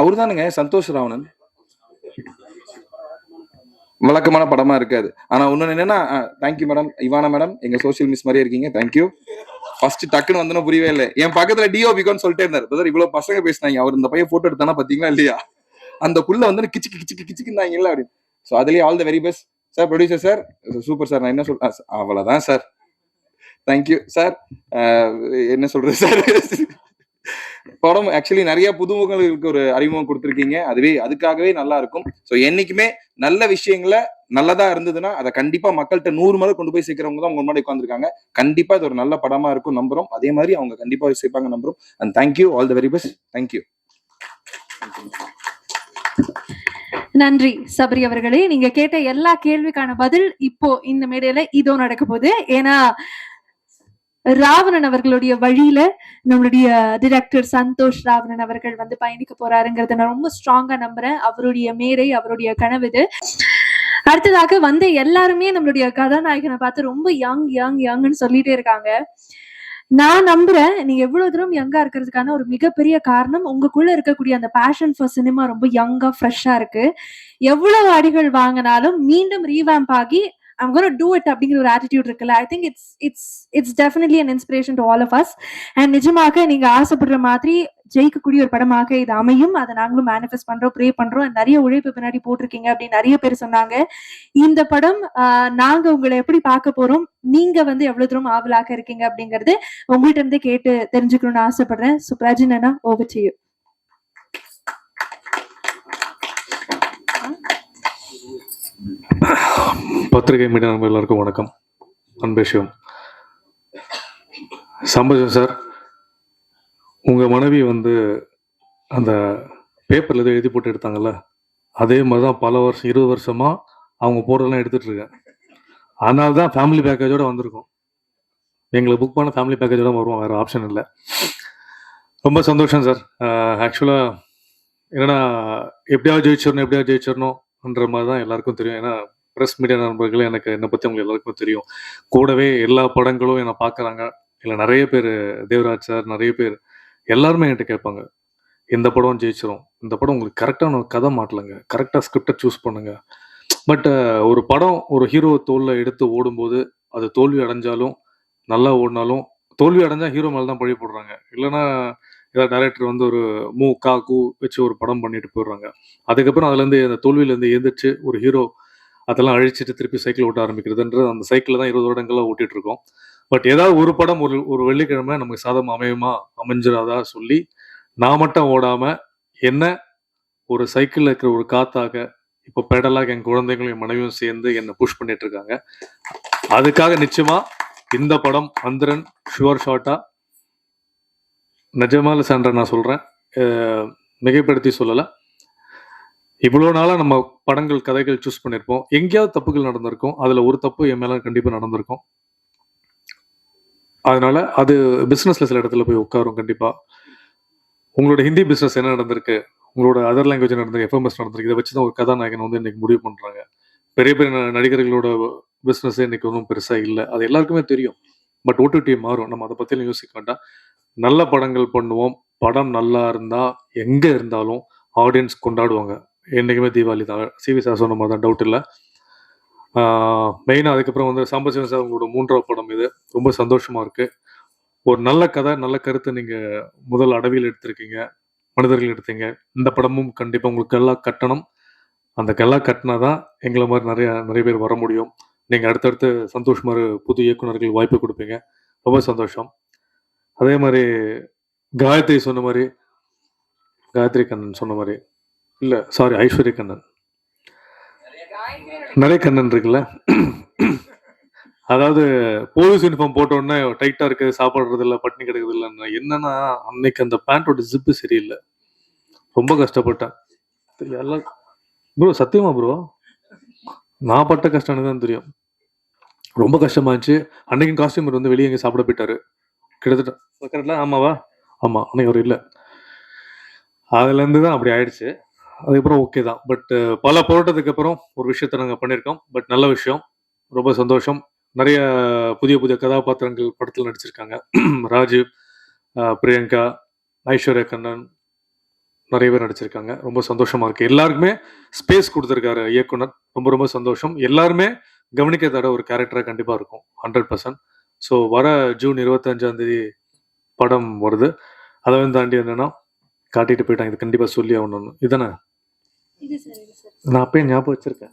அவரு தானுங்க சந்தோஷ் ராவணன். வழக்கமான படமா இருக்காது. ஆனா இன்னொன்னு என்னன்னா, தேங்க்யூ மேடம், இவானா மேடம், எங்க சோசியல் மிஸ் மாதிரியே இருக்கீங்க. தேங்க்யூ. ஃபர்ஸ்ட் டக்குன்னு வந்தோம் புரியவே இல்லை. என் பக்கத்துல டிஓபிக்கான்னு சொல்லிட்டே இருந்தாரு, பிரதர் இவ்வளவு பசங்க பேசினாங்க, அவர் இந்த பையன் போட்டோ எடுத்தானா பாத்தீங்களா இல்லையா, அந்த புள்ள வந்து கிச்சுக்கு கிச்சுக்கு கிச்சுக்குந்தாங்கல்ல அப்படின்னு. ஸோ அதுலயே all the very best sir. Producer sir super sir. நான் என்ன சொல்றேன், அவ்வளவுதான் சார். Thank you sir. என்ன சொல்றது சார், படம் ஆக்சுவலி நிறைய புதுமுகங்களுக்கு ஒரு அறிமுகம் கொடுத்துருக்கீங்க. அதுக்காகவே நல்லா இருக்கும். ஸோ என்னைக்குமே நல்ல விஷயங்களை நல்லதா இருந்ததுன்னா அதை கண்டிப்பா மக்கள்கிட்ட 100 முறை கொண்டு போய் சேர்க்கிறவங்க தான் உங்க முன்னாடி உட்காந்துருக்காங்க. கண்டிப்பா இது ஒரு நல்ல படமா இருக்கும் நம்புறோம். அதே மாதிரி அவங்க கண்டிப்பா சேர்ப்பாங்க நம்புறோம். And thank you, all the very best. Thank you. நன்றி சபரி அவர்களே. நீங்க கேட்ட எல்லா கேள்விக்கான பதில் இப்போ இந்த மேடையில இதோ நடக்க போகுது. ஏன்னா ராவணன் அவர்களுடைய வழியில நம்மளுடைய டிரெக்டர் சந்தோஷ் ராவணன் அவர்கள் வந்து பயணிக்க போறாருங்கிறத நான் ரொம்ப ஸ்ட்ராங்கா நம்புறேன். அவருடைய மேடை, அவருடைய கனவு இது. அடுத்ததாக வந்த எல்லாருமே நம்மளுடைய கதாநாயகனை பார்த்து ரொம்ப யங்னு சொல்லிட்டே இருக்காங்க. நான் நம்புறேன் நீங்க எவ்வளவு தூரம் யங்கா இருக்கிறதுக்கான ஒரு மிகப்பெரிய காரணம் உங்களுக்குள்ள இருக்கக்கூடிய அந்த பேஷன் ஃபார் சினிமா ரொம்ப யங்கா ஃப்ரெஷ்ஷா இருக்கு. எவ்வளவு அடிகள் வாங்கினாலும் மீண்டும் ரீவாம்ப் ஆகி I'm going to do it அப்படிங்கிற ஒரு attitude இருக்குல்ல. I think it's definitely an inspiration to all of us. And நிஜமாக நீங்க ஆசைப்படுற மாதிரி ஜெயிக்கக்கூடிய ஒரு படமாக இது அமையும். அதை நாங்களும் மேனிஃபெஸ்ட் பண்றோம், ப்ரே பண்றோம். நிறைய உழைப்பு பின்னாடி போட்டிருக்கீங்க அப்படின்னு நிறைய பேர் சொன்னாங்க. இந்த படம் நாங்க உங்களை எப்படி பார்க்க போறோம், நீங்க வந்து எவ்வளவு தூரம் ஆவலாக இருக்கீங்க அப்படிங்கறது உங்கள்கிட்ட இருந்து கேட்டு தெரிஞ்சுக்கணும்னு ஆசைப்படுறேன். So Prajin Anna, over to you. பத்திரிகை மீடியா நண்பர்கள் எல்லாருக்கும் வணக்கம். அன்பேஷம் சம்பஜன் சார், உங்கள் மனைவி வந்து அந்த பேப்பரில் எதோ எழுதி போட்டு எடுத்தாங்கல்ல, அதே மாதிரி தான் பல வருஷம் 20 வருஷமாக அவங்க போடுறதெல்லாம் எடுத்துகிட்டு இருக்கேன். அதனால தான் ஃபேமிலி பேக்கேஜோடு வந்திருக்கோம். எங்களுக்கு புக் பண்ண ஃபேமிலி பேக்கேஜோட வருவோம், வேறு ஆப்ஷன் இல்லை. ரொம்ப சந்தோஷம் சார். ஆக்சுவலாக என்னென்னா எப்படியாவது ஜெயிச்சிடணும்ன்ற மாதிரி தான் எல்லாருக்கும் தெரியும். ஏன்னா ப்ரெஸ் மீடியா நண்பர்களே எனக்கு என்னை பற்றி உங்களுக்கு எல்லாருக்கும் தெரியும். கூடவே எல்லா படங்களும் என்னை பார்க்குறாங்க. இல்லை நிறைய பேர், தேவராஜ் சார், நிறைய பேர் எல்லாருமே என்கிட்ட கேட்பாங்க, இந்த படம் ஜெயிச்சிரும், இந்த படம் உங்களுக்கு கரெக்டான கதை மாட்டலைங்க, கரெக்டாக ஸ்கிரிப்டை சூஸ் பண்ணுங்க. பட் ஒரு படம் ஒரு ஹீரோ தோளில் எடுத்து ஓடும்போது அது தோல்வி அடைஞ்சாலும் நல்லா ஓடினாலும், தோல்வி அடைஞ்சால் ஹீரோ மேலே தான் பழி போடுறாங்க. இல்லைன்னா ஏதாவது டைரக்டர் வந்து ஒரு கூ வச்சு ஒரு படம் பண்ணிட்டு போயிடுறாங்க. அதுக்கப்புறம் அதுலேருந்து அந்த தோல்வியிலேருந்து எழுந்திரிச்சு ஒரு ஹீரோ அதெல்லாம் அழிச்சிட்டு திருப்பி சைக்கிள் ஓட்ட ஆரம்பிக்கிறதுன்றது அந்த சைக்கிளில் தான் 20 வருடங்களாக ஓட்டிகிட்டு இருக்கோம். பட் ஏதாவது ஒரு படம் ஒரு வெள்ளிக்கிழமை நமக்கு சாதம் அமைஞ்சிடாதா சொல்லி நான் மட்டும் ஓடாமல் என்ன ஒரு சைக்கிளில் இருக்கிற ஒரு காத்தாக இப்போ பெடலாக என் குழந்தைங்களும் என் மனைவியும் சேர்ந்து என்னை புஷ் பண்ணிட்டு இருக்காங்க. அதுக்காக நிச்சயமாக இந்த படம் அந்தரன் ஷுவர் ஷார்ட்டாக நிஜமால சான்ற நான் சொல்கிறேன், மிகைப்படுத்தி சொல்லலை. இவ்வளோ நாளாக நம்ம படங்கள் கதைகள் சூஸ் பண்ணியிருப்போம், எங்கேயாவது தப்புகள் நடந்திருக்கும். அதில் ஒரு தப்பு என் மேலே கண்டிப்பாக நடந்திருக்கும். அதனால அது பிஸ்னஸில் சில இடத்துல போய் உட்காரும். கண்டிப்பாக உங்களோட ஹிந்தி பிஸ்னஸ் என்ன நடந்திருக்கு, உங்களோட அதர் லாங்குவேஜ் நடந்திருக்கு, எஃப்எம்எஸ் நடந்திருக்கு, இதை வச்சு தான் ஒரு கதாநாயகன் வந்து இன்றைக்கி முடிவு பண்ணுறாங்க. பெரிய பெரிய நடிகர்களோட பிஸ்னஸ் இன்றைக்கி ஒன்றும் பெருசாக இல்லை, அது எல்லாருக்குமே தெரியும். பட் ஓடிடி மாறும், நம்ம அதை பற்றியும் யோசிக்க வேண்டாம். நல்ல படங்கள் பண்ணுவோம். படம் நல்லா இருந்தால் எங்கே இருந்தாலும் ஆடியன்ஸ் கொண்டாடுவாங்க. என்றைக்குமே தீபாவளி தான். சிவி சார் சொன்ன மாதிரி தான், டவுட் இல்லை. மெயினாக அதுக்கப்புறம் வந்து சாம்பசிவன் சார் உங்களோட 3வது படம் இது. ரொம்ப சந்தோஷமாக இருக்குது. ஒரு நல்ல கதை, நல்ல கருத்தை நீங்கள் முதல் அடவியில் எடுத்திருக்கீங்க, மனிதர்கள் எடுத்தீங்க. இந்த படமும் கண்டிப்பாக உங்களுக்கு எல்லாம் கட்டணும். அந்த கெல்லாம் கட்டினா தான் எங்களை மாதிரி நிறைய பேர் வர முடியும். நீங்கள் அடுத்தடுத்து சந்தோஷ் மாதிரி புது இயக்குனர்கள் வாய்ப்பு கொடுப்பீங்க. ரொம்ப சந்தோஷம். அதே மாதிரி காயத்ரி சொன்ன மாதிரி, காயத்ரி கண்ணன் சொன்ன மாதிரி, இல்லை சாரி ஐஸ்வர்யா கண்ணன், நிறைய கண்ணன் இருக்குல்ல. அதாவது போலீஸ் யூனிஃபார்ம் போட்ட உடனே டைட்டா இருக்கு, சாப்பிடுறது இல்லை, பட்டினி கிடக்குது இல்லைன்னா என்னன்னா, அன்னைக்கு அந்த பேண்டோட ஜிப்பு சரியில்லை, ரொம்ப கஷ்டப்பட்டேன். எல்லாம் ப்ரோ சத்தியமா ப்ரோ, நான் பட்ட கஷ்டம் எனக்கு தான் தெரியும். ரொம்ப கஷ்டமா இருந்துச்சு. அன்னைக்கு காஸ்டியூமர் வந்து வெளியே எங்கே சாப்பிட போயிட்டாரு கிட்டத்தட்ட. கரெக்ட்ல ஆமாவா? ஆமா, அன்னைக்கு அவர் இல்லை. அதுலேருந்து தான் அப்படி ஆயிடுச்சு. அதுக்கப்புறம் ஓகே தான். பட் பல போராட்டத்துக்கு அப்புறம் ஒரு விஷயத்த நாங்கள் பண்ணியிருக்கோம். பட் நல்ல விஷயம், ரொம்ப சந்தோஷம். நிறைய புதிய புதிய கதாபாத்திரங்கள் படத்தில் நடிச்சிருக்காங்க. ராஜீவ், பிரியங்கா, ஐஸ்வர்யா கண்ணன், நிறைய பேர் நடிச்சிருக்காங்க. ரொம்ப சந்தோஷமா இருக்கு. எல்லாருக்குமே ஸ்பேஸ் கொடுத்துருக்காரு இயக்குனர். ரொம்ப ரொம்ப சந்தோஷம். எல்லாருமே கவனிக்க தர ஒரு கேரக்டராக கண்டிப்பாக இருக்கும் 100%. ஸோ வர ஜூன் 25 படம் வருது. அதை வந்து தாண்டி என்னன்னா காட்டிட்டு போயிட்டாங்க. இது கண்டிப்பாக சொல்லி ஆகணும்னு. இதானே நான் அப்பயே ஞாபகம் வச்சிருக்கேன்.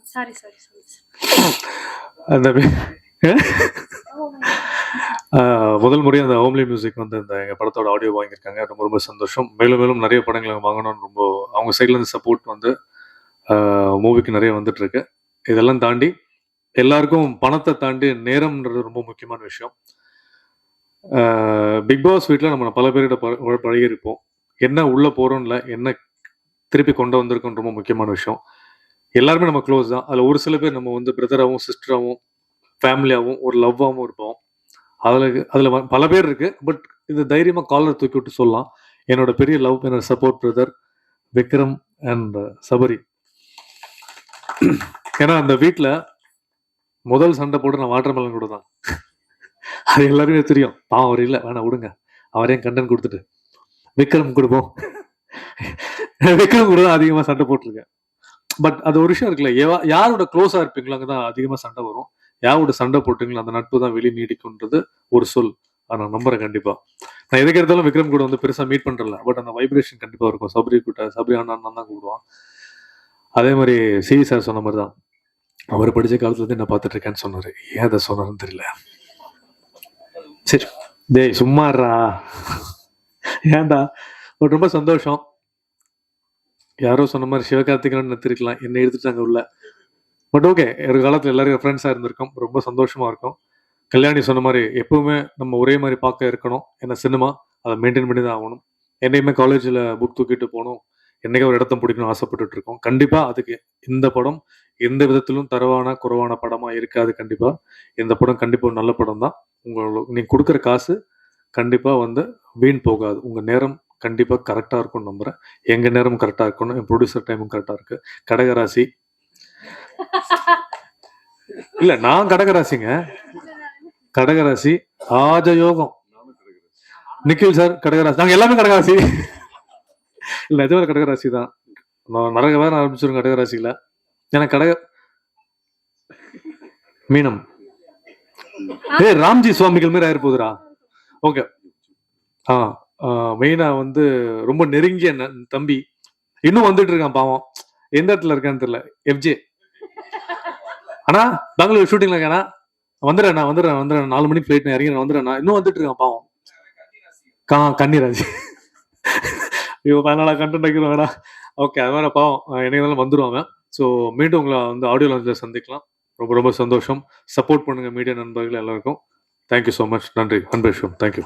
அந்த முதல் முறையாக அந்த ஹோம்லி மியூசிக் வந்து இந்த எங்கள் படத்தோட ஆடியோ வாங்கியிருக்காங்க. ரொம்ப ரொம்ப சந்தோஷம். மேலும் மேலும் நிறைய படங்களை வாங்கணும்னு ரொம்ப அவங்க சைட்லேருந்து சப்போர்ட் வந்து மூவிக்கு நிறைய வந்துட்டு இருக்கு. இதெல்லாம் தாண்டி எல்லாருக்கும் பணத்தை தாண்டி நேரம்ன்றது ரொம்ப முக்கியமான விஷயம். பிக் பாஸ் வீட்டில் நம்ம பல பேர்கிட்ட பழகிருப்போம். என்ன உள்ளே போகிறோம்ல, என்ன திருப்பி கொண்டு வந்திருக்கோம் ரொம்ப முக்கியமான விஷயம். எல்லாருமே நம்ம க்ளோஸ் தான். அதில் ஒரு சில பேர் நம்ம வந்து பிரதராகவும் சிஸ்டராகவும் ஃபேமிலியாகவும் ஒரு லவ்வாகவும் இருப்போம். அதில் பல பேர் இருக்கு. பட் இது தைரியமாக காலர் தூக்கி விட்டு சொல்லலாம், என்னோட பெரிய லவ், என்னோட support brother Vikram and Sabari. ஏன்னா அந்த வீட்டில் முதல் சண்டை போட்டு நான் வாட்டர் மெலன் கூட தான். அது எல்லாருமே தெரியும். பாவம் அவர் இல்லை, வேணா விடுங்க, அவரையும் கண்டன் கொடுத்துட்டு விக்ரம் கொடுப்போம். விக்ரம் கூட தான் அதிகமாக சண்டை போட்டிருக்கேன். பட் அது ஒரு விஷயம் இருக்குல்ல, யாரோட க்ளோஸாக இருப்பீங்களோ அங்கே தான் அதிகமாக சண்டை வரும். யாரோட சண்டை போட்டுங்களோ அந்த நட்பு தான் வெளியே நீடிக்கும்ன்றது ஒரு சொல். அதை நான் நம்புறேன். கண்டிப்பாக நான் எதுக்கு எடுத்தாலும் விக்ரம் கூட வந்து பெருசாக மீட் பண்ணுறல, பட் அந்த வைப்ரேஷன் கண்டிப்பாக இருக்கும். சபரி அண்ணா தான் கூப்பிடுவான். அதே மாதிரி சிவி சார் சொன்ன மாதிரி தான், அவர் படித்த காலத்துலேருந்து என்ன பார்த்துட்டு இருக்கேன்னு சொன்னார். ஏன் அதை சொன்னார்னு தெரியல. சரி டேய் சும்மாறா, ஏன்டா. பட் ரொம்ப சந்தோஷம். யாரோ சொன்ன மாதிரி சிவகார்த்திகேயன் நிறுத்திருக்கலாம், என்னை எடுத்துட்டாங்க உள்ள. பட் ஓகே, ஒரு காலத்தில் எல்லாரும் ஃப்ரெண்ட்ஸாக இருந்திருக்கோம். ரொம்ப சந்தோஷமா இருக்கும். கல்யாணி சொன்ன மாதிரி எப்பவுமே நம்ம ஒரே மாதிரி பார்க்க இருக்கணும். ஏன்னா சினிமா அதை மெயின்டைன் பண்ணி தான் ஆகணும். என்னையுமே காலேஜில் புக் தூக்கிட்டு போகணும், என்னைக்கே ஒரு இடத்த பிடிக்கணும் ஆசைப்பட்டுட்டு இருக்கோம். கண்டிப்பாக அதுக்கு இந்த படம் எந்த விதத்திலும் குறைவான படமாக இருக்காது. கண்டிப்பாக இந்த படம் கண்டிப்பாக ஒரு நல்ல படம் தான். நீங்கள் கொடுக்குற காசு கண்டிப்பாக வந்து வீண் போகாது. உங்கள் நேரம் கண்டிப்பாக கரெக்டாக இருக்கும்னு நம்புகிறேன். எங்கள் நேரம் கரெக்டாக இருக்கணும், என் ப்ரொடியூசர் டைமும் கரெக்டாக இருக்குது. கடகராசி இல்லை, நான் கடகராசிங்க. கடகராசி ஆஜயோகம். நிக்கில் சார் கடகராசி, நாங்கள் எல்லாமே கடகராசி. இல்லை நிஜமாக கடகராசி தான். நான் நிறைய வேற ஆரம்பிச்சிருங்க கடகராசியில். எனக்கு மீனம் ராம்ஜி சுவாமிகள் மாதிரி ஆயிருப்போதுரா. ஓகே. மெயினா வந்து ரொம்ப நெருங்கிய தம்பி இன்னும் வந்துட்டு இருக்கான். பாவம் எந்த இடத்துல இருக்கான்னு தெரியல. எஃப்ஜே ஆனா பெங்களூர் ஷூட்டிங்ல இருக்கானா? வந்துடுறேன் 4 மணிக்கு ஃபிளைட் இறங்கிறேன், வந்துடுறேன். இன்னும் வந்துட்டு இருக்கான் பாவம். கன்னிராஜ் ஐயோ அதனால கண்டென்ட் வைக்கிறோம் வேணா. ஓகே, அது மாதிரி பாவம் என்னைக்கு வந்துருவாங்க. ஸோ மீண்டும் உங்களை வந்து ஆடியோ லான்ச்சில் சந்திக்கலாம். ரொம்ப ரொம்ப சந்தோஷம். சப்போர்ட் பண்ணுங்க மீடியா நண்பர்கள் எல்லாருக்கும். Thank you so much. நன்றி. அன்பேஷம். தேங்க்யூ.